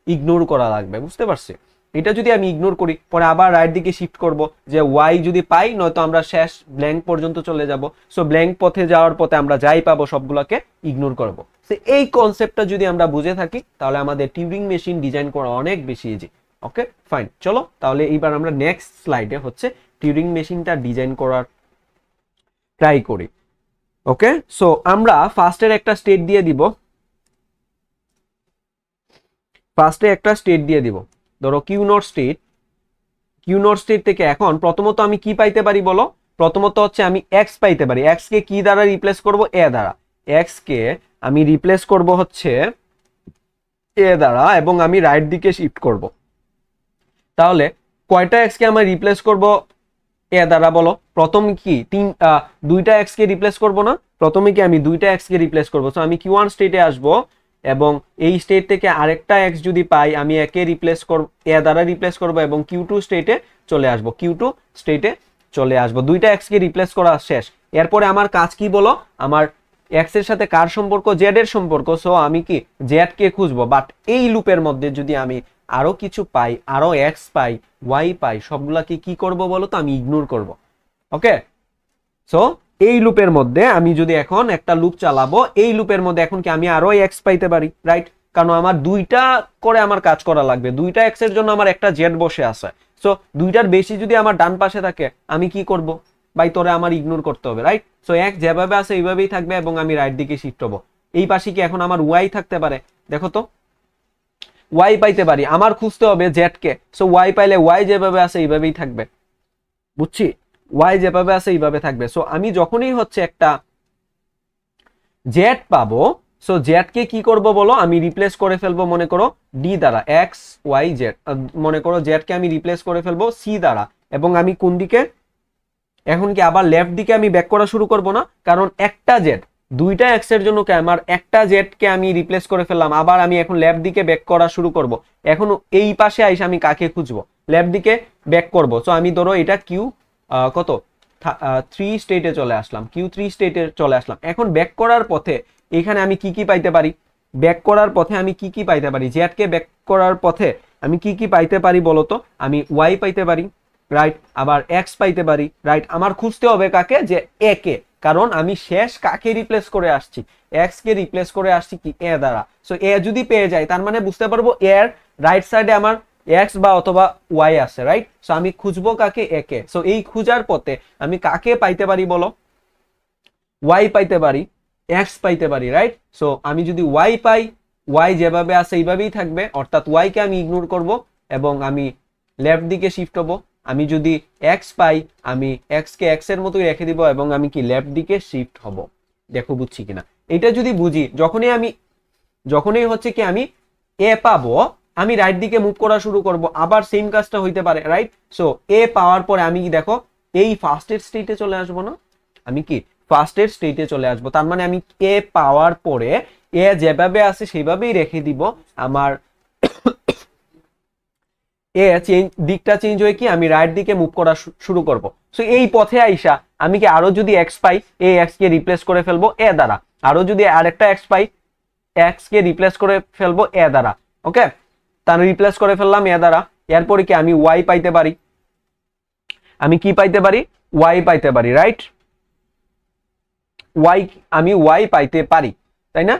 ইগনোর করা লাগবে। বুঝতে পারছি? এটা যদি আমি ইগনোর করি, পরে আবার রাইট দিকে শিফট করব যে ওয়াই যদি পাই, নয়তো আমরা শেষ ব্ল্যাঙ্ক পর্যন্ত চলে যাব। সো ব্ল্যাঙ্ক পথে যাওয়ার পথে আমরা যাই পাবো সবগুলোকে ইগনোর করব। সো এই কনসেপ্টটা যদি আমরা বুঝে থাকি, তাহলে আমাদের টিউরিং মেশিন ডিজাইন করা অনেক বেশি ইজি। ওকে ফাইন, চলো তাহলে এইবার আমরা নেক্সট স্লাইডে হচ্ছে টিউরিং মেশিনটা ডিজাইন করার ট্রাই করি। ওকে, সো আমরা ফার্স্টের একটা স্টেট দিয়ে দিব, ফার্স্টে একটা স্টেট দিয়ে দিব, ধরো Q not state. Q not state থেকে এখন প্রথমত আমি কি পাইতে পারি বলো, প্রথমত হচ্ছে আমি এক্স পাইতে পারি। এক্স কে কি দ্বারা রিপ্লেস করব, এ দ্বারা। এক্স কে আমি রিপ্লেস করব হচ্ছে এ দ্বারা, এবং আমি রাইট দিকে শিফট করব। তাহলে কয়টা এক্স কে আমি রিপ্লেস করব এ দ্বারা বলো। প্রথম কি দুইটা এক্স কে রিপ্লেস করব না, প্রথমে কি আমি দুইটা এক্স কে রিপ্লেস করব। সো আমি কিউ1 স্টেটে আসব এবং এই স্টেট থেকে আরেকটা এক্স যদি পাই আমি একে রিপ্লেস করব, এ দ্বারা রিপ্লেস করব এবং কিউ2 স্টেটে চলে আসব, কিউ2 স্টেটে চলে আসব। দুইটা এক্স কে রিপ্লেস করা শেষ। এরপরে আমার কাজ কি বলো, আমার এক্স এর সাথে কার সম্পর্ক, জেড এর সম্পর্ক। সো আমি কি জেড কে খুঁজবো, বাট এই লুপের মধ্যে যদি আমি আরো কিছু পাই, আরো এক্স পাই, ওয়াই পাই, সবগুলাকে কি করব বলো তো, আমি ইগনোর করব। ওকে, সো এই লুপের মধ্যে আমি যদি এখন একটা লুপ চালাবো, এই লুপের মধ্যে এখন কি আমি আরো এক্স পাইতে পারি, রাইট? কারণ আমার দুইটা করে আমার কাজ করা লাগবে, দুইটা এক্স এর জন্য আমার একটা জেড বসে আছে। সো দুইটার বেশি যদি আমার ডান পাশে থাকে আমি কি করব ভাই, তোরে আমার ইগনোর করতে হবে, রাইট? সো এক যেভাবে আছে এইভাবেই থাকবে এবং আমি রাইট দিকে শিফট হবো। এই পাশে কি এখন আমার ওয়াই থাকতে পারে, দেখো তো, ওয়াই পাইতে পারি, আমার খুঁজতে হবে জেড কে। সো ওয়াই পাইলে ওয়াই যেভাবে আছে এইভাবেই থাকবে, বুঝছি? ওয়াই যেভাবে আছে এইভাবে থাকবে। সো আমি যখনই হচ্ছে একটা জেড পাবো, সো জেড কে কি করব বলো, আমি রিপ্লেস করে ফেলবো মনে করো ডি দ্বারা, এক্স ওয়াই জেড। মনে করো জেড কে আমি রিপ্লেস করে ফেলবো সি দ্বারা, এবং আমি কোন দিকে, এখন কি আবার লেফট দিকে আমি ব্যাক করা শুরু করব না, কারণ একটা জেড দুইটা এক্স এর জন্য কি আমার একটা জেড কে আমি রিপ্লেস করে ফেললাম, আবার আমি এখন লেফট দিকে ব্যাক করা শুরু করব। এখন এই পাশে আইসা আমি কাকে খুঁজবো, লেফট দিকে ব্যাক করব। সো আমি ধরো এটা কিউ কত 3 স্টেটে চলে আসলাম, কিউ3 স্টেটে চলে আসলাম। এখন ব্যাক করার পথে এখানে আমি কি কি পাইতে পারি, ব্যাক করার পথে আমি কি কি পাইতে পারি, জেড কে ব্যাক করার পথে আমি কি কি পাইতে পারি বলতো, আমি ওয়াই পাইতে পারি, রাইট? আবার এক্স পাইতে পারি, রাইট? আমার খুঁজতে হবে কাকে, যে এ কে, কারণ আমি শেষ কাকে রিপ্লেস করে আসছি, এক্স কে রিপ্লেস করে আসছি কি এ দ্বারা। সো এ যদি পেয়ে যাই তার মানে বুঝতে পারবো এর রাইট সাইডে আমার এক্স বা অথবা ওয়াই আছে, রাইট? সো আমি খুঁজবো কাকে, এ কে। সো এই খুঁজার পথে আমি কাকে পাইতে পারি বলো, ওয়াই পাইতে পারি, এক্স পাইতে পারি, রাইট? সো আমি যদি ওয়াই পাই, ওয়াই যেভাবে আছে এইভাবেই থাকবে, অর্থাৎ ওয়াই কে আমি ইগনোর করব এবং আমি লেফট দিকে শিফট হব। আমি যদি এক্স পাই আমি এক্স কে এক্স এর মতোই রেখে দিব এবং আমি কি লেফট দিকে শিফট হব। দেখো বুঝছি কিনা, এটা যদি বুঝি, যখনই হচ্ছে কি আমি এ পাবো আমি রাইট দিকে মুভ করা শুরু করব, আবার সেম কাজটা হইতে পারে, রাইট? সো এ পাওয়ার পরে আমি কি দেখো এই ফার্স্টের স্টেটে চলে আসবো না, আমি কি ফার্স্টের স্টেটে চলে আসবো। তার মানে আমি এ পাওয়ার পরে এ যেভাবে আছে সেভাবেই রেখে দিব, আমার এ দিকটা চেঞ্জ হয়ে কি আমি রাইট দিকে মুভ করা শুরু করব। সো এই পথে আইসা আমি কি আরো যদি এক্স পাই, এই এক্স কে রিপ্লেস করে ফেলবো এ দ্বারা, আরো যদি আরেকটা এক্স পাই এক্স কে রিপ্লেস করে ফেলবো এ দ্বারা। ওকে, তার রিপ্লেস করে ফেললাম এ দ্বারা। এরপরে কি আমি ওয়াই পাইতে পারি, আমি কি পাইতে পারি, ওয়াই পাইতে পারি, রাইট? ওয়াই, আমি ওয়াই পাইতে পারি, তাই না?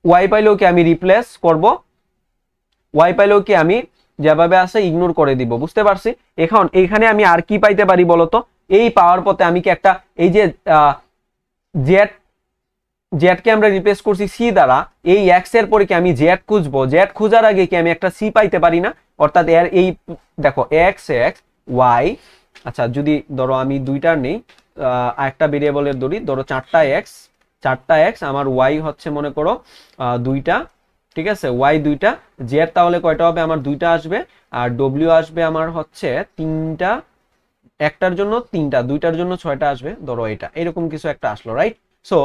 ওয়াই পাইলেও কি আমি রিপ্লেস করব, ওয়াই পাইলেও কি আমি যেভাবে আছে ইগনোর করে দিব, বুঝতে পারছি? এখন এইখানে আমি আর কি পাইতে পারি বলতো, এই পাওয়ার পথে আমি কি একটা, এই যে জেড, জেড কে আমরা রিপ্লেস করছি সি দ্বারা, এই এক্স এর পরে কি আমি জেড খুঁজবো, জেড খোঁজার আগে কি আমি একটা সি পাইতে পারি না? অর্থাৎ এর এই দেখো এক্স এক্স ওয়াই, আচ্ছা যদি ধরো আমি দুইটার নেই, একটা ভেরিয়েবলের ধরি, ধরো চারটা এক্স, আমার ওয়াই হচ্ছে মনে করো দুইটা, ঠিক আছে? ওয়াই দুইটা, জেড তাহলে কয়টা হবে, আমার দুইটা আসবে, আর ডব্লিউ আসবে আমার হচ্ছে তিনটা, একটার জন্য তিনটা, দুইটার জন্য ছয়টা আসবে, ধরো এটা এরকম কিছু একটা আসলো, রাইট? সো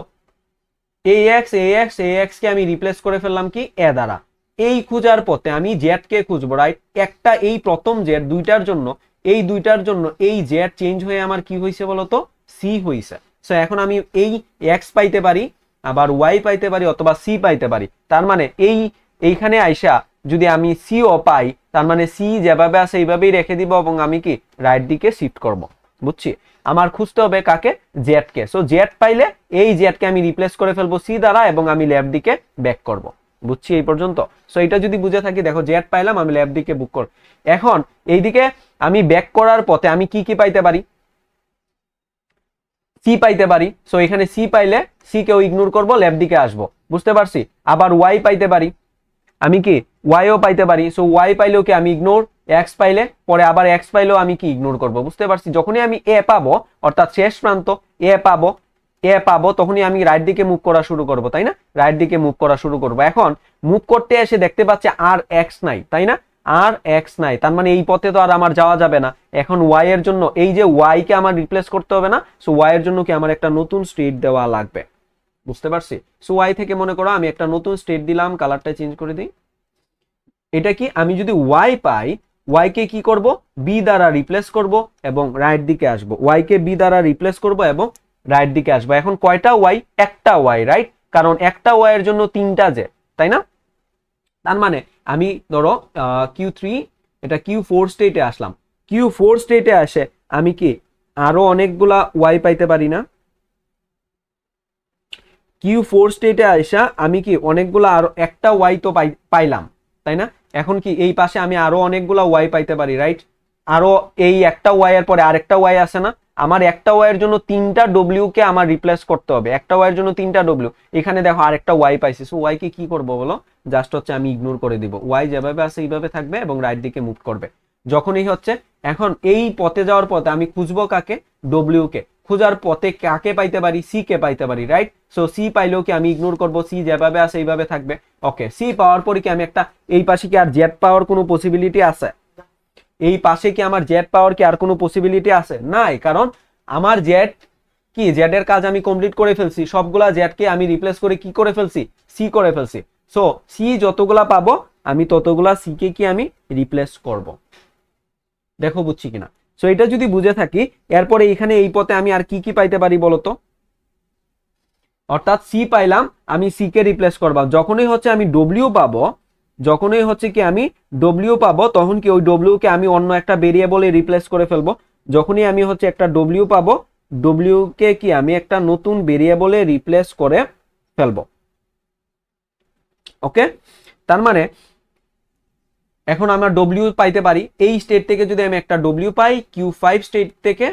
ax কে আমি রিপ্লেস করে ফেললাম কি এ দ্বারা। এই খুঁজার পথে আমি জেড কে খুঁজবো, রাইট? একটা এই প্রথম জেড দুইটার জন্য, এই দুইটার জন্য এই জেড চেঞ্জ হয়ে আমার কি হয়েছে বলতো, সি হয়েছে। সো এখন আমি এই এক্স পাইতে পারি, আবার ওয়াই পাইতে পারি, অথবা সি পাইতে পারি। তার মানে এইখানে আইসা যদি আমি সি ও পাই, তার মানে সি যেভাবে আছে এইভাবেই রেখে দিব এবং আমি কি রাইট দিকে শিফট করব, বুঝছি? আমার খুঁজতে হবে কাকে, জেড কে। সো জেড পাইলে এই জেড কে আমি রিপ্লেস করে ফেলবো সি দ্বারা এবং আমি লেফট দিকে ব্যাক করব, বুঝছি এই পর্যন্ত? সো এটা যদি বুঝে থাকি, দেখো জেড পাইলাম, আমি লেফট দিকে বুক কর। এখন এইদিকে আমি ব্যাক করার পথে আমি কি কি পাইতে পারি, সি পাইতে পারি। সো এখানে সি পাইলে সি কেও ইগনোর করব, লেফট দিকে আসবো, বুঝতে পারছি? আবার ওয়াই পাইতে পারি, আমি কি ওয়াইও পাইতে পারি। সো ওয়াই পাইলেও কি আমি ইগনোর, এক্স পাইলে পরে আবার এক্স পাইলেও আমি কি ইগনোর করব, বুঝতে পারছি? যখনই আমি এ পাবো, অর্থাৎ শেষ প্রান্ত এ পাবো তখনই আমি রাইট দিকে মুভ করা শুরু করব, তাই না? রাইট দিকে মুভ করা শুরু করব। এখন মুভ করতে এসে দেখতে পাচ্ছি আর এক্স নাই, তাই না? আর এক্স নাই, তার মানে এই পথে তো আর আমার যাওয়া যাবে না। এখন ওয়াই এর জন্য এই যে ওয়াই কে আমার রিপ্লেস করতে হবে না, সো ওয়াই এর জন্য কি আমার একটা নতুন স্টেট দেওয়া লাগবে, বুঝতে পারছি? সো ওয়াই থেকে মনে করো আমি একটা নতুন স্টেট দিলাম, কালারটা চেঞ্জ করে দিই। এটা কি আমি যদি ওয়াই পাই, ওয়াই কে কি করব, বি দ্বারা রিপ্লেস করব এবং রাইট দিকে আসব। ওয়াই কে বি দ্বারা রিপ্লেস করব এবং রাইট দিকে আসবো। এখন কয়টা ওয়াই? একটা ওয়াই, রাইট? কারণ একটা ওয়াই এর জন্য তিনটা জে, তাই না? তার মানে আমি ধরো Q3, এটা Q4 স্টেটে আসলাম। Q4 স্টেটে আসে আমি কি আরো অনেকগুলা ওয়াই পাইতে পারি না? Q4 স্টেটে আসা আমি কি অনেকগুলা আরো একটা ওয়াই তো পাইলাম, তাই না? এখন কি এই পাশে আমি আরো অনেকগুলা ওয়াই পাইতে পারি, রাইট? আরো এই একটা ওয়াই এর পরে আরেকটা ওয়াই আছে না? আমার একটা ওয়াই এর জন্য তিনটা ডব্লিউ কে আমার রিপ্লেস করতে হবে, একটা ওয়াই এর জন্য তিনটা ডব্লিউ। এখানে দেখো আরেকটা ওয়াই পাইছি, সো ওয়াই কে কি করব বলো? জাস্ট হচ্ছে আমি ইগনোর করে দিব, ওয়াই যেভাবে আছে এইভাবে থাকবে এবং রাইট দিকে মুভ করবে। যখনই হচ্ছে এখন এই পথে যাওয়ার পথে আমি খুঁজবো কাকে? ডব্লিউ কে। খোঁজার পথে কাকে পাইতে পারি? সি কে পাইতে পারি, রাইট? সো সি পাইলেও কি আমি ইগনোর করব, সি যেভাবে আছে এইভাবে থাকবে। ওকে, সি পাওয়ার পরে কি আমি একটা এই পাশে কি আর জেড পাওয়ার কোনো পসিবিলিটি আছে? এই পাশে কি আমার জেড পাওয়ার কি আর কোনো পসিবিলিটি আছে? নাই, কারণ আমার জেড কি, জেড এর কাজ আমি কমপ্লিট করে ফেলছি, সবগুলা জেড কে আমি রিপ্লেস করে কি করে ফেলছি? সি করে ফেলছি। সো সি যতগুলা পাবো আমি ততগুলা সি কে কি আমি রিপ্লেস করব। দেখো বুঝছি কিনা? সো এটা যদি বুঝে থাকি, এরপরে এখানে এই পথে আমি আর কি কি পাইতে পারি বলতো? অর্থাৎ সি পাইলাম, আমি সি কে রিপ্লেস করবো। যখনই হচ্ছে আমি ডব্লিউ পাবো, যখনই হচ্ছে কি আমি ডব্লিউ পাবো, তখন কি ওই ডব্লিউ কে আমি অন্য একটা ভেরিয়েবলে রিপ্লেস করে ফেলবো। যখনই আমি হচ্ছে একটা ডব্লিউ পাবো, ডব্লিউ কে কি আমি একটা নতুন ভেরিয়েবলে রিপ্লেস করে ফেলবো। ওকে, তার মানে এখন আমরা ডব্লিউ পাইতে পারি এই স্টেট থেকে। যদি আমি একটা ডব্লিউ পাই Q5 স্টেট থেকে,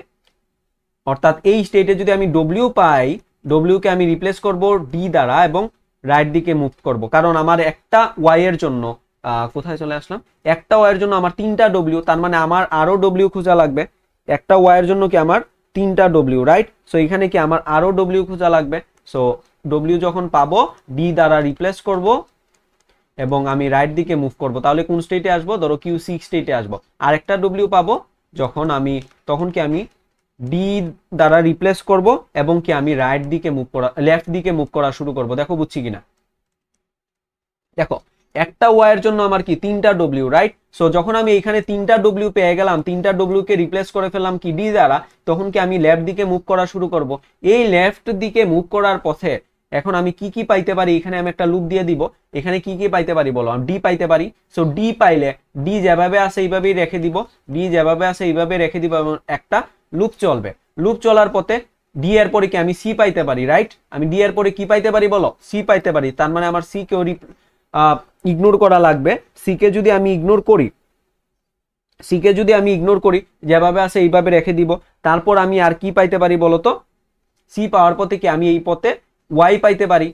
অর্থাৎ এই স্টেটে যদি আমি ডব্লিউ পাই, ডব্লিউ কে আমি রিপ্লেস করব ডি দ্বারা এবং রাইট দিকে মুভ করব। কারণ আমার একটা ওয়াই এর জন্য কোথায় চলে আসলাম, একটা ওয়াই এর জন্য আমার তিনটা ডব্লিউ, তার মানে আমার আরো ডব্লিউ খোঁজা লাগবে। একটা ওয়াই এর জন্য কি আমার তিনটা ডব্লিউ, রাইট? সো এখানে কি আমার আরো ডব্লিউ খোঁজা লাগবে। সো ডব্লিউ যখন পাবো ডি দ্বারা রিপ্লেস করব এবং আমি রাইট দিকে মুভ করব। তাহলে কোন স্টেটে আসবো? ধরো Q6 স্টেটে আসবো। আরেকটা ডব্লিউ পাবো যখন আমি, তখন কি আমি ডি দ্বারা রিপ্লেস করব এবং কি আমি রাইট দিকে মুভ করা, লেফট দিকে মুভ করা শুরু করব। দেখো বুঝছি কিনা? দেখো একটা ওয়াই এর জন্য আমার কি তিনটা ডব্লিউ, রাইট? সো যখন আমি এখানে তিনটা ডব্লিউ পেয়ে গেলাম, তিনটা ডব্লিউ কে রিপ্লেস করে ফেললাম কি ডি দ্বারা, তখন কি আমি লেফট দিকে মুভ করা শুরু করব। এই লেফট দিকে মুভ করার পথে এখন আমি কি কি পাইতে পারি? এখানে আমি একটা লুপ দিয়ে দিব। এখানে কি কি পাইতে পারি বলো? আমি ডি পাইতে পারি। সো ডি পাইলে ডি যেভাবে আছে এইভাবেই রেখে দিব, ডি যেভাবে আছে এইভাবে রেখে দিব এবং একটা লুপ চলবে। লুপ চলার পথে ডি এর পরে কি আমি সি পাইতে পারি, রাইট? আমি ডি এর পরে কি পাইতে পারি বলো? সি পাইতে পারি। তার মানে আমার সি কেও ইগনোর করা লাগবে। সি কে যদি আমি ইগনোর করি, সি কে যদি আমি ইগনোর করি, যেভাবে আছে এইভাবে রেখে দিব। তারপর আমি আর কি পাইতে পারি বলতো? সি পাওয়ার পথে কি আমি এই পথে ওয়াই পাইতে পারি,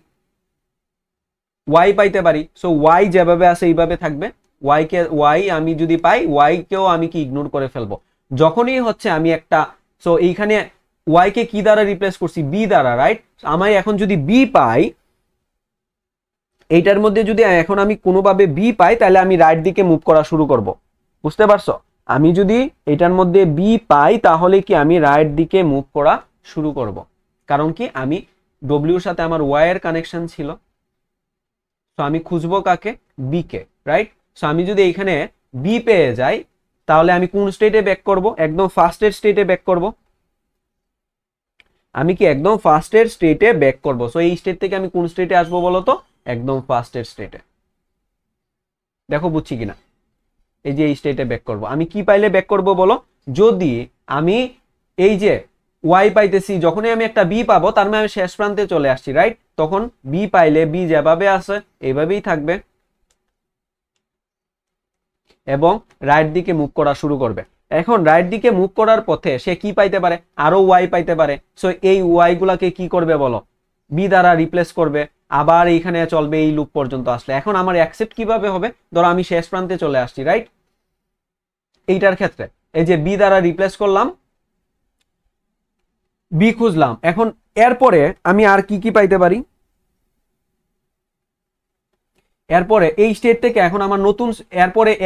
ওয়াই পাইতে পারি। সো ওয়াই যেভাবে আছে এইভাবে থাকবে। ওয়াই কে, ওয়াই আমি যদি পাই, ওয়াই কেও আমি কি ইগনোর করে ফেলবো। যখনই হচ্ছে আমি একটা, সো এইখানে ওয়াই কে কি দ্বারা রিপ্লেস করছি? বি দ্বারা, রাইট? আমি এখন যদি বি পাই, এইটার মধ্যে যদি এখন আমি কোনোভাবে বি পাই, তাহলে আমি রাইট দিকে মুভ করা শুরু করব। বুঝতে পারছো? আমি যদি এটার মধ্যে বি পাই, তাহলে কি আমি রাইট দিকে মুভ করা শুরু করব। কারণ কি আমি ডব্লিউর সাথে আমার ওয়াই এর কানেকশন ছিল। সো আমি খুঁজবো কাকে? বি কে, রাইট? সো আমি যদি এখানে বি পেয়ে যাই, তাহলে আমি কোন স্টেটে ব্যাক করব? একদম ফার্স্টের স্টেটে ব্যাক করব। আমি কি একদম ফার্স্টের স্টেটে ব্যাক করব। সো এই স্টেট থেকে আমি কোন স্টেটে আসবো বলো তো? একদম ফার্স্টের স্টেটে। দেখো বুঝছি কিনা? এই যে এই স্টেটে ব্যাক করব। আমি কি পাইলে ব্যাক করব বলো? যদি আমি এই যে ওয়াই পাইতেছি, যখনই আমি একটা বি পাবো, তার মানে আমি শেষ প্রান্তে চলে আসছি, রাইট? তখন বি পাইলে বি যেভাবে আছে এইভাবেই থাকবে এবং রাইট দিকে মুভ করা শুরু করবে। এখন রাইট দিকে মুভ করার পথে সে কি পাইতে পারে? আরো ওয়াই পাইতে পারে। সো এই ওয়াই গুলাকে কি করবে বলো? বি দ্বারা রিপ্লেস করবে, আবার এইখানে চলবে এই লুপ পর্যন্ত আসলে। এখন আমার অ্যাকসেপ্ট কিভাবে হবে? ধরো আমি শেষ প্রান্তে চলে আসছি, রাইট? এইটার ক্ষেত্রে এই যে বি দ্বারা রিপ্লেস করলাম, বি খুঁজলাম। এখন এরপরে আমি আর কি কি পাইতে পারি? এরপরে এই স্টেট থেকে এখন আমার নতুন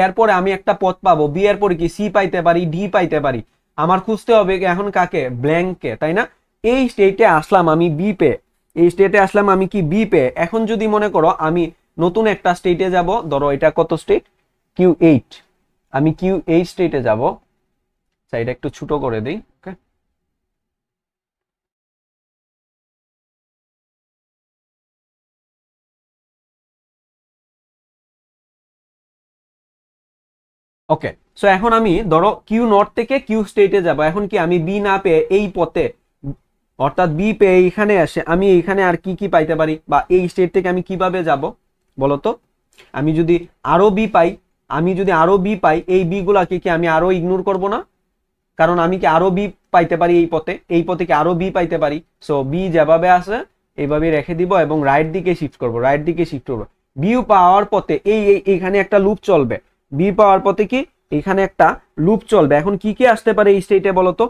এরপরে আমি একটা পথ পাবো, বি এর পরে কি সি পাইতে পারি, ডি পাইতে পারি। আমার খুঁজতে হবে এখন কাকে, ব্ল্যাঙ্ককে, তাই না? এই স্টেটে আসলাম আমি বি পে, এই স্টেটে আসলাম আমি কি বি পে। এখন যদি মনে করো আমি নতুন একটা স্টেটে যাব, ধরো এটা কত স্টেট, Q8, আমি Q8 স্টেটে যাব। এটা একটু ছোট করে দিই। ওকে, ওকে। সো এখন আমি ধরো Q0 থেকে কিউ স্টেটে যাব। এখন কি আমি বি না পেয়ে এই পথে, অর্থাৎ বি পেয়ে এইখানে আসে আমি এইখানে আর কি কি পাইতে পারি, বা এই স্টেট থেকে আমি কিভাবে যাব বলতো? আমি যদি আরো বি পাই, এই বি গুলাকে কি আমি আরো ইগনোর করব না? কারণ আমি কি আরো বি পাইতে পারি এই পথে কি আরো বি পাইতে পারি। সো বি যেভাবে আছে এইভাবে রেখে দিব এবং রাইট দিকে শিফট করব, বি পাওয়ার পথে এইখানে একটা লুপ চলবে, বি পাওয়ার পথে কি এখানে একটা লুপ চলবে। এখন কি কি আসতে পারে এই স্টেটে বলতো?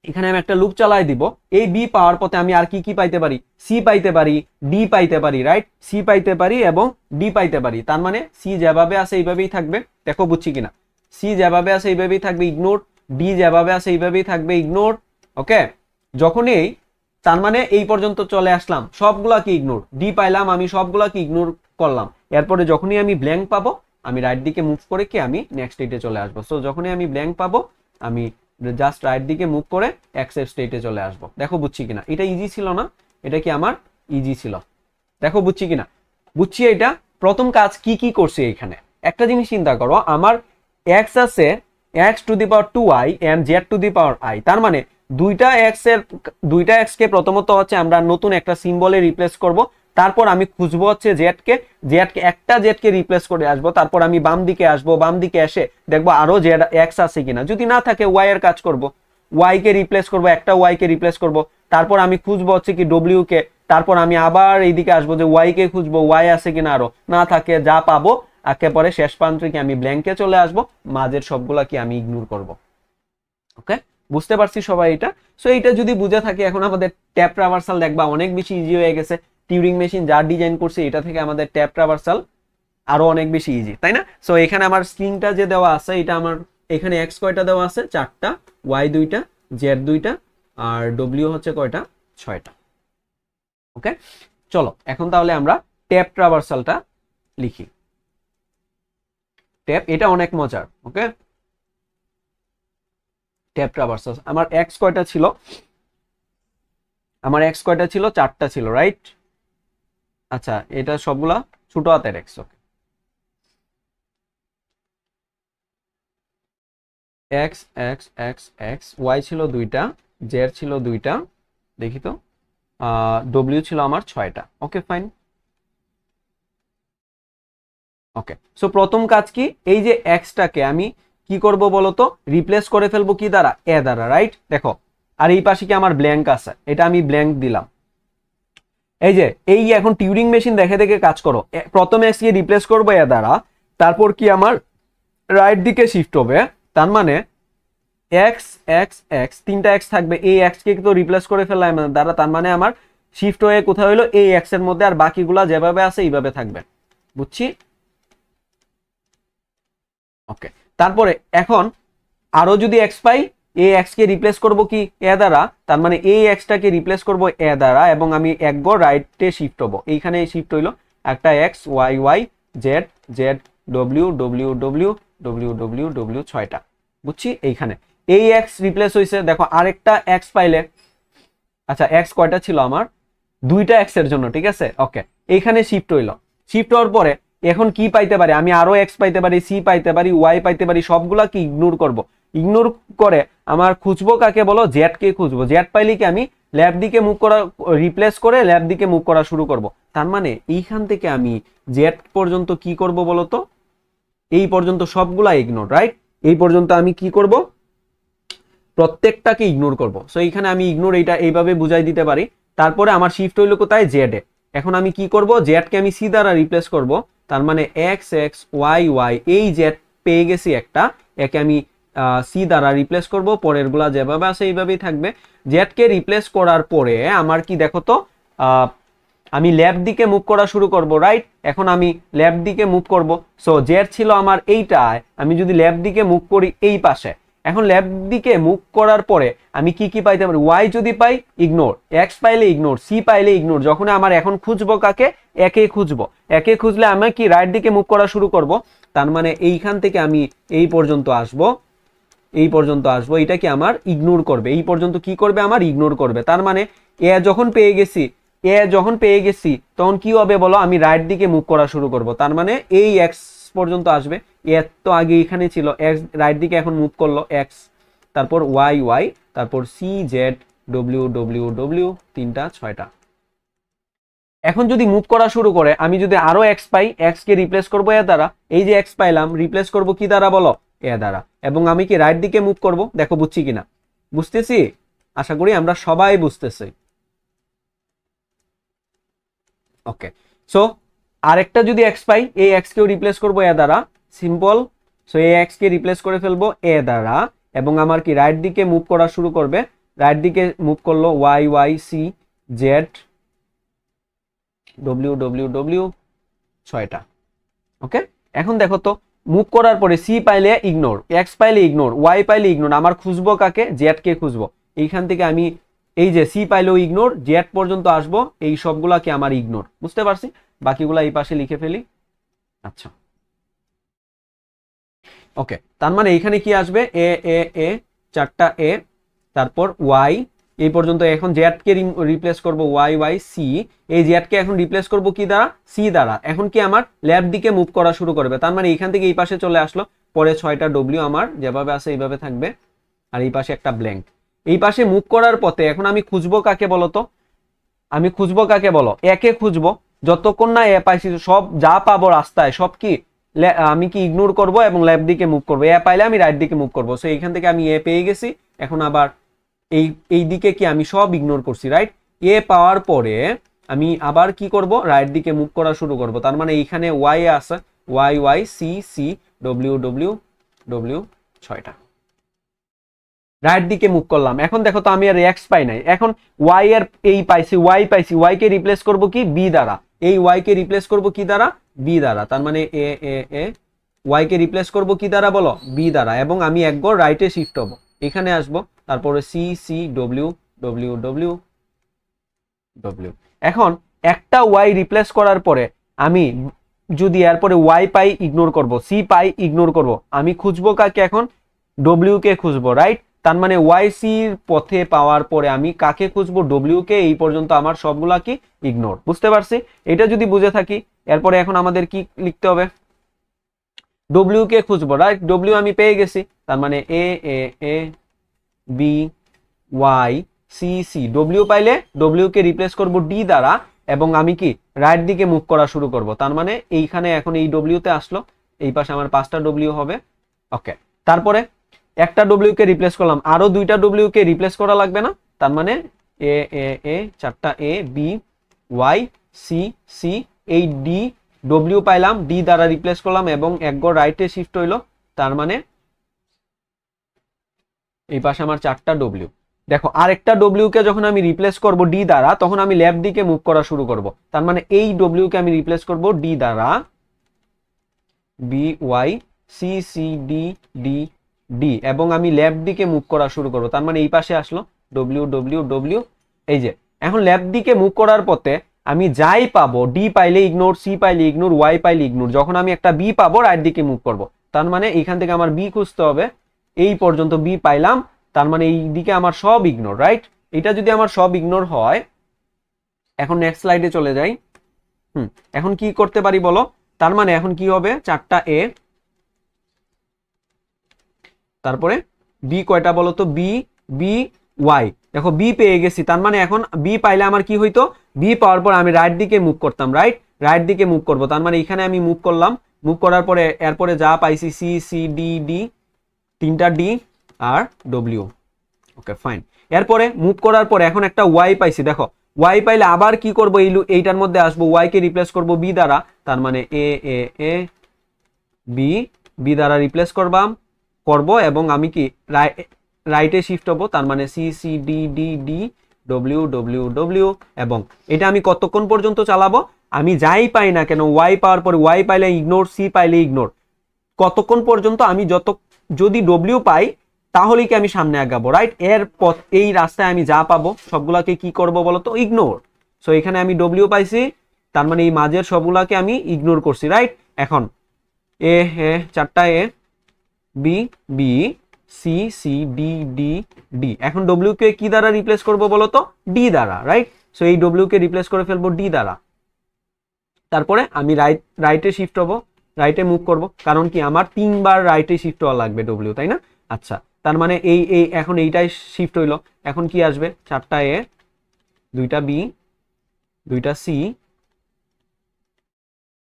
এখানে আমি একটা লুপ চালাই দিব, এই বি পাওয়ার পথে আমি আর কি কি পাইতে পারি, সি পাইতে পারি, ডি পাইতে পারি, রাইট? সি পাইতে পারি এবং ডি পাইতে পারি। তার মানে সি যেভাবে আছে এইভাবেই থাকবে, দেখো বুঝছি কিনা, সি যেভাবে আছে এইভাবেই থাকবে, ইগনোর। ডি যেভাবে আছে এইভাবেই থাকবে, ইগনোর। ওকে, যখনই তার মানে এই পর্যন্ত চলে আসলাম, সবগুলা কি ইগনোর, ডি পাইলাম আমি, সবগুলা কি ইগনোর করলাম। এরপরে যখনই আমি ব্ল্যাঙ্ক পাবো আমি রাইট দিকে মুভ করে কি আমি নেক্সট স্টেটে চলে আসবো। সো যখনই আমি ব্ল্যাঙ্ক পাবো আমি জাস্ট রাইট দিকে মুভ করে অ্যাকসেপ্ট স্টেটে চলে আসবো। দেখো বুঝছি কিনা, এটা ইজি ছিল না? এটা কি আমার ইজি ছিল? দেখো বুঝছি কিনা, বুঝছি। এটা প্রথম কাজ কি কি করছে এখানে, একটা জিনিস চিন্তা করো, আমার এক্স আছে x to the power 2i and z to the power i। তার মানে দুইটা x কে প্রথমত হচ্ছে আমরা নতুন একটা সিম্বলে রিপ্লেস করব। তারপর আমি খুঁজবো হচ্ছে একটা z কে রিপ্লেস করে আসবো। তারপর আমি বাম দিকে আসবো, বাম দিকে এসে দেখবো আরো z x আছে কিনা। যদি না থাকে y এর কাজ করব, y কে রিপ্লেস করব, একটা y কে রিপ্লেস করব। তারপর আমি খুঁজবো হচ্ছে কি w কে। তারপর আমি আবার এইদিকে আসবো যে y কে খুঁজবো, y আছে কিনা, আরো না থাকে যা পাবো একেবারে শেষ প্রান্তে কি আমি ব্ল্যাঙ্কে চলে আসবো, মাঝের সবগুলা কি আমি ইগনোর করব। ওকে, বুঝতে পারছি সবাই এটা? সো এইটা যদি বুঝে থাকে, এখন আমাদের ট্যাপ ট্রাভার্সাল দেখবা অনেক বেশি ইজি হয়ে গেছে। টিউরিং মেশিন যা ডিজাইন করছে এটা থেকে আমাদের ট্যাপ ট্রাভার্সাল আরো অনেক বেশি ইজি, তাই না? সো এখানে আমার স্ক্রিনটা যে দেওয়া আছে, এটা আমার এখানে এক্স কয়টা দেওয়া আছে, 4টা, ওয়াই 2টা, জেড 2টা, আর ডব্লিউ হচ্ছে কয়টা, 6টা। ওকে, চলো এখন তাহলে আমরা ট্যাপ ট্রাভার্সালটা লিখি। ট্যাপ, এটা অনেক মজার। ওকে, ট্যাপ ট্রাভার্সাল আমার এক্স কয়টা ছিল, 4টা ছিল, রাইট? আচ্ছা, এটা সবগুলা ছোট হাতের X. Okay, X X X X, Y ছিল 2টা, জেড ছিল 2টা, দেখি তো, ডব্লিউ ছিল আমার 6টা। ওকে, ফাইন। ওকে, সো প্রথম কাজ কি, এই যে এক্সটাকে আমি কি করব বলতো, রিপ্লেস করে ফেলবো কি দ্বারা, এ দ্বারা, রাইট? দেখো, আর এই পাশে কি আমার ব্ল্যাঙ্ক আছে, এটা আমি ব্ল্যাঙ্ক দিলাম। এই যে এই এখন টিউরিং মেশিন দেখে দেখে কাজ করো, প্রথমে এক্স কে রিপ্লেস করবো এ দ্বারা, তারপর কি আমার রাইট দিকে শিফট হবে। তার মানে এক্স এক্স এক্স, 3টা এক্স থাকবে, এই এক্স কে তো রিপ্লেস করে ফেললাম দ্বারা, তার মানে আমার শিফট হয়ে কোথায় হলো, এই এক্স এর মধ্যে, আর বাকিগুলা যেভাবে আছে এইভাবে থাকবে। বুঝছি? ওকে, তারপরে এখন আরো যদি এক্স পাই, এই এক্স কে রিপ্লেস করব কি এ দ্বারা, তার মানে এই এক্সটাকে রিপ্লেস করব এ দ্বারা, এবং আমি এক গড় রাইটে শিফট হবো, এইখানে শিফট হইলো একটা X, Y Y, Z Z, W W W W W W, 6টা। বুঝছি? এইখানে এই এক্স রিপ্লেস হয়েছে, দেখো আরেকটা এক্স পাইলে, আচ্ছা এক্স কয়টা ছিল আমার, 2টা এক্স এর জন্য, ঠিক আছে? ওকে, এইখানে শিফট হইলো, শিফট হওয়ার পরে এখন কি পাইতে পারি, আমি আরো এক্স পাইতে পারি, সি পাইতে পারি, ওয়াই পাইতে পারি, সবগুলা কি ইগনোর করব। ইগনোর করে আমার খুঁজবো কাকে বলো, জেড কে খুঁজবো। জেড পাইলে কি আমি লেফট দিকে মুভ করা, রিপ্লেস করে লেফট দিকে মুভ করা শুরু করব। তার মানে এইখান থেকে আমি জেড পর্যন্ত কি করব বলতো, এই পর্যন্ত সবগুলা ইগনোর, রাইট? এই পর্যন্ত আমি কি করব, প্রত্যেকটাকে ইগনোর করব। সো এইখানে আমি ইগনোর এইটা এইভাবে বুঝাই দিতে পারি। তারপরে আমার শিফট হইলো কোথায়, জেড এ। এখন আমি কি করব, জেড কে আমি সি দ্বারা রিপ্লেস করব। তার মানে এক্স এক্স ওয়াই ওয়াই, এই জেড পেয়ে গেছি একটা, একে আমি সি দ্বারা রিপ্লেস করব, পরের গুলা যেভাবে আছে এইভাবেই থাকবে। জেড কে রিপ্লেস করার পরে আমার কি দেখো তো, আমি লেফট দিকে মুভ করা শুরু করব, রাইট? এখন আমি লেফট দিকে মুভ করব। সো জেড ছিল আমার এইটায়, আমি যদি লেফট দিকে মুভ করি এই পাশে, এখন লেফট দিকে মুভ করার পরে আমি কি কি পাইতে পারি? ওয়াই যদি পাই ইগনোর, এক্স পাইলে ইগনোর, সি পাইলে ইগনোর। যখন আমার এখন খুঁজবো কাকে? একে খুঁজবো। একে খুঁজলে আমি কি রাইট দিকে মুভ করা শুরু করব। তার মানে এইখান থেকে আমি এই পর্যন্ত আসবো, এই পর্যন্ত আসবো, এটা কি আমার ইগনোর করবে, এই পর্যন্ত কি করবে? আমার ইগনোর করবে। তার মানে এ যখন পেয়ে গেছি তখন কি হবে বলো? আমি রাইট দিকে মুভ করা শুরু করব। তার মানে এই এক্স পর্যন্ত আসবে, এর তো আগে এখানে ছিল, এক্স রাইট দিকে এখন মুভ করলো এক্স, তারপর ওয়াই ওয়াই, তারপর C Z W W W, 3টা 6টা। এখন যদি মুভ করা শুরু করে, আমি যদি আরো এক্স পাই, এক্স কে রিপ্লেস করবো এ দ্বারা, এই যে এক্স পাইলাম রিপ্লেস করব কি দ্বারা বলো? এ দ্বারা। এবং আমি কি রাইট দিকে মুভ করব? দেখো বুঝছি কিনা, বুঝতেছি? আশা করি আমরা সবাই বুঝতেছি। ওকে, সো আরেকটা যদি এক্স পাই, এই এক্স কেও রিপ্লেস করবো এ দ্বারা, সিম্পল। সো এই এক্স কে রিপ্লেস করে ফেলবো এ দ্বারা, এবং আমার কি রাইট দিকে মুভ করা শুরু করবে, রাইট দিকে মুভ করলো Y Y C Z W W W, 6টা। ওকে, এখন দেখো তো মুভ করার পরে সি পাইলে ইগনোর, এক্স পাইলে ইগনোর, ওয়াই পাইলে ইগনোর, আমার খুঁজবো কাকে? জেড কে খুঁজবো। এইখান থেকে আমি এই যে সি পাইলেও ইগনোর, জেড পর্যন্ত আসবো, এই সবগুলা কি আমার ইগনোর। বুঝতে পারছি? বাকিগুলা এই পাশে লিখে ফেলি। আচ্ছা, ওকে, তার মানে এইখানে কি আসবে? এ এ এ, 4টা এ, তারপর ওয়াই এই পর্যন্ত। এখন জেড কে রিপ্লেস করব ওয়াই ওয়াই সি, এই জেড কে এখন রিপ্লেস করব কি দ্বারা? সি দ্বারা। এখন কি আমার লেফট দিকে মুভ করা শুরু করবে, তার মানে এইখান থেকে এই পাশে চলে আসলো। পরে 6টা ডব্লিউ আমার যেভাবে আছে এইভাবে থাকবে, আর এই পাশে একটা ব্ল্যাঙ্ক। এই পাশে মুভ করার পথে এখন আমি খুঁজবো কাকে বলো তো? আমি খুঁজবো কাকে বলো? একে খুঁজবো। যতক্ষণ না এ পাইছি, সব যা পাবো রাস্তায় সব কি আমি কি ইগনোর করব এবং লেফট দিকে মুভ করবো। এ পাইলে আমি রাইট দিকে মুভ করবো। সো এইখান থেকে আমি এ পেয়ে গেছি। এখন আবার এই দিকে কি আমি সব ইগনোর করছি, রাইট? এ পাওয়ার পরে আমি আবার কি করব? রাইট দিকে মুভ করা শুরু করব। তার মানে এইখানে ওয়াই আছে, Y Y C C W W W, 6টা। রাইট দিকে মুভ করলাম। এখন দেখো তো আমি আর এক্স পাই নাই, এখন ওয়াই এর এই পাইছি, ওয়াই পাইছি, ওয়াই কে রিপ্লেস করব কি? বি দ্বারা। এই ওয়াই কে রিপ্লেস করব কি দ্বারা? বি দ্বারা। তার মানে এ এ এ, ওয়াই কে রিপ্লেস করব কি দ্বারা বলো? বি দ্বারা। এবং আমি এক গড় রাইটে শিফট হব, এখানে আসবো, তারপরে C C W W W W. এখন একটা ওয়াই রিপ্লেস করার পরে আমি যদি এরপরে ওয়াই পাই ইগনোর করব, সি পাই ইগনোর করব, আমি খুঁজবো কাকে? এখন ডব্লিউ কে খুঁজবো, রাইট? তার মানে ওয়াই সির পথে পাওয়ার পরে আমি কাকে খুঁজবো? ডব্লিউ কে। এই পর্যন্ত আমার সবগুলা কি ইগনোর। বুঝতে পারছি? এটা যদি বুঝে থাকি, এরপরে এখন আমাদের কি লিখতে হবে? ডব্লিউ কে খুঁজবো, রাইট? ডব্লিউ আমি পেয়ে গেছি। তার মানে A A A B Y C C, W পাইলে ডব্লিউ কে রিপ্লেস করব ডি দ্বারা, এবং আমি কি রাইট দিকে মুভ করা শুরু করব। তার মানে এইখানে এখন এই ডব্লিউ তে আসলো, এই পাশে আমার 5টা ডব্লিউ হবে। ওকে, তারপরে একটা ডব্লিউ কে রিপ্লেস করলাম, আরো 2টা ডব্লিউ কে রিপ্লেস করা লাগবে না? তার মানে এ এ এ, 4টা এ বি ওয়াই সি সি, এই ডি ডব্লিউ পাইলাম, ডি দ্বারা রিপ্লেস করলাম এবং এক গড় রাইটে শিফট হইলো। তার মানে এই পাশে আমার 4টা ডব্লিউ। দেখো আরেকটা ডব্লিউ কে যখন আমি রিপ্লেস করব ডি দ্বারা, তখন আমি লেফট দিকে মুভ করা শুরু করব। তার মানে এই ডব্লিউ কে আমি রিপ্লেস করব ডি দ্বারা, B Y C C D D D, এবং আমি লেফট দিকে মুভ করা শুরু করব। তার মানে এই পাশে আসলো ডব্লিউ ডব্লিউ ডব্লিউ। এই যে এখন লেফট দিকে মুভ করার পথে আমি যাই পাবো, ডি পাইলে ইগনোর, সি পাইলে ইগনোর, ওয়াই পাইলে ইগনোর, যখন আমি একটা বি পাবো রাইট দিকে মুভ করব। তার মানে এইখান থেকে আমার বি খুঁজতে হবে, এই পর্যন্ত বি পাইলাম, তার মানে এই দিকে আমার সব ইগনোর, রাইট? এটা যদি আমার সব ইগনোর হয়, এখন নেক্সট স্লাইডে চলে যাই। এখন কি করতে পারি বলো? তার মানে এখন কি হবে? 4টা এ, তারপরে বি কয়টা বলো তো? B B Y. দেখো বি পেয়ে গেছি, তার মানে এখন বি পাইলে আমার কি হইতো? বি পাওয়ার পর আমি রাইট দিকে মুভ করতাম, রাইট? রাইট দিকে মুভ করব। তার মানে এখানে আমি মুভ করলাম, মুভ করার পরে এরপরে যা পাইছি সি সি ডি ডি, 3টা ডি আর ডব্লিউ। Okay fine. এরপরে মুভ করার পরে এখন একটা ওয়াই পাইছি। দেখো ওয়াই পাইলে আবার কি করব? এইটার মধ্যে আসবো, ওয়াই কে রিপ্লেস করব বি দ্বারা। তার মানে A A A B, B দ্বারা রিপ্লেস করব এবং আমি কি রাইটে শিফট হবো। তার মানে C C D D D W W W, এবং এটা আমি কতক্ষণ পর্যন্ত চালাবো, আমি যাই পাই না কেন, ওয়াই পাওয়ার পরে ওয়াই পাইলে ইগনোর, সি পাইলে ইগনোর, কতক্ষণ পর্যন্ত আমি যদি ডব্লিউ পাই তাহলেই কি আমি সামনে আগাবো, রাইট? এর পথ, এই রাস্তায় আমি যা পাবো সবগুলাকে কি করব বলতো, ইগনোর। সো এখানে আমি ডব্লিউ পাইছি, তার মানে এই মাঝের সবগুলাকে আমি ইগনোর করছি, রাইট? এখন এ চারটা A, B B, C C, D D D. এখন ডব্লিউ কে কি দ্বারা রিপ্লেস করব বলতো, ডি দ্বারা, রাইট? সো এই ডব্লিউ কে রিপ্লেস করে ফেলবো ডি দ্বারা। তারপরে আমি রাইটে শিফট হবো, রাইটে মুভ করব, কারণ কি আমার 3বার রাইটে শিফট হওয়া লাগবে ডব্লিউ, তাই না? আচ্ছা, তার মানে এই এখন এইটাই শিফট হইলো। এখন কি আসবে, 4টা এ, 2টা বি, 2টা সি,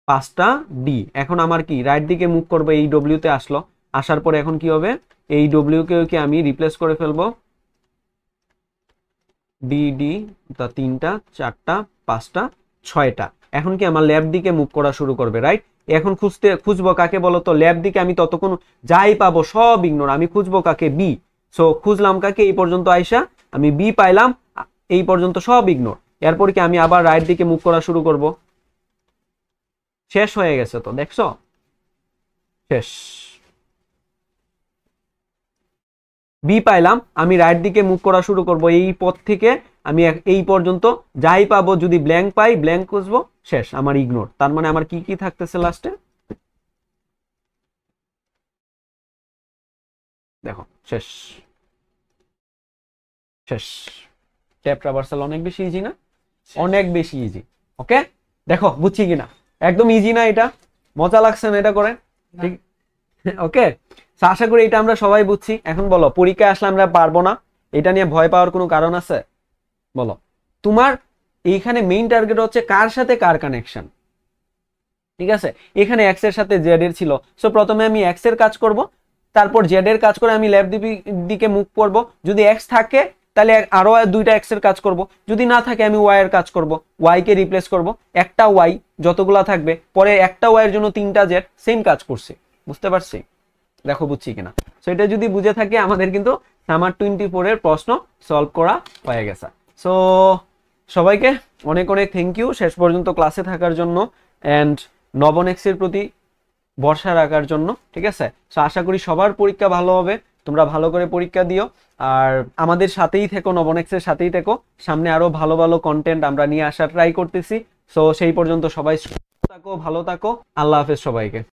5টা ডি। এখন আমার কি রাইট দিকে মুভ করবো, এই ডব্লিউ তে আসলো, আসার পরে এখন কি হবে, এই ডব্লিউ কে কি আমি রিপ্লেস করে ফেলবো ডি ডি, তা 3টা, 4টা, 5টা, 6টা। এখন কি আমার লেফট দিকে মুভ করা শুরু করবে, রাইট? এখন খুঁজবো কাকে বলতো, লেফট দিকে আমি ততক্ষণ যাই পাবো সব ইগনোর, আমি খুঁজবো কাকে, বি। সো খুঁজলাম কাকে, এই পর্যন্ত আইসা আমি বি পাইলাম, এই পর্যন্ত সব ইগনোর। এরপর কি আমি আবার রাইট দিকে মুভ করা শুরু করব, শেষ হয়ে গেছে তো, দেখছো, শেষ। বি পাইলাম, আমি রাইট দিকে মুভ করা শুরু করব, এই পথ থেকে আমি এই পর্যন্ত যাই পাবো, যদি ব্ল্যাঙ্ক পাই ব্ল্যাঙ্ক খুঁজবো, শেষ, আমার ইগনোর। তার মানে আমার কি কি থাকতেছে লাস্টে, দেখো, শেষ শেষ। ট্যাপ ট্রাভার্সাল অনেক বেশি ইজি না, অনেক বেশি ইজি। ওকে, দেখো বুঝছি কিনা, একদম ইজি না এটা, মজা লাগছে না এটা করে, ঠিক? ওকে, আশা করি এটা আমরা সবাই বুঝছি। এখন বলো, পরীক্ষায় আসলে আমরা পারবো না, এটা নিয়ে ভয় পাওয়ার কোনো কারণ আছে? বলো, তোমার এইখানে মেইন টার্গেট হচ্ছে কার সাথে কার কানেকশন, ঠিক আছে? এখানে এক্স এর সাথে জেড এর ছিল, সো প্রথমে আমি এক্স এর কাজ করব, তারপর জেড এর কাজ করে আমি লেফট দিকে মুভ করব, যদি এক্স থাকে তাহলে আরো 2টা এক্স এর কাজ করব, যদি না থাকে আমি ওয়াই এর কাজ করব, ওয়াই কে রিপ্লেস করব, একটা ওয়াই যতগুলা থাকবে, পরে একটা ওয়াই এর জন্য 3টা জেড, সেম কাজ করছে, বুঝতে পারছি? দেখো বুঝছি কিনা। সো এটা যদি বুঝে থাকে, আমাদের কিন্তু সামার 24 এর প্রশ্ন সলভ করা হয়ে গেছে। সো সবাইকে অনেক অনেক থ্যাংক ইউ শেষ পর্যন্ত ক্লাসে থাকার জন্য এন্ড নবনেক্সের প্রতি ভরসা রাখার জন্য, ঠিক আছে? সো আশা করি সবার পরীক্ষা ভালো হবে, তোমরা ভালো করে পরীক্ষা দিও, আর আমাদের সাথেই থেকো, নবনেক্সের সাথেই থেকো, সামনে আরো ভালো ভালো কন্টেন্ট আমরা নিয়ে আসার ট্রাই করতেছি। সো সেই পর্যন্ত সবাই সুস্থ থাকো, ভালো থাকো, আল্লাহ হাফেজ সবাইকে।